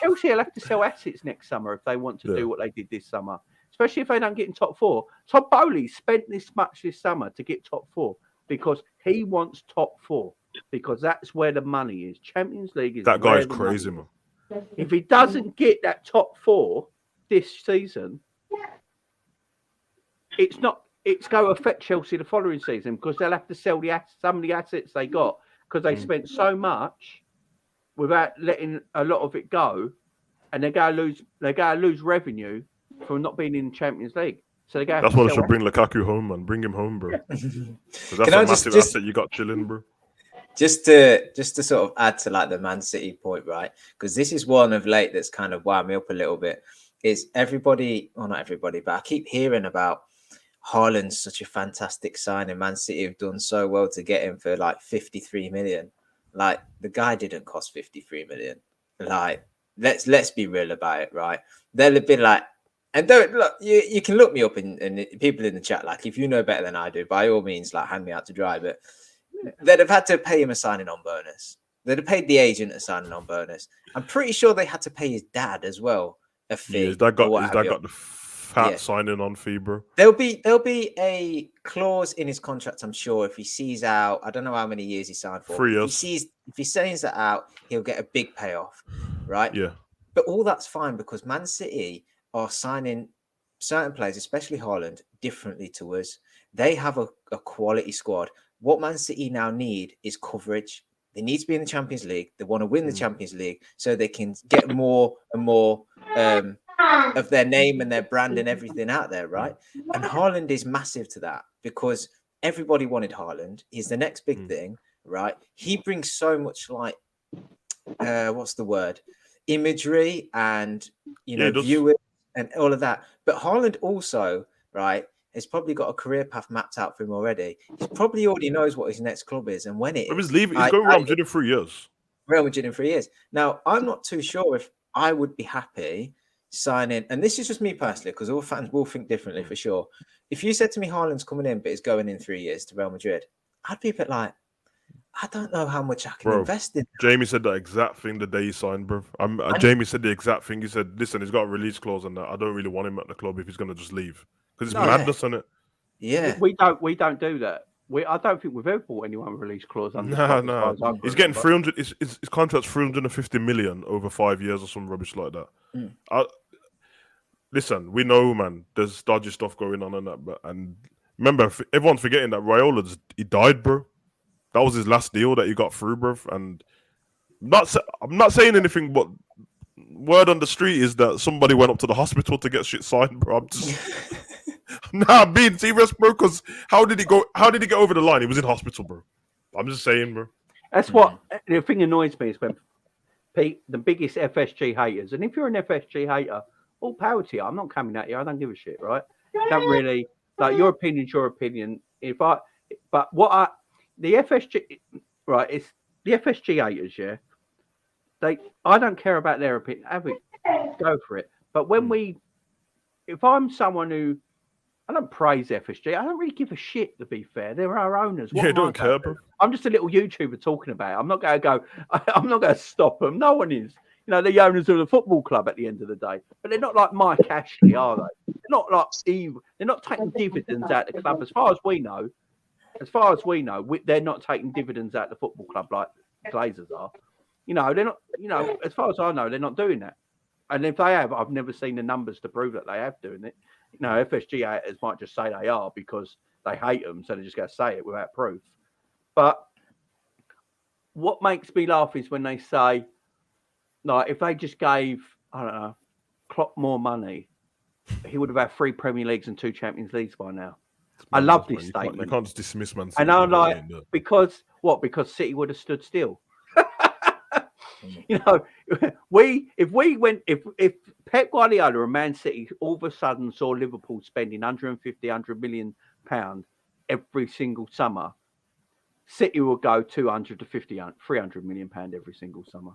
Chelsea will have to sell assets next summer if they want to do what they did this summer. Especially if they don't get in top 4. Todd Bowley spent this much this summer to get top 4 because he wants top 4. Because that's where the money is. Champions League is that guy's crazy, man. If he doesn't get that top 4 this season, it's going to affect Chelsea the following season because they'll have to sell some of the assets they got because they spent so much without letting a lot of it go, and they're going to lose revenue from not being in the Champions League. So that's why they should bring Lukaku home, man. Bring him home, bro. Because that's a massive asset you got chilling, bro. just to sort of add to like the Man City point, right? Because this is one of late that's kind of wound me up a little bit. Is everybody, well, not everybody, but I keep hearing about Haaland's such a fantastic signing. Man City have done so well to get him for like 53 million. Like the guy didn't cost 53 million. Like let's be real about it, right? They'll have been like, and don't look, you can look me up and people in the chat, like if you know better than I do, by all means, like hand me out to dry. But they'd have had to pay him a signing on bonus. They'd have paid the agent a signing on bonus. I'm pretty sure they had to pay his dad as well a fee. Yeah, his dad got the fat signing on fee, bro. There'll be a clause in his contract, I'm sure, if he sees out. I don't know how many years he signed for. 3 years. If he signs that out, he'll get a big payoff, right? Yeah. But all that's fine because Man City are signing certain players, especially Haaland, differently to us. They have a quality squad. What Man City now need is coverage. They need to be in the Champions League. They want to win the Champions League so they can get more and more of their name and their brand and everything out there, right? And Haaland is massive to that because everybody wanted Haaland. He's the next big thing, right? He brings so much like, what's the word? Imagery and, viewers and all of that. But Haaland also, right, has probably got a career path mapped out for him already. He probably already knows what his next club is and when it is. He's leaving. He's going Real Madrid in 3 years. Real Madrid in 3 years. Now, I'm not too sure if I would be happy signing, and this is just me personally, because all fans will think differently for sure. If you said to me Haaland's coming in, but he's going in 3 years to Real Madrid, I'd be a bit like, I don't know how much I can invest in. Jamie said that exact thing the day he signed, bro. Jamie said the exact thing. He said, listen, he's got a release clause on that. I don't really want him at the club if he's going to just leave. Because it's madness on it. Yeah. We don't do that. I don't think we've ever bought anyone with release clause. No. He's getting 300. His contract's 350 million over 5 years or some rubbish like that. Listen, we know, man. There's dodgy stuff going on and that, and remember, everyone's forgetting that Raiola, he died, bro. That was his last deal that he got through, bro. And I'm not saying anything, but word on the street is that somebody went up to the hospital to get shit signed, bro. I'm just. I'm being serious, bro. Because how did he get over the line? He was in hospital, bro. I'm just saying, bro. That's what the thing annoys me is when the biggest FSG haters, and if you're an FSG hater, all power to you. I'm not coming at you. I don't give a shit, right? Don't really like your opinion's your opinion. The FSG, right? It's the FSG haters, yeah. I don't care about their opinion. Go for it. But if I'm someone who I don't praise FSG. I don't really give a shit, to be fair. They're our owners. What don't care, bro. I'm just a little YouTuber talking about it. I'm not going to stop them. No one is. They're the owners of the football club at the end of the day. But they're not like Mike Ashley, are they? They're not like evil. They're not taking dividends out of the club. As far as we know, they're not taking dividends out of the football club like Glazers are. They're not, as far as I know, they're not doing that. And if they have, I've never seen the numbers to prove that they have doing it. FSG haters might just say they are because they hate them, so they're just going to say it without proof. But what makes me laugh is when they say, like, if they just gave, I don't know, Klopp more money, he would have had 3 Premier Leagues and 2 Champions Leagues by now. I love this statement. You can't just dismiss Man City. And I'm like, because City would have stood still. If Pep Guardiola and Man City all of a sudden saw Liverpool spending 100 million pound every single summer, City will go 200 to 300 million pound every single summer.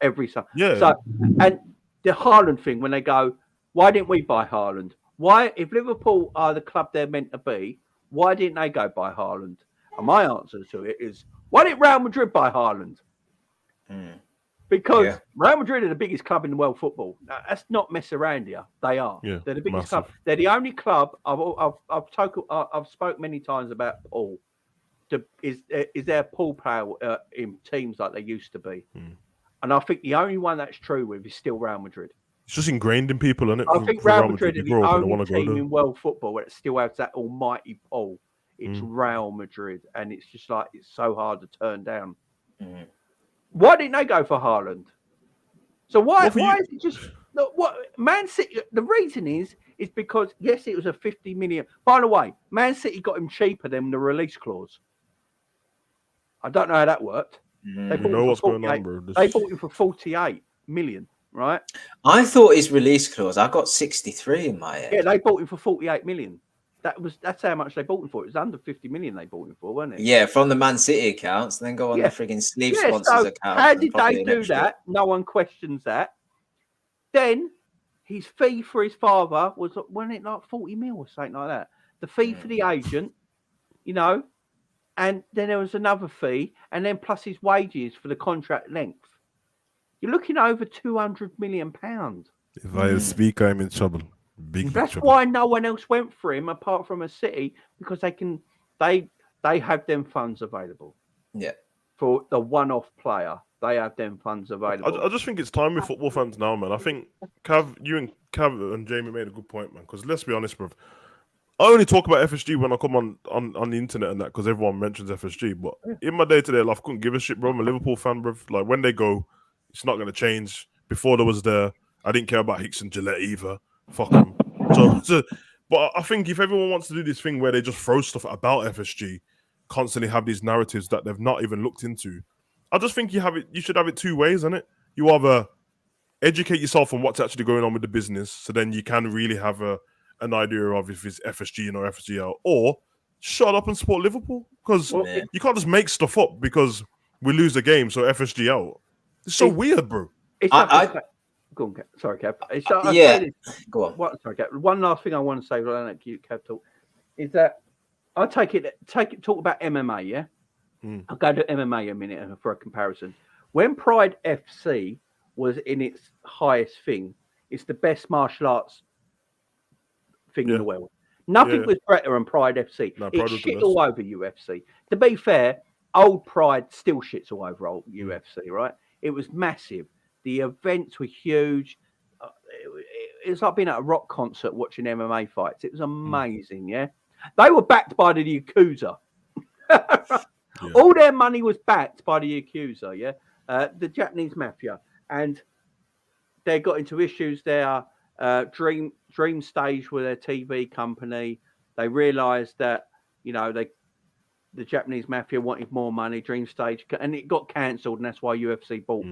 Every summer. Yeah. So, and the Haaland thing, when they go, why didn't we buy Haaland? Why, if Liverpool are the club they're meant to be, why didn't they go buy Haaland? And my answer to it is, why didn't Real Madrid buy Haaland? Because Real Madrid are the biggest club in the world football. Now, that's not mess around here. They are. Yeah, they're the biggest club. They're the only club. I've spoke many times about Paul. Is there Paul player in teams like they used to be? And I think the only one that's true with is still Real Madrid. It's just ingrained in people, isn't it? I think Real Madrid are the only team in world football where it still has that almighty Paul. It's Real Madrid, and it's just like it's so hard to turn down. Why didn't they go for Haaland? So why is it just what Man City? The reason is because yes, it was a 50 million. By the way, Man City got him cheaper than the release clause. I don't know how that worked. They We bought know him what's for going on, 48 bro. They bought him for 48 million, right? I thought his release clause. I got 63 in my head. Yeah, they bought him for 48 million. That's how much they bought him for. It was under 50 million they bought him for, wasn't it? Yeah, from the Man City accounts, then go on the frigging sleeve sponsors so account. how did they do that? No one questions that. Then his fee for his father wasn't it like 40 mil or something like that? The fee for the agent, you know, and then there was another fee, and then plus his wages for the contract length. You're looking over £200 million. If I speak, I'm in trouble. Big That's trouble. why no one else went for him apart from a City, because they have them funds available. Yeah. For the one-off player, they have them funds available. I just think it's time with football fans now, man. I think you and Cav and Jamie made a good point, man. Because let's be honest, bro. I only talk about FSG when I come on the internet and that, because everyone mentions FSG. But in my day-to-day life, I couldn't give a shit, bro. I'm a Liverpool fan, bro. Like, when they go, it's not going to change. Before there was I didn't care about Hicks and Gillette either. Fuck them. But I think if everyone wants to do this thing where they just throw stuff about FSG, constantly have these narratives that they've not even looked into, I just think you should have it two ways, isn't it? You either educate yourself on what's actually going on with the business, so then you can really have an idea of if it's FSG in or FSG out, or shut up and support Liverpool, because you can't just make stuff up because we lose a game, so FSG out. It's so weird, bro. Go on, sorry, Kev. Go on. Sorry, Kev. One last thing I want to say, but I don't keep Kev talk, is that I talk about MMA, yeah? I'll go to MMA a minute for a comparison. When Pride FC was in its highest thing, it's the best martial arts thing in the world. Nothing was better than Pride FC. No, it shit all over UFC. To be fair, old Pride still shits all over old UFC, right? It was massive. The events were huge. It was like being at a rock concert watching MMA fights. It was amazing, yeah? They were backed by the Yakuza. All their money was backed by the Yakuza, yeah? The Japanese mafia. And they got into issues there. Dream Stage were their TV company. They realised that, you know, the Japanese mafia wanted more money, Dream Stage, and it got cancelled, and that's why UFC bought.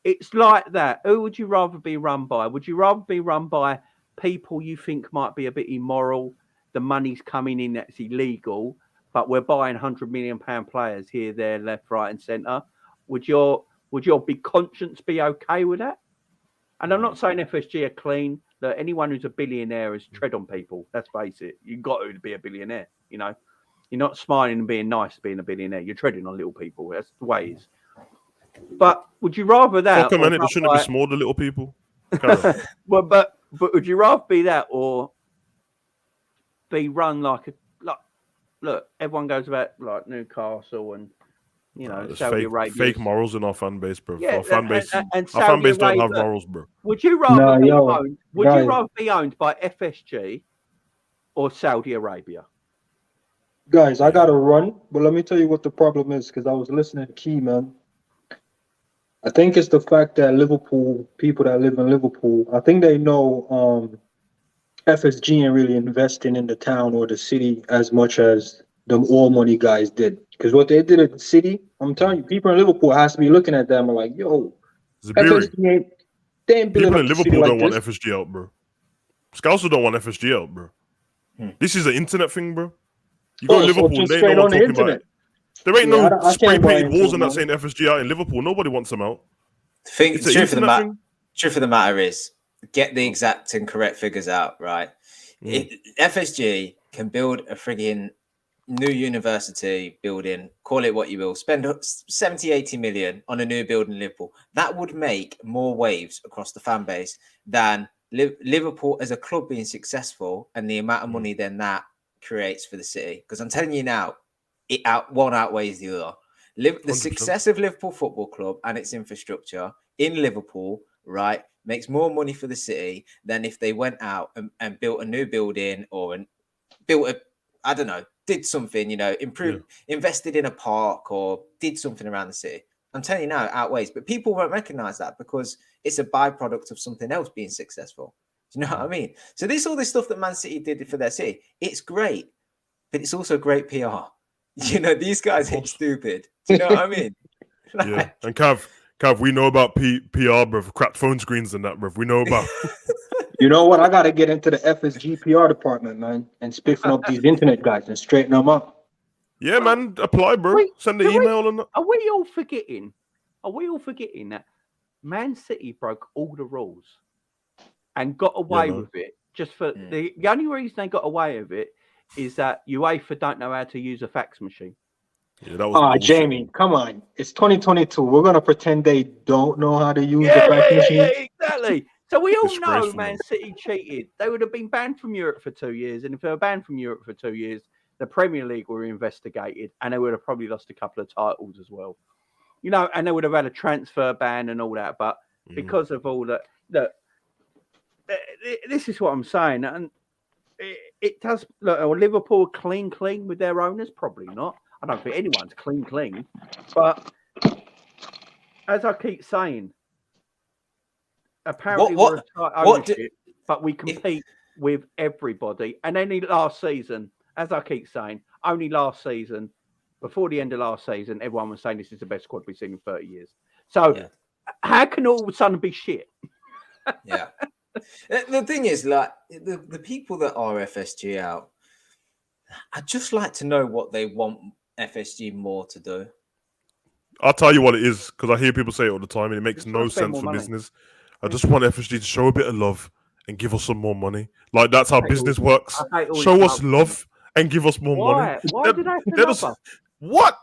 It's like that. Who would you rather be run by? Would you rather be run by people you think might be a bit immoral? The money's coming in that's illegal, but we're buying £100 million players here, there, left, right, and centre. Would your big conscience be okay with that? And I'm not saying FSG are clean. That anyone who's a billionaire is tread on people. Let's face it. You've got to be a billionaire. You know, you're not smiling and being nice being a billionaire. You're treading on little people. That's the way it is. But would you rather that? Fuck a minute. There shouldn't be small, the little people. Well, but would you rather be that or be run like look? Everyone goes about like Newcastle and Saudi Arabia. Fake morals in our fan base, bro. Yeah, our fan base and our fan base don't have Arabia, morals, bro. Would you rather be owned? Would you rather be owned by FSG or Saudi Arabia? Guys, I gotta run, but let me tell you what the problem is, because I was listening to Key, man. I think it's the fact that people that live in Liverpool, I think they know FSG ain't really investing in the town or the city as much as them all money guys did. Because what they did at the city, I'm telling you, people in Liverpool has to be looking at them and like, yo, FSG they ain't building people up in the city Liverpool like don't want this. FSG out, bro. Scousers don't want FSG out, bro. This is an internet thing, bro. You go to Liverpool, they ain't no one talking about it. There ain't no spray painted walls and that saying FSG out in Liverpool. Nobody wants them out. The truth of the matter is, get the exact and correct figures out, right? FSG can build a frigging new university building, call it what you will, spend 70, 80 million on a new building in Liverpool. That would make more waves across the fan base than Liverpool as a club being successful and the amount of money then that creates for the city. Because I'm telling you now, one outweighs the other. The 100%. Success of Liverpool Football Club and its infrastructure in Liverpool, right, makes more money for the city than if they went out and built a new building or did something, invested in a park or did something around the city. I'm telling you now, it outweighs. But people won't recognize that because it's a byproduct of something else being successful. Do you know what I mean? So all this stuff that Man City did for their city, it's great, but it's also great PR. You know, these guys ain't stupid. Do you know what I mean? Yeah. And Cav, we know about PR, bruv. Cracked phone screens and that, bruv. We know about. You know what? I got to get into the FSG PR department, man, and spiffing up these internet guys and straighten them up. Yeah, man. Apply, bro. Send the email and that. Are we all forgetting? Are we all forgetting that Man City broke all the rules and got away with it? Just for the only reason they got away with it is that UEFA don't know how to use a fax machine. Yeah, that was Jamie, come on. It's 2022. We're going to pretend they don't know how to use the fax machine. Yeah, exactly. So we all know Man City cheated. They would have been banned from Europe for 2 years. And if they were banned from Europe for 2 years, the Premier League were investigated and they would have probably lost a couple of titles as well. You know, and they would have had a transfer ban and all that. But because of all that, look, this is what I'm saying. And it does look, Liverpool clean with their owners? Probably not. I don't think anyone's clean. But as I keep saying, apparently we're a tight ownership, but we compete with everybody. And only last season, as I keep saying, only last season, before the end of last season, everyone was saying this is the best squad we've seen in 30 years. So how can all of a sudden be shit? Yeah. The thing is, like, the people that are FSG out, I'd just like to know what they want FSG more to do. I'll tell you what it is, because I hear people say it all the time, and it makes no sense for business. I just want FSG to show a bit of love and give us some more money. Like, that's how business works. Show us love and give us more money. Why did I have to love us? What?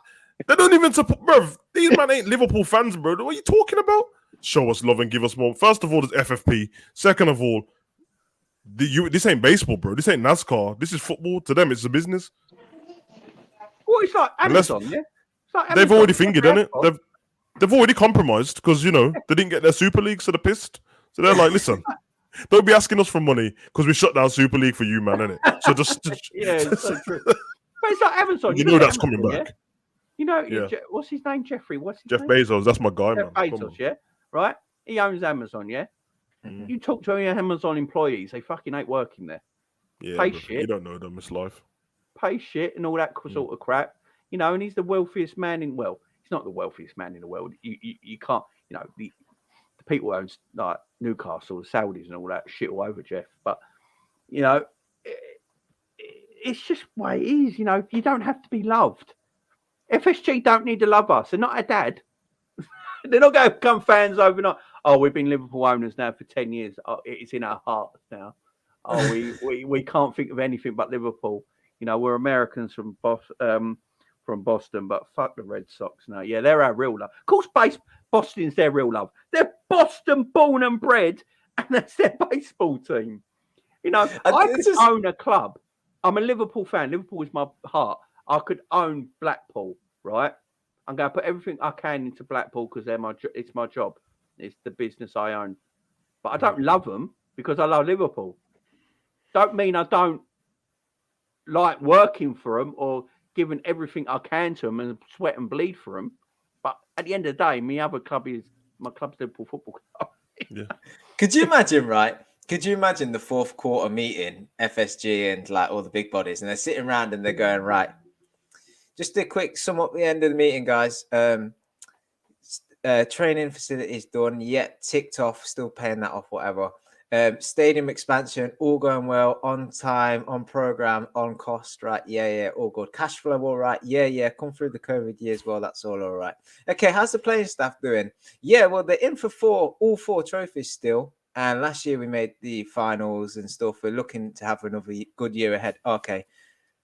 They don't even support, bro. These man ain't Liverpool fans, bro. What are you talking about? Show us love and give us more. First of all, there's FFP. Second of all, this ain't baseball, bro. This ain't NASCAR. This is football. To them, it's a business. Well, it's like Amazon, yeah? It's like They've already fingered, innit? They've already compromised because, you know, they didn't get their Super League, so they're pissed. So they're like, listen, don't be asking us for money because we shut down Super League for you, man, innit? So just... yeah, it's so true. But it's like Amazon. You know that's coming back. Yeah? You know, what's his name, Jeffrey? Jeff Bezos, that's my guy, Jeff man. Bezos, yeah? Right? He owns Amazon, yeah? You talk to any Amazon employees, they fucking ain't working there. Yeah, pay shit. You don't know them, it's life. Pay shit and all that sort of crap. You know, and he's the wealthiest man in, well, he's not the wealthiest man in the world. You can't, you know, the people who own like Newcastle, the Saudis and all that shit all over Jeff. But, you know, it's just the way it is. You know, you don't have to be loved. FSG don't need to love us. They're not our dad. They're not going to become fans overnight. Oh, we've been Liverpool owners now for 10 years. Oh, it's in our hearts now. Oh, we can't think of anything but Liverpool. You know, we're Americans from Boston, but fuck the Red Sox now. Yeah, they're our real love. Of course, Boston's their real love. They're Boston born and bred, and that's their baseball team. You know, I could own a club. I'm a Liverpool fan. Liverpool is my heart. I could own Blackpool, right? I'm going to put everything I can into Blackpool because it's my job. It's the business I own. But I don't love them because I love Liverpool. Don't mean I don't like working for them or giving everything I can to them and sweat and bleed for them. But at the end of the day, my club's Liverpool Football Club. Yeah. Could you imagine, right? Could you imagine the fourth quarter meeting, FSG and like all the big bodies, and they're sitting around and they're going, right, just a quick sum up the end of the meeting, guys. Training facilities done, yet ticked off, still paying that off, whatever. Stadium expansion, all going well, on time, on program, on cost, right? Yeah, all good. Cash flow, all right. Yeah. Come through the COVID years, well, that's all right. Okay, how's the playing staff doing? Yeah, well, they're in for all four trophies still. And last year we made the finals and stuff. We're looking to have another good year ahead. Okay.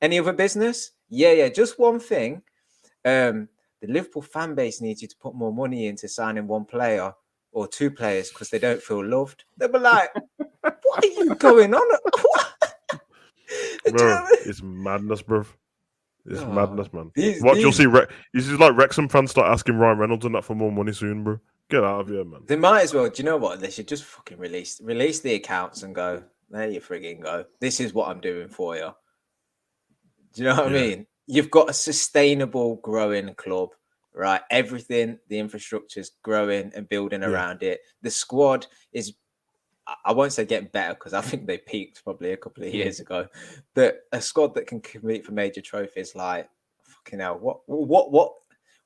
Any other business? Yeah. Just one thing. The Liverpool fan base needs you to put more money into signing one player or two players because they don't feel loved. They'll be like, what are you going on? Bro, it's madness, bro. It's madness, man. You'll see, this is like Wrexham fans start asking Ryan Reynolds and that for more money soon, bro. Get out of here, man. They might as well. Do you know what? They should just fucking release the accounts and go, there you frigging go. This is what I'm doing for you. Do you know what I mean? You've got a sustainable, growing club, right? Everything, the infrastructure's growing and building around it. The squad is, I won't say getting better because I think they peaked probably a couple of years ago. But a squad that can compete for major trophies, like, fucking hell,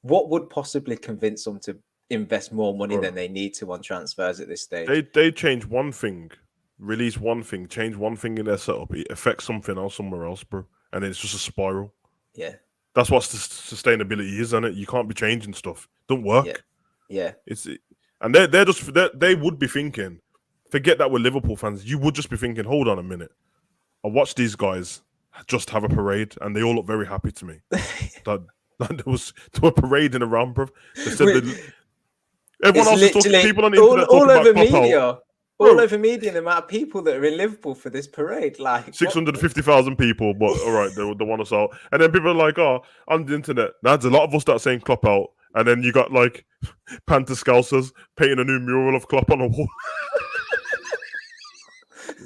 what would possibly convince them to invest more money than they need to on transfers at this stage? They change one thing, release one thing, change one thing in their setup, it affects something else somewhere else, bro, and it's just a spiral. Yeah, that's what sustainability is, isn't it? You can't be changing stuff. Don't work. Yeah. And they would be thinking, forget that we're Liverpool fans. You would just be thinking, hold on a minute. I watched these guys just have a parade, and they all look very happy to me. that there was a parade in around, bro. They said everyone else is talking. People on the internet all talking over about media. All over media, the amount of people that are in Liverpool for this parade, like 650,000 people, but all right, they want us out. And then people are like, oh, on the internet, there's a lot of us that are saying Klopp out. And then you got like Panther Scousers painting a new mural of Klopp on a wall.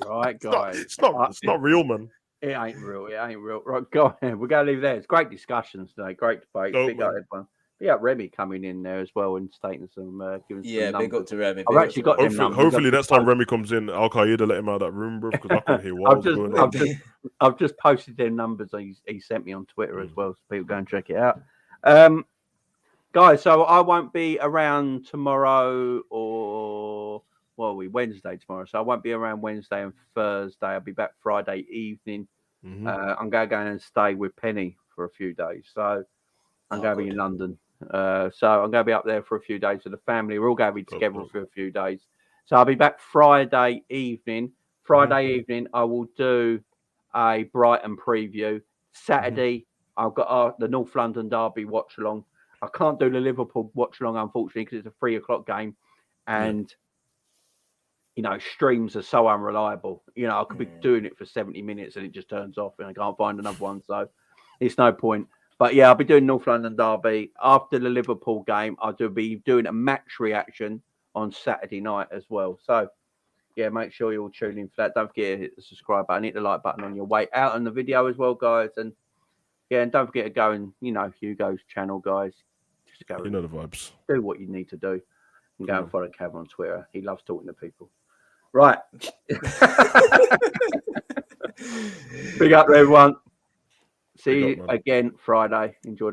Right, guys. It's not real, man. It ain't real. Right, go ahead. We're going to leave there. It's great discussions today. Great debate. Big up everyone. Big up Remy coming in there as well and stating some, giving some numbers. Big up to Remy. I've actually got them numbers. Hopefully next time Remy comes in, Al Qaeda let him out of that room, bro, because I couldn't hear what was going on. I've just posted their numbers he sent me on Twitter as well, so people go and check it out. Guys, so I won't be around tomorrow Wednesday tomorrow. So I won't be around Wednesday and Thursday. I'll be back Friday evening. Mm-hmm. I'm going to go and stay with Penny for a few days. So I'm going to be in London. So I'm going to be up there for a few days with the family. We're all going to be together for a few days. So I'll be back Friday evening. Friday evening, I will do a Brighton preview. Saturday, I've got the North London Derby watch along. I can't do the Liverpool watch along, unfortunately, because it's a 3:00 game. And, streams are so unreliable. I could be doing it for 70 minutes and it just turns off and I can't find another one. So it's no point. But yeah, I'll be doing North London Derby. After the Liverpool game, I'll be doing a match reaction on Saturday night as well. So yeah, make sure you all tune in for that. Don't forget to hit the subscribe button, hit the like button on your way out on the video as well, guys. And yeah, and don't forget to go and, Hugo's channel, guys. Just go. You know the vibes. Do what you need to do. And go and follow Cav on Twitter. He loves talking to people. Right. Big up, everyone. See you again Friday. Enjoy.